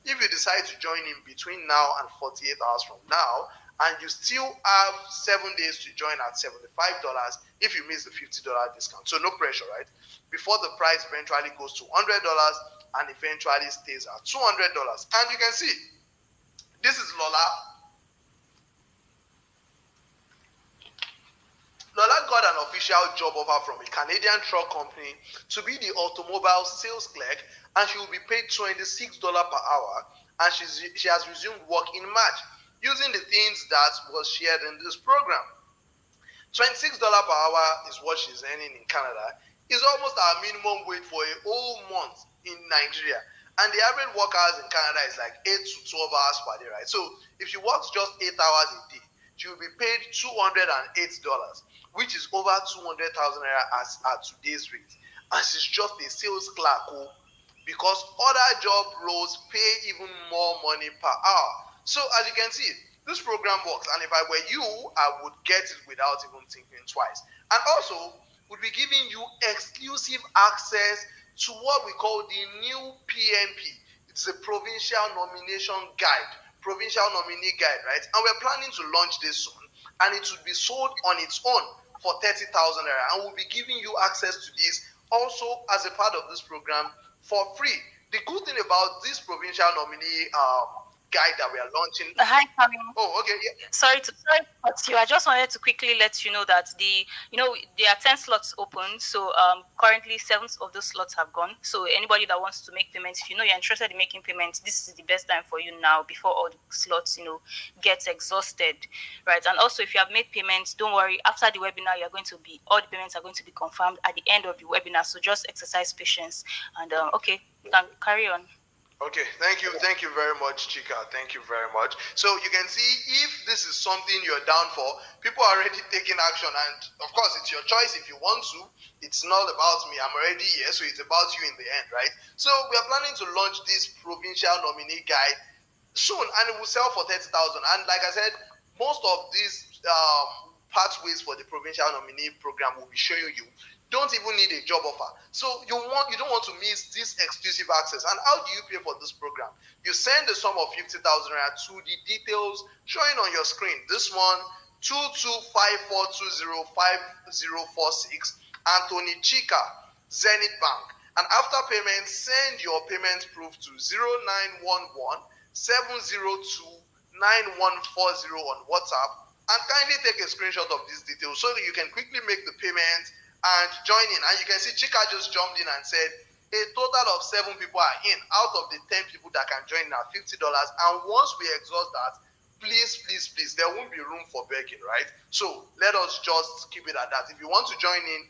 if you decide to join in between now and 48 hours from now, and you still have 7 days to join at $75 if you miss the $50 discount. So no pressure, right? Before the price eventually goes to $100 and eventually stays at $200. And you can see, this is Lola. Lola got an official job offer from a Canadian truck company to be the automobile sales clerk, and she will be paid $26 per hour, and she has resumed work in March using the things that was shared in this program. $26 per hour is what she's earning in Canada. It's almost our minimum wage for a whole month in Nigeria. And the average work hours in Canada is like 8 to 12 hours per day, right? So if she works just 8 hours a day, she will be paid $208, which is over 200,000 naira as at today's rate. And she's just a sales clerk, because other job roles pay even more money per hour. So as you can see, this program works, and if I were you, I would get it without even thinking twice. And also, we'll be giving you exclusive access to what we call the new PNP. It's a provincial nomination guide, provincial nominee guide, right? And we're planning to launch this soon, and it will be sold on its own for 30,000 naira, and we'll be giving you access to this also as a part of this program for free. The good thing about this provincial nominee guide that we are launching. Hi, Kami. Oh, okay, yeah. Sorry to cut you. I just wanted to quickly let you know that there are 10 slots open. So currently 7 of those slots have gone. So anybody that wants to make payments, if you know you're interested in making payments, this is the best time for you now before all the slots get exhausted, right? And also, if you have made payments, don't worry. After the webinar, all the payments are going to be confirmed at the end of the webinar. So just exercise patience. And okay, you can carry on. Okay, thank you very much, Chika. Thank you very much. So you can see, if this is something you're down for, people are already taking action, and of course, it's your choice if you want to. It's not about me. I'm already here, so it's about you in the end, right? So we are planning to launch this provincial nominee guide soon, and it will sell for 30,000. And like I said, most of these pathways for the provincial nominee program will be showing you. Don't even need a job offer. So you don't want to miss this exclusive access. And how do you pay for this program? You send the sum of 50,000 naira to the details showing on your screen. This one, 2254205046, Anthony Chika, Zenith Bank. And after payment, send your payment proof to 0911 702 9140 on WhatsApp, and kindly take a screenshot of these details so that you can quickly make the payment and join in. And you can see Chika just jumped in and said a total of 7 people are in out of the 10 people that can join at $50. And once we exhaust that, please, there won't be room for begging, right? So let us just keep it at that. If you want to join in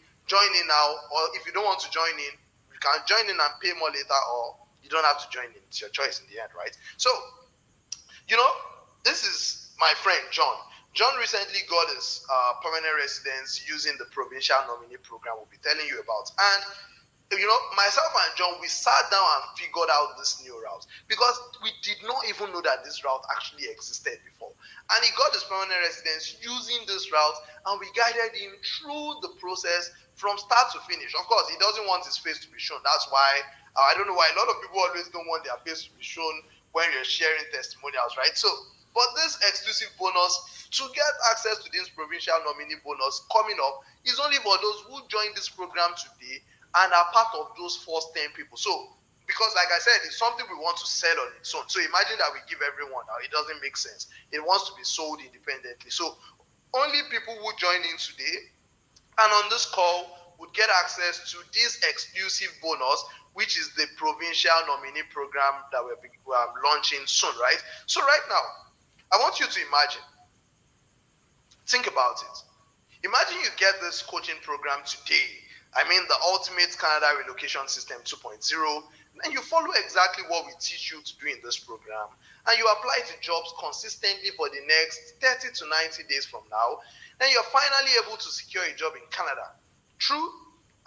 now, or if you don't want to join in, you can join in and pay more later, or you don't have to join in. It's your choice in the end, right? So, this is my friend John. John recently got his permanent residence using the provincial nominee program we'll be telling you about. And myself and John, we sat down and figured out this new route, because we did not even know that this route actually existed before. And he got his permanent residence using this route, and we guided him through the process from start to finish. Of course, he doesn't want his face to be shown. That's why, I don't know why a lot of people always don't want their face to be shown when you're sharing testimonials, right? So, but this exclusive bonus, to get access to this provincial nominee bonus coming up, is only for those who join this program today and are part of those first 10 people. So because like I said, it's something we want to sell on its own. So imagine that we give everyone now. It doesn't make sense. It wants to be sold independently. So only people who join in today and on this call would get access to this exclusive bonus, which is the provincial nominee program that we're launching soon, right? So right now, I want you to imagine, think about it. Imagine you get this coaching program today. I mean, the Ultimate Canada Relocation System 2.0, and you follow exactly what we teach you to do in this program, and you apply to jobs consistently for the next 30 to 90 days from now, then you're finally able to secure a job in Canada. True,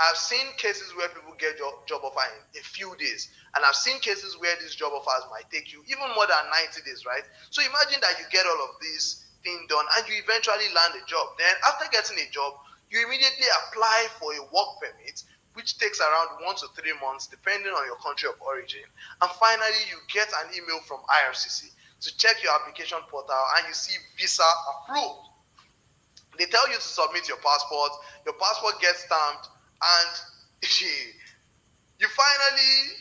I've seen cases where people get job offer in a few days, and I've seen cases where these job offers might take you even more than 90 days, right? So imagine that you get all of these thing done and you eventually land a job. Then after getting a job, you immediately apply for a work permit, which takes around 1 to 3 months depending on your country of origin. And finally, you get an email from IRCC to check your application portal and you see visa approved. They tell you to submit your passport gets stamped, and you finally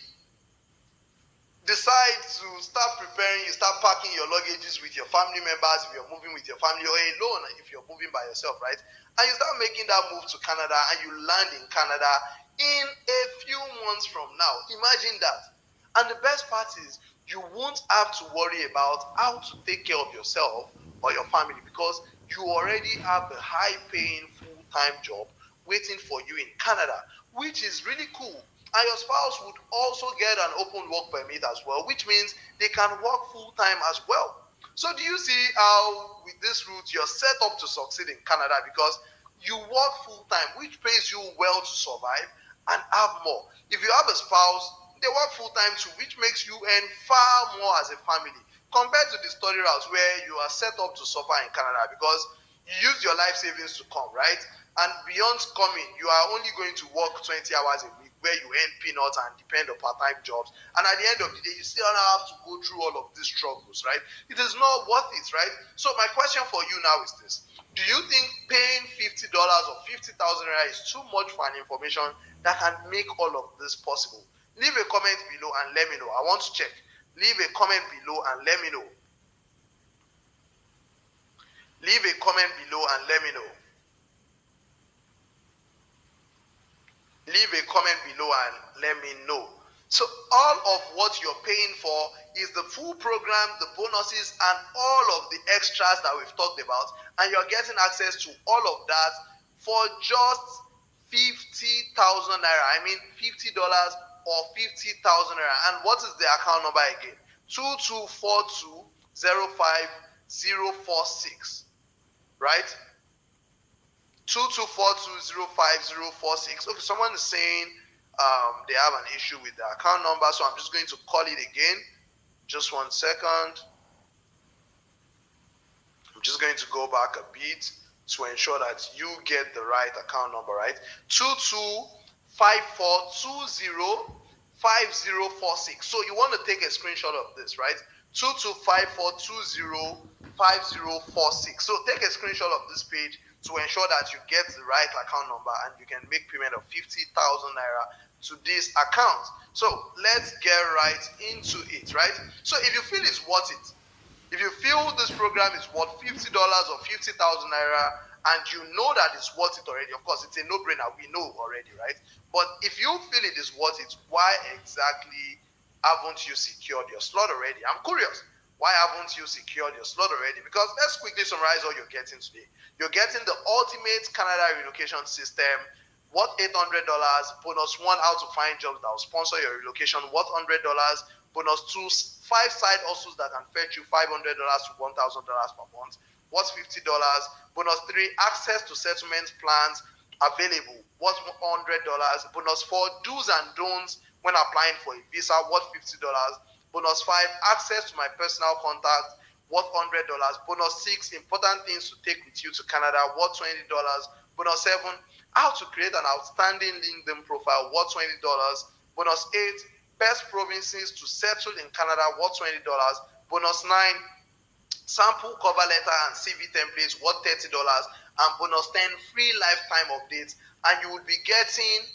decide to start preparing. You start packing your luggages with your family members if you're moving with your family, or alone if you're moving by yourself, right? And you start making that move to Canada and you land in Canada in a few months from now. Imagine that. And the best part is you won't have to worry about how to take care of yourself or your family, because you already have a high paying full-time job waiting for you in Canada, which is really cool. And your spouse would also get an open work permit as well, which means they can work full-time as well. So do you see how with this route you're set up to succeed in Canada, because you work full-time, which pays you well to survive and have more. If you have a spouse, they work full-time too, which makes you earn far more as a family compared to the study route where you are set up to suffer in Canada, because you use your life savings to come, right? And beyond coming, you are only going to work 20 hours a week where you earn peanuts and depend on part-time jobs. And at the end of the day, you still have to go through all of these struggles, right? It is not worth it, right? So my question for you now is this. Do you think paying $50 or 50,000 naira is too much for an information that can make all of this possible? Leave a comment below and let me know. I want to check. Leave a comment below and let me know. Leave a comment below and let me know. Leave a comment below and let me know. So all of what you're paying for is the full program, the bonuses, and all of the extras that we've talked about, and you're getting access to all of that for just 50,000 naira. I mean $50 or 50,000 naira. And what is the account number again? 2242050046, right? 2242050046. Okay, someone is saying they have an issue with the account number, so I'm just going to call it again. Just 1 second. I'm just going to go back a bit to ensure that you get the right account number, right? 2254205046. So you want to take a screenshot of this, right? 2254205046. So take a screenshot of this page to ensure that you get the right account number and you can make payment of 50,000 naira to this account. So let's get right into it, right? So if you feel it's worth it, if you feel this program is worth $50 or 50,000 naira, and you know that it's worth it already, of course, it's a no-brainer. We know already, right? But if you feel it is worth it, why exactly haven't you secured your slot already? I'm curious. Why haven't you secured your slot already? Because let's quickly summarize what you're getting today. You're getting the Ultimate Canada Relocation System, worth $800, bonus 1 how to find jobs that will sponsor your relocation, worth $100, bonus 2 5 side hustles that can fetch you $500 to $1,000 per month, worth $50, bonus 3 access to settlement plans available, worth $100, bonus 4 do's and don'ts when applying for a visa, worth $50, bonus 5 access to my personal contact, worth $100, bonus 6 important things to take with you to Canada, worth $20, bonus 7 how to create an outstanding LinkedIn profile, worth $20, bonus 8 best provinces to settle in Canada, worth $20, bonus 9 sample cover letter and CV templates, worth $30, and bonus 10 free lifetime updates. And you will be getting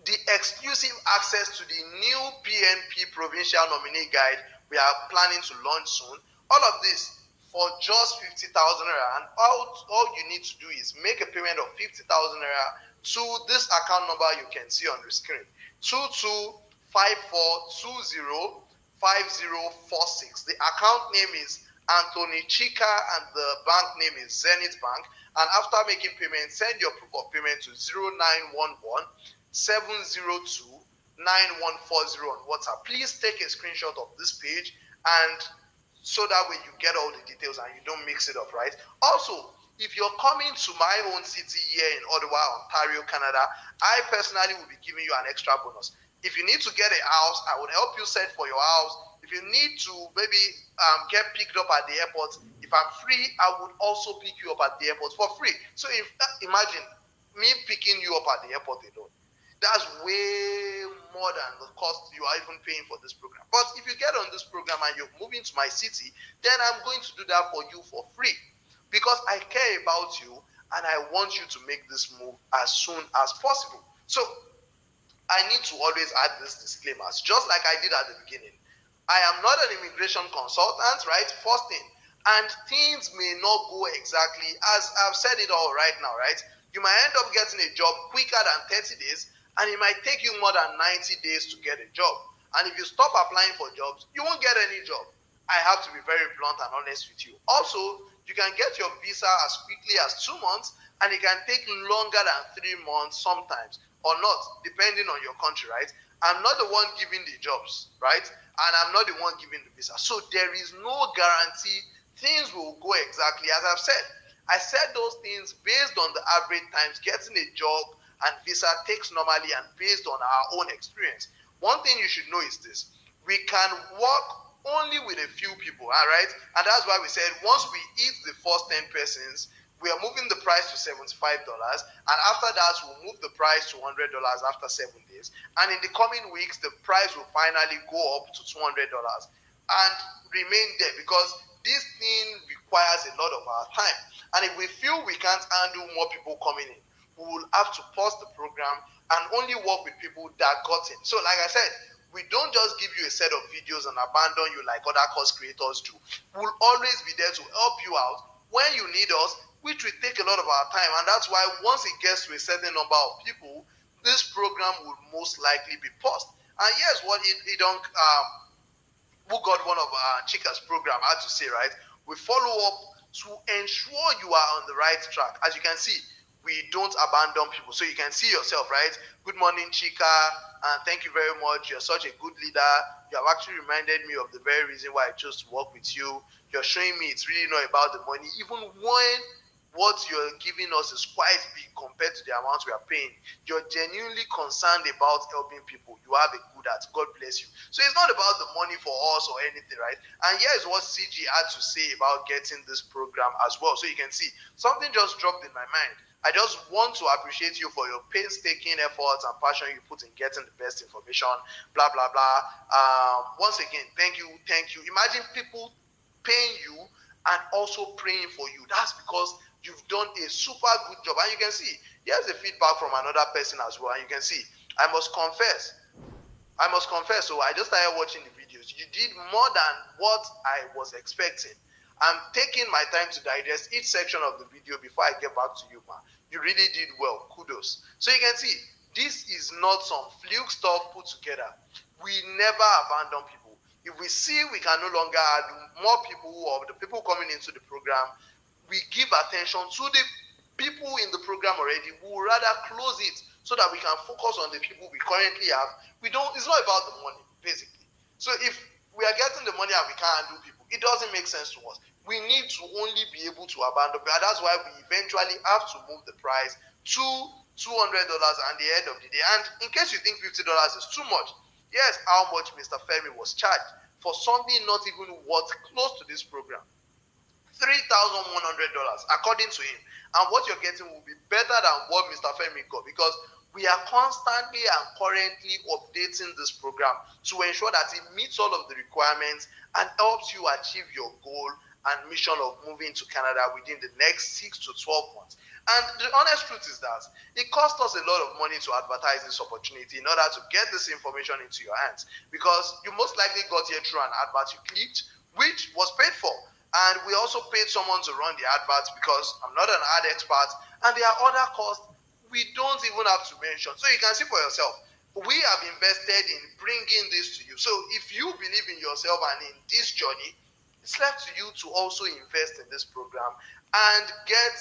the exclusive access to the new PNP Provincial Nominee Guide we are planning to launch soon. All of this for just 50,000 naira, and all you need to do is make a payment of 50,000 naira to this account number you can see on the screen: 2254205046. The account name is Anthony Chika and the bank name is Zenith Bank. And after making payment, send your proof of payment to 0911 702 9140 on WhatsApp. Please take a screenshot of this page, and so that way you get all the details and you don't mix it up, right? Also, if you're coming to my own city here in Ottawa, Ontario, Canada, I personally will be giving you an extra bonus. If you need to get a house, I would help you search for your house. If you need to maybe get picked up at the airport, if I'm free, I would also pick you up at the airport for free. So if imagine me picking you up at the airport alone. That's way more than the cost you are even paying for this program. But if you get on this program and you're moving to my city, then I'm going to do that for you for free, because I care about you and I want you to make this move as soon as possible. So I need to always add this disclaimers, just like I did at the beginning. I am not an immigration consultant, right? First thing. And things may not go exactly as I've said it all right now, right? You might end up getting a job quicker than 30 days, and it might take you more than 90 days to get a job. And if you stop applying for jobs, you won't get any job. I have to be very blunt and honest with you. Also, you can get your visa as quickly as 2 months, and it can take longer than 3 months sometimes, or not, depending on your country, right? I'm not the one giving the jobs, right? And I'm not the one giving the visa. So there is no guarantee things will go exactly as I've said. I said those things based on the average times getting a job and visa takes normally, and based on our own experience. One thing you should know is this: we can work only with a few people, all right? And that's why we said once we hit the first 10 persons, we are moving the price to $75, and after that we'll move the price to $100 after 7 days, and in the coming weeks the price will finally go up to $200 and remain there, because this thing requires a lot of our time. And if we feel we can't handle more people coming in, we will have to pause the program and only work with people that got in. So like I said, we don't just give you a set of videos and abandon you like other course creators do. We'll always be there to help you out when you need us, which will take a lot of our time. And that's why once it gets to a certain number of people, this program will most likely be paused. And here's what he don't who got one of Chika's program had to say, right? We follow up to ensure you are on the right track. As you can see, we don't abandon people. So you can see yourself, right? Good morning, Chika, and thank you very much. You're such a good leader. You have actually reminded me of the very reason why I chose to work with you. You're showing me it's really not about the money, even when what you're giving us is quite big compared to the amount we are paying. You're genuinely concerned about helping people. You have a good heart. God bless you. So it's not about the money for us or anything, right? And here's what CG had to say about getting this program as well. So you can see something just dropped in my mind. I just want to appreciate you for your painstaking efforts and passion you put in getting the best information, blah, blah, blah. Once again, thank you, thank you. Imagine people paying you and also praying for you. That's because you've done a super good job. And you can see, here's the feedback from another person as well. And you can see, I must confess, so I just started watching the videos. You did more than what I was expecting. I'm taking my time to digest each section of the video before I get back to you, man. You really did well. Kudos. So you can see, this is not some fluke stuff put together. We never abandon people. If we see we can no longer add more people, or the people coming into the program, we give attention to the people in the program already. We would rather close it so that we can focus on the people we currently have. It's not about the money, basically. So if we are getting the money and we can't handle people, it doesn't make sense to us. We need to only be able to abandon people. And that's why we eventually have to move the price to $200 at the end of the day. And in case you think $50 is too much, here's how much Mr. Femi was charged for something not even worth close to this program. $3,100 according to him. And what you're getting will be better than what Mr. Femi got, because we are constantly and currently updating this program to ensure that it meets all of the requirements and helps you achieve your goal and mission of moving to Canada within the next 6 to 12 months. And the honest truth is that it cost us a lot of money to advertise this opportunity in order to get this information into your hands, because you most likely got here through an advert you clicked, which was paid for. And we also paid someone to run the adverts, because I'm not an ad expert, and there are other costs we don't even have to mention. So you can see for yourself, we have invested in bringing this to you. So if you believe in yourself and in this journey, it's left to you to also invest in this program and get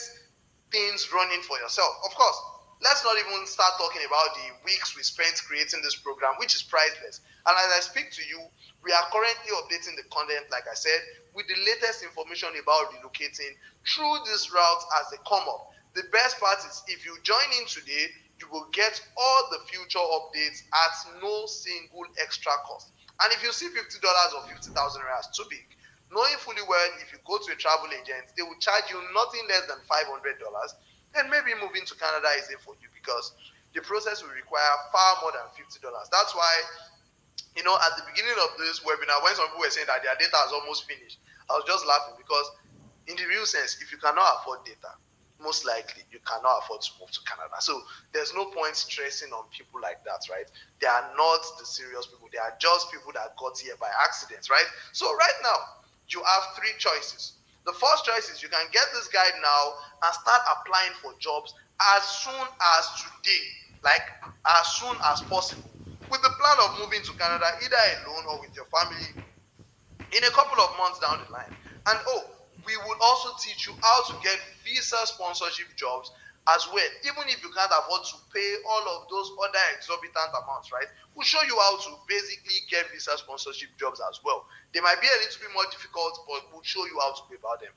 things running for yourself. Of course, let's not even start talking about the weeks we spent creating this program, which is priceless. And as I speak to you, we are currently updating the content, like I said, with the latest information about relocating through these routes as they come up. The best part is, if you join in today, you will get all the future updates at no single extra cost. And if you see $50 or 50,000 rand too big, knowing fully well if you go to a travel agent, they will charge you nothing less than $500, then maybe moving to Canada isn't for you, because the process will require far more than $50. That's why, at the beginning of this webinar, when some people were saying that their data is almost finished, I was just laughing, because in the real sense, if you cannot afford data, most likely you cannot afford to move to Canada. So there's no point stressing on people like that, right? They are not the serious people. They are just people that got here by accident, right? So right now, you have three choices. The first choice is you can get this guide now and start applying for jobs as soon as today, like as soon as possible, with the plan of moving to Canada either alone or with your family in a couple of months down the line. And we will also teach you how to get visa sponsorship jobs as well, even if you can't afford to pay all of those other exorbitant amounts, right? We'll show you how to basically get visa sponsorship jobs as well. They might be a little bit more difficult, but we'll show you how to go about them.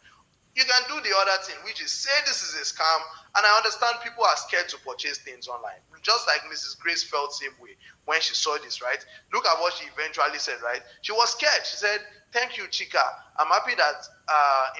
You can do the other thing, which is say this is a scam, and I understand people are scared to purchase things online. Just like Mrs. Grace felt same way when she saw this, right? Look at what she eventually said, right? She was scared. She said, "Thank you, Chika. I'm happy that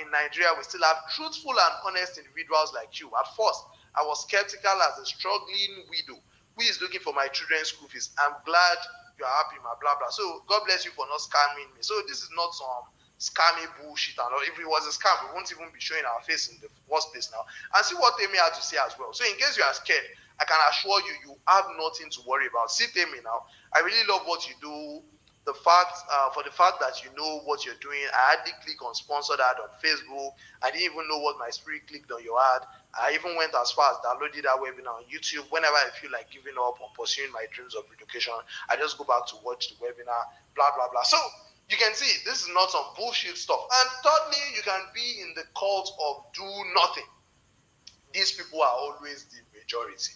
in Nigeria we still have truthful and honest individuals like you. At first, I was skeptical as a struggling widow who is looking for my children's school fees. I'm glad you are happy, my blah blah. So God bless you for not scamming me." So this is not some scammy bullshit, and if it was a scam, we won't even be showing our face in the first place now. And see what Temi had to say as well. So in case you are scared, I can assure you, you have nothing to worry about. See Temi now. I really love what you do. For the fact that you know what you're doing, I hardly click on sponsored ad on Facebook. I didn't even know what my spirit clicked on your ad. I even went as far as downloading that webinar on YouTube. Whenever I feel like giving up on pursuing my dreams of education, I just go back to watch the webinar, blah blah blah. So you can see this is not some bullshit stuff. And thirdly, you can be in the cult of do nothing. These people are always the majority.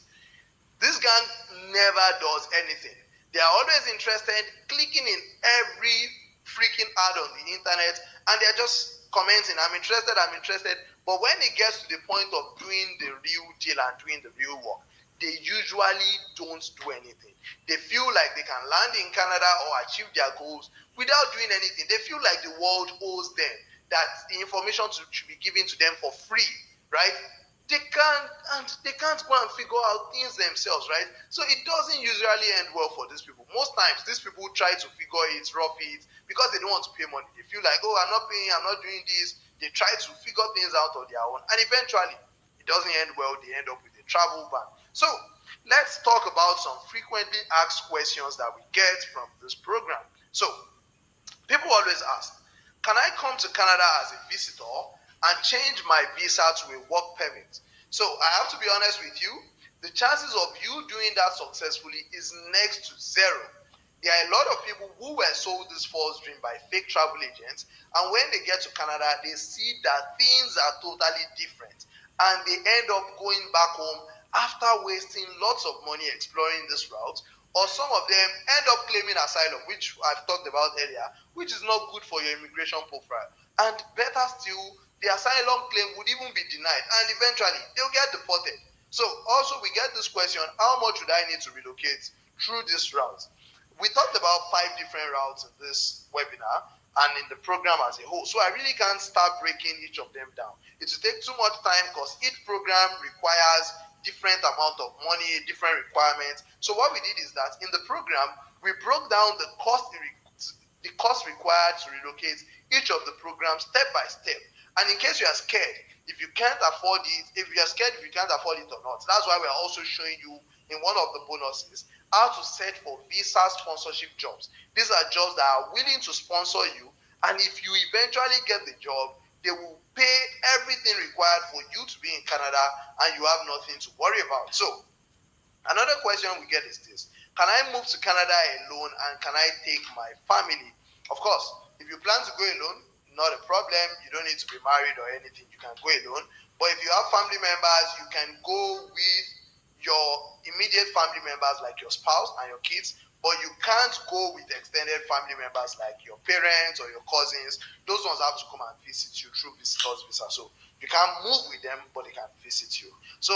This gang never does anything. They are always interested, clicking in every freaking ad on the internet, and they're just commenting, I'm interested. But when it gets to the point of doing the real deal and doing the real work, they usually don't do anything. They feel like they can land in Canada or achieve their goals without doing anything. They feel like the world owes them, that the information should be given to them for free, right? They can't go and figure out things themselves, right? So it doesn't usually end well for these people. Most times these people try to figure it, rough it, because they don't want to pay money. They feel like, I'm not paying, I'm not doing this. They try to figure things out on their own, and eventually it doesn't end well. They end up with a travel ban. So let's talk about some frequently asked questions that we get from this program. So people always ask, can I come to Canada as a visitor and change my visa to a work permit? So I have to be honest with you, the chances of you doing that successfully is next to zero. There are a lot of people who were sold this false dream by fake travel agents, and when they get to Canada, they see that things are totally different, and they end up going back home after wasting lots of money exploring this route, or some of them end up claiming asylum, which I've talked about earlier, which is not good for your immigration profile. And better still, the asylum claim would even be denied, and eventually they'll get deported. So also we get this question, how much would I need to relocate through this route? We talked about 5 different routes in this webinar and in the program as a whole. So I really can't start breaking each of them down. It will take too much time because each program requires different amount of money, different requirements. So what we did is that in the program, we broke down the cost the cost required to relocate, each of the programs step by step. And in case you are scared, if you can't afford it, if you are scared if you can't afford it or not, that's why we are also showing you in one of the bonuses how to search for visa sponsorship jobs. These are jobs that are willing to sponsor you, and if you eventually get the job, they will pay everything required for you to be in Canada, and you have nothing to worry about. So another question we get is this: can I move to Canada alone, and can I take my family? Of course, if you plan to go alone, not a problem. You don't need to be married or anything. You can go alone. But if you have family members, you can go with your immediate family members like your spouse and your kids, but you can't go with extended family members like your parents or your cousins. Those ones have to come and visit you through visitors visa. So you can't move with them, but they can visit you. So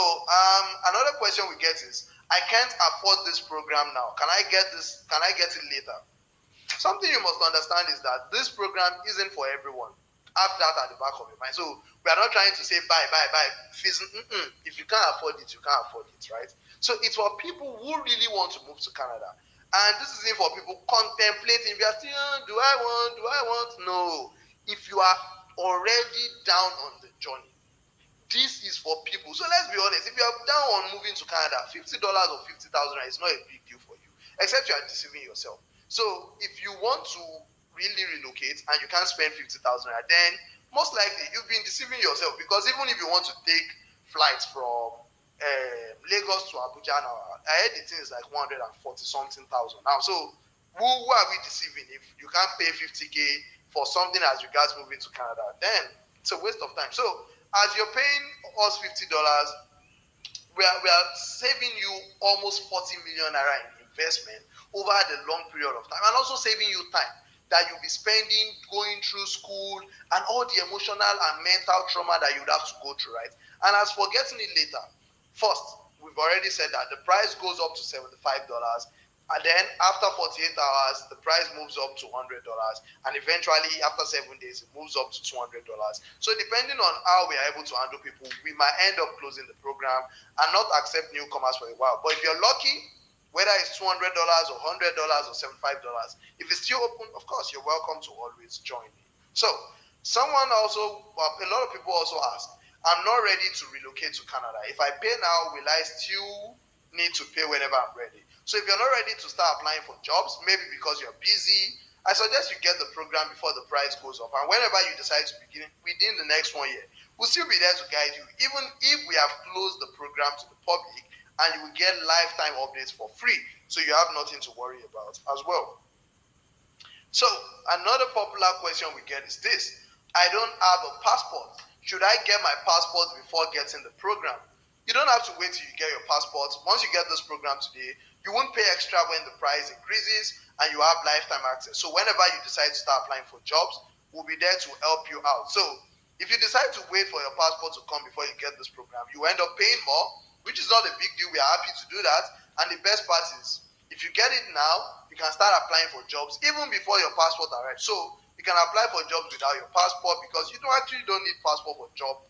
another question we get is, I can't afford this program now. Can I get this? Can I get it later? Something you must understand is that this program isn't for everyone. Have that at the back of your mind. So we are not trying to say buy. If you can't afford it, you can't afford it, right? So it's for people who really want to move to Canada. And this isn't for people contemplating. If you are still, do I want? Do I want? No. If you are already down on the journey, this is for people. So let's be honest. If you are down on moving to Canada, $50 or 50,000 is not a big deal for you, except you are deceiving yourself. So if you want to really relocate and you can't spend 50,000, then most likely you've been deceiving yourself, because even if you want to take flights from Lagos to Abuja now, I heard the thing is like 140 something thousand now. So who are we deceiving? If you can't pay 50K for something as regards moving to Canada, then it's a waste of time. So as you're paying us $50, we are saving you almost 40 million naira in investment over the long period of time, and also saving you time that you'll be spending going through school and all the emotional and mental trauma that you'd have to go through, right? And as for getting it later, first, we've already said that the price goes up to $75, and then after 48 hours, the price moves up to $100, and eventually after 7 days, it moves up to $200. So depending on how we are able to handle people, we might end up closing the program and not accept newcomers for a while. But if you're lucky, whether it's $200 or $100 or $75, if it's still open, of course, you're welcome to always join me. So someone also, a lot of people also ask, I'm not ready to relocate to Canada. If I pay now, will I still need to pay whenever I'm ready? So if you're not ready to start applying for jobs, maybe because you're busy, I suggest you get the program before the price goes up. And whenever you decide to begin within the next 1 year, we'll still be there to guide you. Even if we have closed the program to the public, and you will get lifetime updates for free. So you have nothing to worry about as well. So another popular question we get is this: I don't have a passport. Should I get my passport before getting the program? You don't have to wait till you get your passport. Once you get this program today, you won't pay extra when the price increases, and you have lifetime access. So whenever you decide to start applying for jobs, we'll be there to help you out. So if you decide to wait for your passport to come before you get this program, you end up paying more, which is not a big deal. We are happy to do that. And the best part is, if you get it now, you can start applying for jobs even before your passport arrives. So you can apply for jobs without your passport, because you don't need passport for job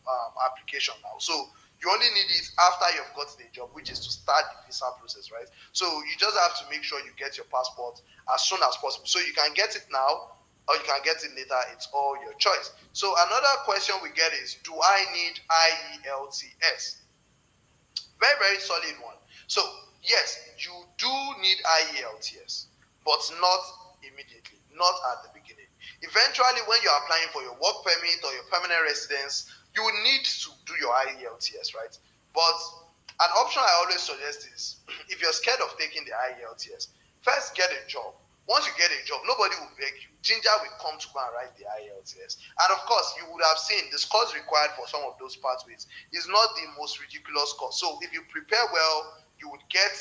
application now. So you only need it after you've got the job, which is to start the visa process, right? So you just have to make sure you get your passport as soon as possible. So you can get it now or you can get it later. It's all your choice. So another question we get is, do I need IELTS? Very, very solid one. So yes, you do need IELTS, but not immediately, not at the beginning. Eventually, when you're applying for your work permit or your permanent residence, you will need to do your IELTS, right? But an option I always suggest is, if you're scared of taking the IELTS, first get a job. Once you get a job, nobody will beg you. Ginger will come to go and write the IELTS. And of course, you would have seen the scores required for some of those pathways is not the most ridiculous score. So if you prepare well, you would get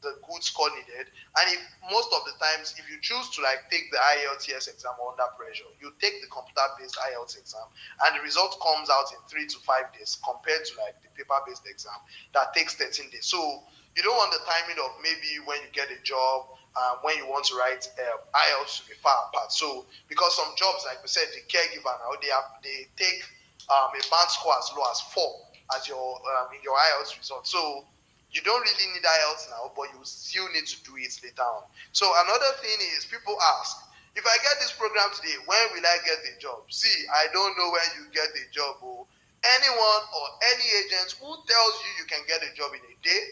the good score needed. And if most of the times, if you choose to like take the IELTS exam under pressure, you take the computer-based IELTS exam, and the result comes out in 3 to 5 days compared to like the paper-based exam that takes 13 days. So you don't want the timing of maybe when you get a job, when you want to write IELTS to be far apart. So because some jobs, like we said, the caregiver now they take a band score as low as 4 as your in your IELTS result. So you don't really need IELTS now, but you still need to do it later on. So another thing is, people ask, If I get this program today, when will I get the job? See, I don't know when you get the job. Oh. Anyone or any agent who tells you you can get a job in a day,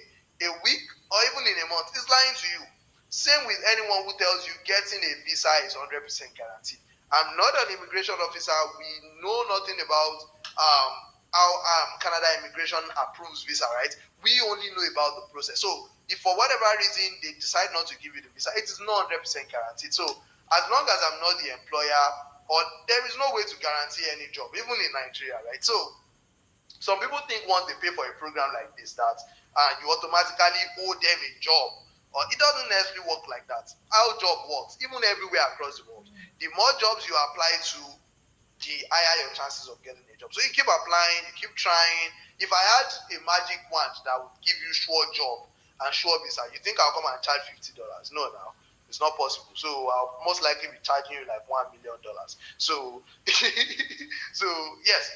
a week, or even in a month is lying to you. Same with anyone who tells you getting a visa is 100% guaranteed. I'm not an immigration officer. We know nothing about how Canada immigration approves visa, right? We only know about the process. So if for whatever reason they decide not to give you the visa, it is not 100% guaranteed. So as long as I'm not the employer, or there is no way to guarantee any job, even in Nigeria, right? So some people think once they pay for a program like this that you automatically owe them a job. Or it doesn't necessarily work like that. How job works, even everywhere across the world, the more jobs you apply to, the higher your chances of getting a job. So you keep applying, you keep trying. If I had a magic wand that would give you sure job and sure visa, you think I'll come and charge $50? No, now it's not possible. So I'll most likely be charging you like $1 million. So, so yes,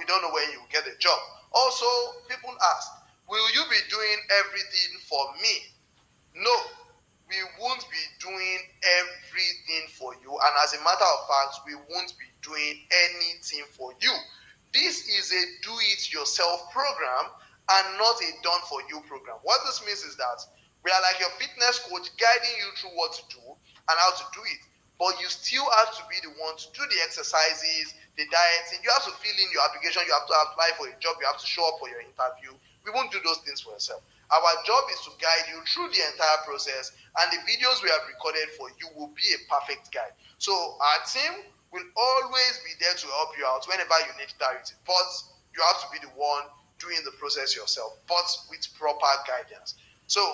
we don't know when you will get a job. Also, people ask, will you be doing everything for me? No, we won't be doing everything for you. And as a matter of fact, we won't be doing anything for you. This is a do-it-yourself program and not a done-for-you program. What this means is that we are like your fitness coach guiding you through what to do and how to do it. But you still have to be the one to do the exercises, the dieting. You have to fill in your application. You have to apply for a job. You have to show up for your interview. We won't do those things for yourself. Our job is to guide you through the entire process, and the videos we have recorded for you will be a perfect guide. So our team will always be there to help you out whenever you need clarity, but you have to be the one doing the process yourself, but with proper guidance. So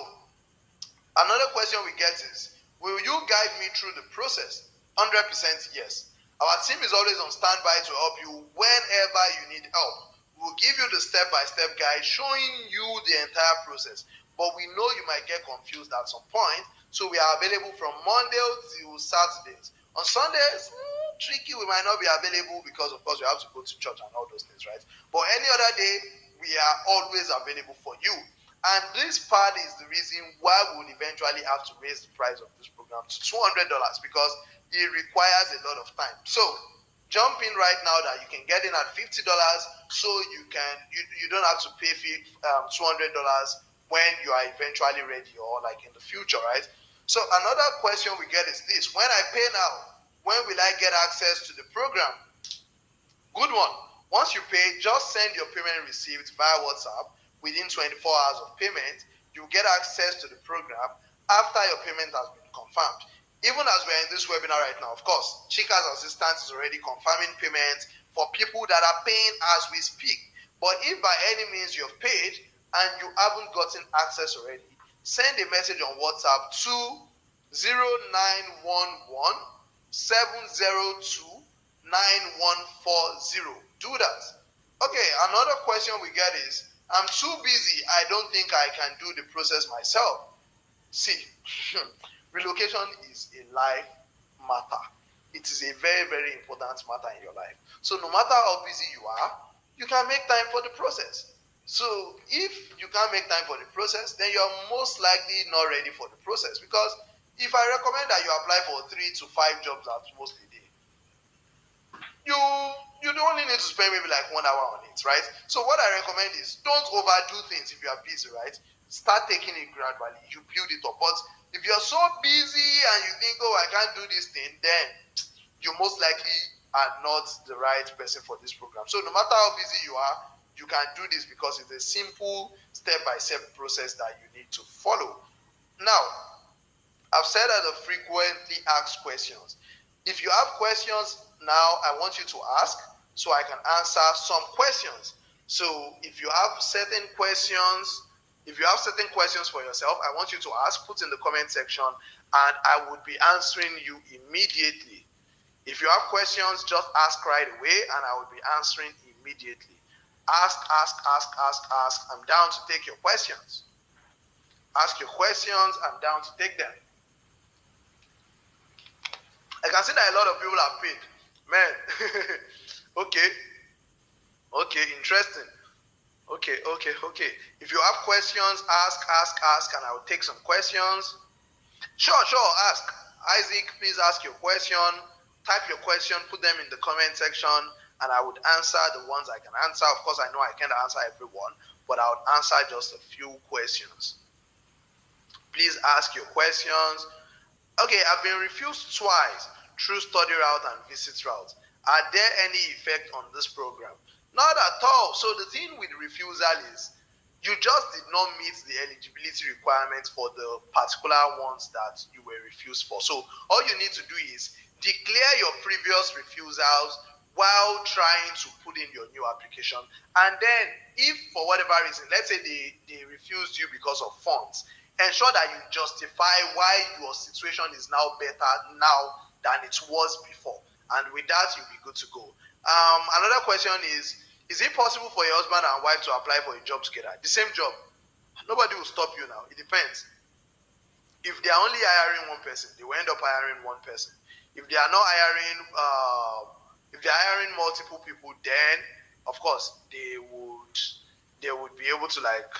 another question we get is, will you guide me through the process? 100% yes. Our team is always on standby to help you whenever you need help. We'll give you the step-by-step guide showing you the entire process. But we know you might get confused at some point, so we are available from Monday till Saturdays. On Sundays, tricky, we might not be available because, of course, we have to go to church and all those things, right? But any other day, we are always available for you. And this part is the reason why we would eventually have to raise the price of this program to $200 because it requires a lot of time. So jump in right now that you can get in at $50, so you don't have to pay $200 when you are eventually ready or like in the future, right? So another question we get is this: when I pay now, when will I get access to the program? Good one. Once you pay, just send your payment receipt via WhatsApp. Within 24 hours of payment, you get access to the program after your payment has been confirmed. Even as we're in this webinar right now, of course, Chika's assistant is already confirming payments for people that are paying as we speak. But if by any means you've paid and you haven't gotten access already, send a message on WhatsApp to 0911 702 9140. Do that. Okay, another question we get is, I'm too busy. I don't think I can do the process myself. See, relocation is a life matter. It is a very, very important matter in your life. So no matter how busy you are, you can make time for the process. So if you can't make time for the process, then you're most likely not ready for the process. Because if I recommend that you apply for 3 to 5 jobs at most a day, you only need to spend maybe like 1 hour on it, right? So what I recommend is, don't overdo things if you are busy, right? Start taking it gradually. You build it up. But if you're so busy and you think, oh, I can't do this thing, then you most likely are not the right person for this program. So no matter how busy you are, you can do this because it's a simple step-by-step process that you need to follow. Now, I've said that the frequently asked questions. If you have questions now, I want you to ask so I can answer some questions. So if you have certain questions, for yourself, I want you to ask, put in the comment section, and I would be answering you immediately. If you have questions, just ask right away, and I will be answering immediately. Ask. I'm down to take your questions. Ask your questions, I'm down to take them. I can see that a lot of people are paid. Man. Okay, interesting. Okay. If you have questions, ask, and I will take some questions. Sure, ask. Isaac, please ask your question. Type your question, put them in the comment section, and I would answer the ones I can answer. Of course, I know I can't answer everyone, but I would answer just a few questions. Please ask your questions. Okay, I've been refused twice through study route and visit route. Are there any effect on this program? Not at all. So the thing with refusal is you just did not meet the eligibility requirements for the particular ones that you were refused for. So all you need to do is declare your previous refusals while trying to put in your new application. And then if for whatever reason, let's say they refused you because of funds, ensure that you justify why your situation is now better now than it was before. And with that, you'll be good to go. Another question is it possible for your husband and wife to apply for a job together? The same job. Nobody will stop you now. It depends. If they are only hiring one person, they will end up hiring one person. If they are not hiring, if they are hiring multiple people, then of course they would be able to like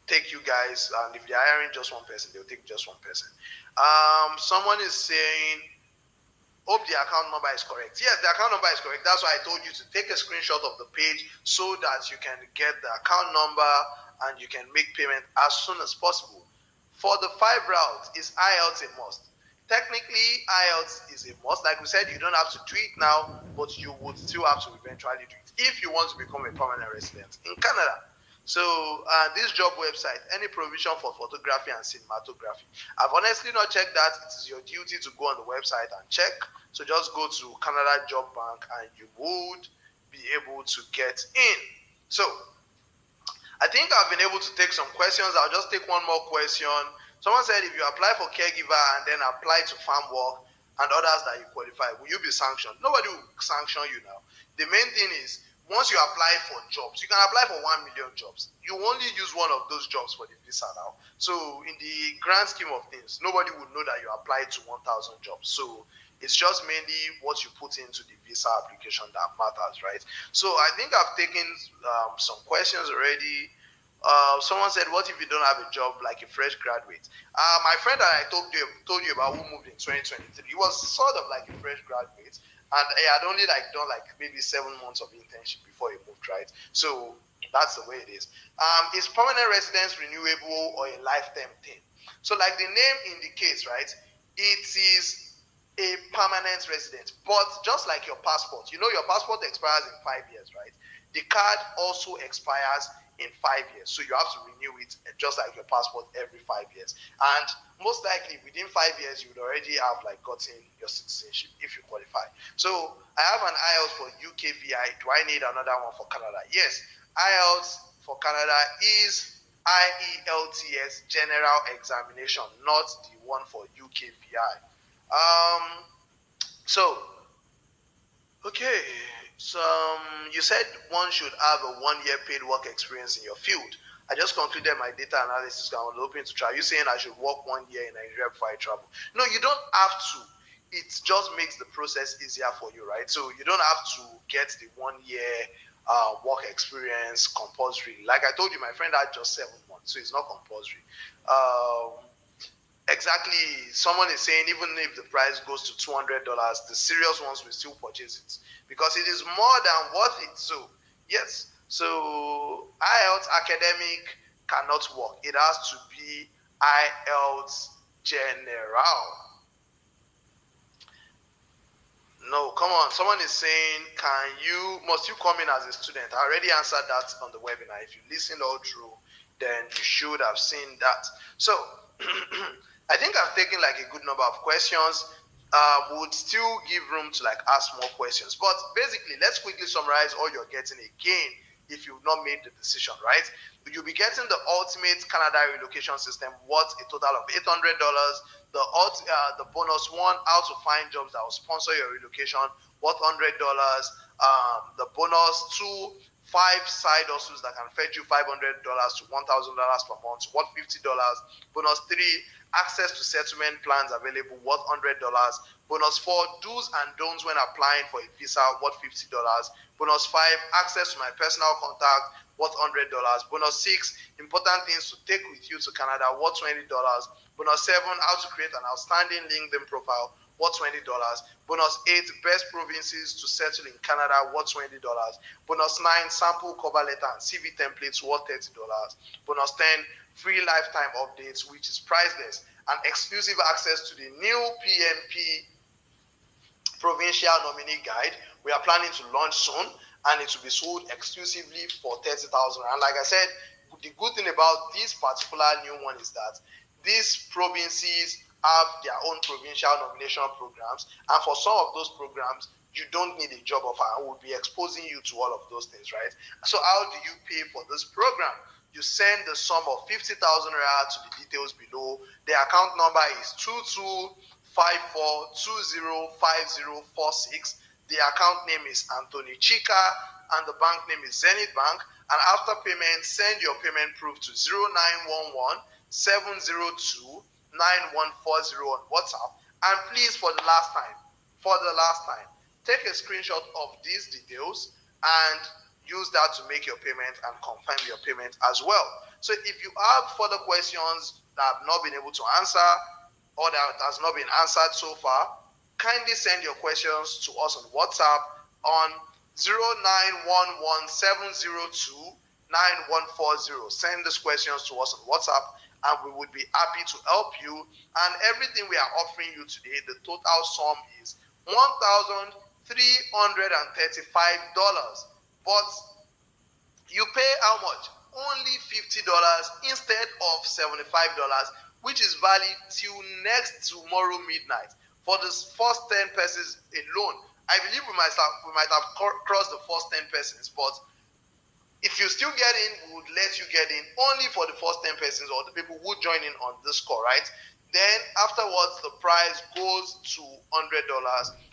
take you guys, and if they're hiring just one person, they'll take just one person. Someone is saying, hope the account number is correct. Yes, the account number is correct. That's why I told you to take a screenshot of the page so that you can get the account number and you can make payment as soon as possible. For the 5 route, is IELTS a must? Technically, IELTS is a must. Like we said, you don't have to do it now, but you would still have to eventually do it if you want to become a permanent resident in Canada. So this job website, any provision for photography and cinematography. I've honestly not checked that. It is your duty to go on the website and check. So just go to Canada Job Bank and you would be able to get in. So I think I've been able to take some questions. I'll just take one more question. Someone said, if you apply for caregiver and then apply to farm work and others that you qualify, will you be sanctioned? Nobody will sanction you now. The main thing is, once you apply for jobs, you can apply for 1 million jobs. You only use one of those jobs for the visa now. So in the grand scheme of things, nobody would know that you applied to 1,000 jobs. So it's just mainly what you put into the visa application that matters, right? So I think I've taken some questions already. Someone said, what if you don't have a job like a fresh graduate? My friend that I told you about, who moved in 2023, he was sort of like a fresh graduate, and he had only like done like maybe 7 months of internship before he moved, right? So that's the way it is. Is permanent residence renewable or a lifetime thing? So like the name indicates, right, it is a permanent resident, but just like your passport, you know your passport expires in 5 years, right? The card also expires in 5 years, so you have to renew it just like your passport every 5 years. And most likely within 5 years you would already have like gotten your citizenship if you qualify. So I have an IELTS for UKVI. Do I need another one for Canada? Yes, IELTS for Canada is IELTS general examination, not the one for UKVI. So okay, so you said one should have a 1 year paid work experience in your field. I just concluded my data analysis and I was hoping to try. Are you saying I should work 1 year in Nigeria before I travel? No, you don't have to. It just makes the process easier for you, right? So you don't have to get the 1 year work experience compulsory. Like I told you, my friend had just 7 months, so it's not compulsory. Exactly, someone is saying even if the price goes to $200, the serious ones will still purchase it because it is more than worth it. So yes, so IELTS academic cannot work. It has to be IELTS general. No, come on. Someone is saying, must you come in as a student? I already answered that on the webinar. If you listened all through, then you should have seen that. So I think I've taken like a good number of questions. Would still give room to like ask more questions. But basically, let's quickly summarize all you're getting again if you've not made the decision, right? You'll be getting the ultimate Canada relocation system worth a total of $800. The bonus one, how to find jobs that will sponsor your relocation, worth $100. The bonus two, 5 side hustles that can fetch you $500 to $1,000 per month worth $50. Bonus 3, access to settlement plans available worth $100. Bonus 4, do's and don'ts when applying for a visa worth $50. Bonus 5, access to my personal contact worth $100. Bonus 6, important things to take with you to Canada worth $20. Bonus 7, how to create an outstanding LinkedIn profile worth $20. Bonus 8, best provinces to settle in Canada worth $20. Bonus 9, sample cover letter and CV templates worth $30. Bonus 10, free lifetime updates, which is priceless, and exclusive access to the new PNP provincial nominee guide. We are planning to launch soon, and it will be sold exclusively for $30,000. And like I said, the good thing about this particular new one is that these provinces have their own provincial nomination programs, and for some of those programs, you don't need a job offer, and we'll be exposing you to all of those things, right? So how do you pay for this program? You send the sum of 50,000 rand to the details below. The account number is 2254205046. The account name is Anthony Chika, and the bank name is Zenith Bank. And after payment, send your payment proof to 0911 702 9140 on WhatsApp. And please, for the last time, take a screenshot of these details and use that to make your payment and confirm your payment as well. So if you have further questions that I've not been able to answer or that has not been answered so far, kindly send your questions to us on WhatsApp on 091170294140. Send these questions to us on WhatsApp, and we would be happy to help you. And everything we are offering you today, the total sum is $1,335. But you pay how much? Only $50 instead of $75, which is valid till next tomorrow midnight. For the first 10 persons alone, I believe we might have crossed the first 10 persons, but if you still get in, we would let you get in only for the first 10 persons or the people who join in on this call, right? Then afterwards, the price goes to $100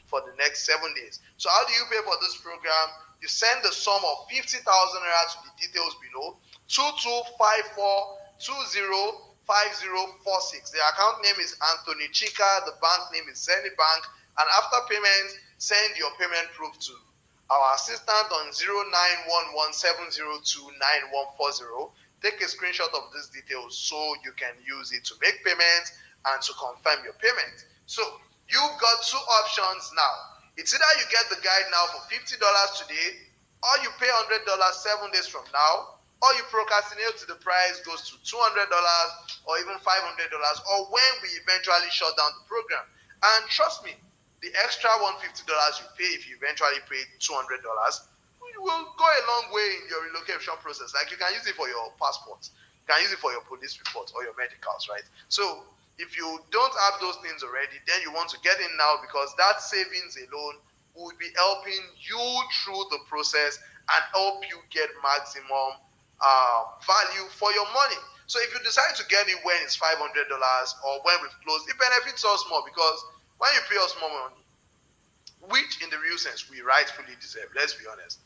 for the next 7 days. So how do you pay for this program? You send the sum of 50,000 rand to the details below, 2254205046. The account name is Anthony Chika, the bank name is Zenith Bank, and after payment, send your payment proof to our assistant on 091170294140. Take a screenshot of these details so you can use it to make payments and to confirm your payment. So you've got 2 options now. It's either you get the guide now for $50 today, or you pay $100 7 days from now, or you procrastinate till the price goes to $200 or even $500, or when we eventually shut down the program. And trust me, the extra $150 you pay if you eventually pay $200 will go a long way in your relocation process. Like, you can use it for your passport, you can use it for your police report or your medicals, right? So if you don't have those things already, then you want to get in now, because that savings alone will be helping you through the process and help you get maximum value for your money. So if you decide to get it when it's $500 or when we've closed, it benefits us more, because when you pay us more money, which in the real sense we rightfully deserve, let's be honest,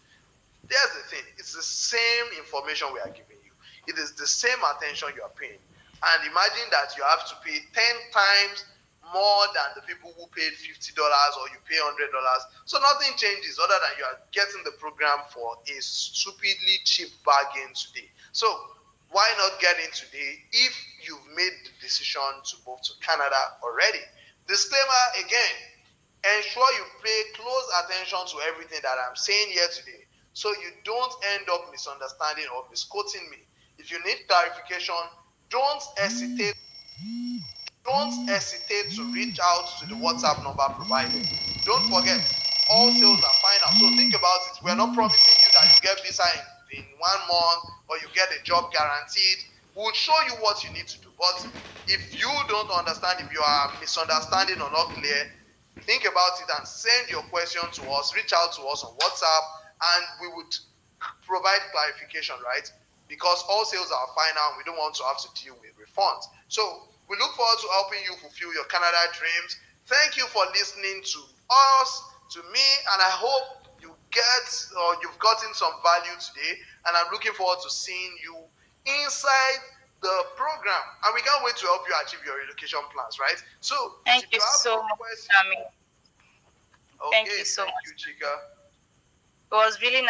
there's the thing, it's the same information we are giving you. It is the same attention you are paying. And imagine that you have to pay 10 times more than the people who paid $50 or you pay $100. So nothing changes other than you are getting the program for a stupidly cheap bargain today. So why not get in today if you've made the decision to move to Canada already? Disclaimer again, ensure you pay close attention to everything that I'm saying here today, so you don't end up misunderstanding or misquoting me. If you need clarification, don't hesitate to reach out to the WhatsApp number provided. Don't forget, all sales are final. So think about it. We're not promising you that you get visa in 1 month or you get a job guaranteed. We'll show you what you need to do. But if you don't understand, if you are misunderstanding or not clear, think about it and send your question to us. Reach out to us on WhatsApp and we would provide clarification, right? Because all sales are final and we don't want to have to deal with refunds. So we look forward to helping you fulfill your Canada dreams. Thank you for listening to us, to me, and I hope you you've gotten some value today, and I'm looking forward to seeing you inside the program. And we can't wait to help you achieve your relocation plans, right? So, Thank if you you have so no much, questions, Tammy. okay, Thank you so thank much. you, Chika. It was really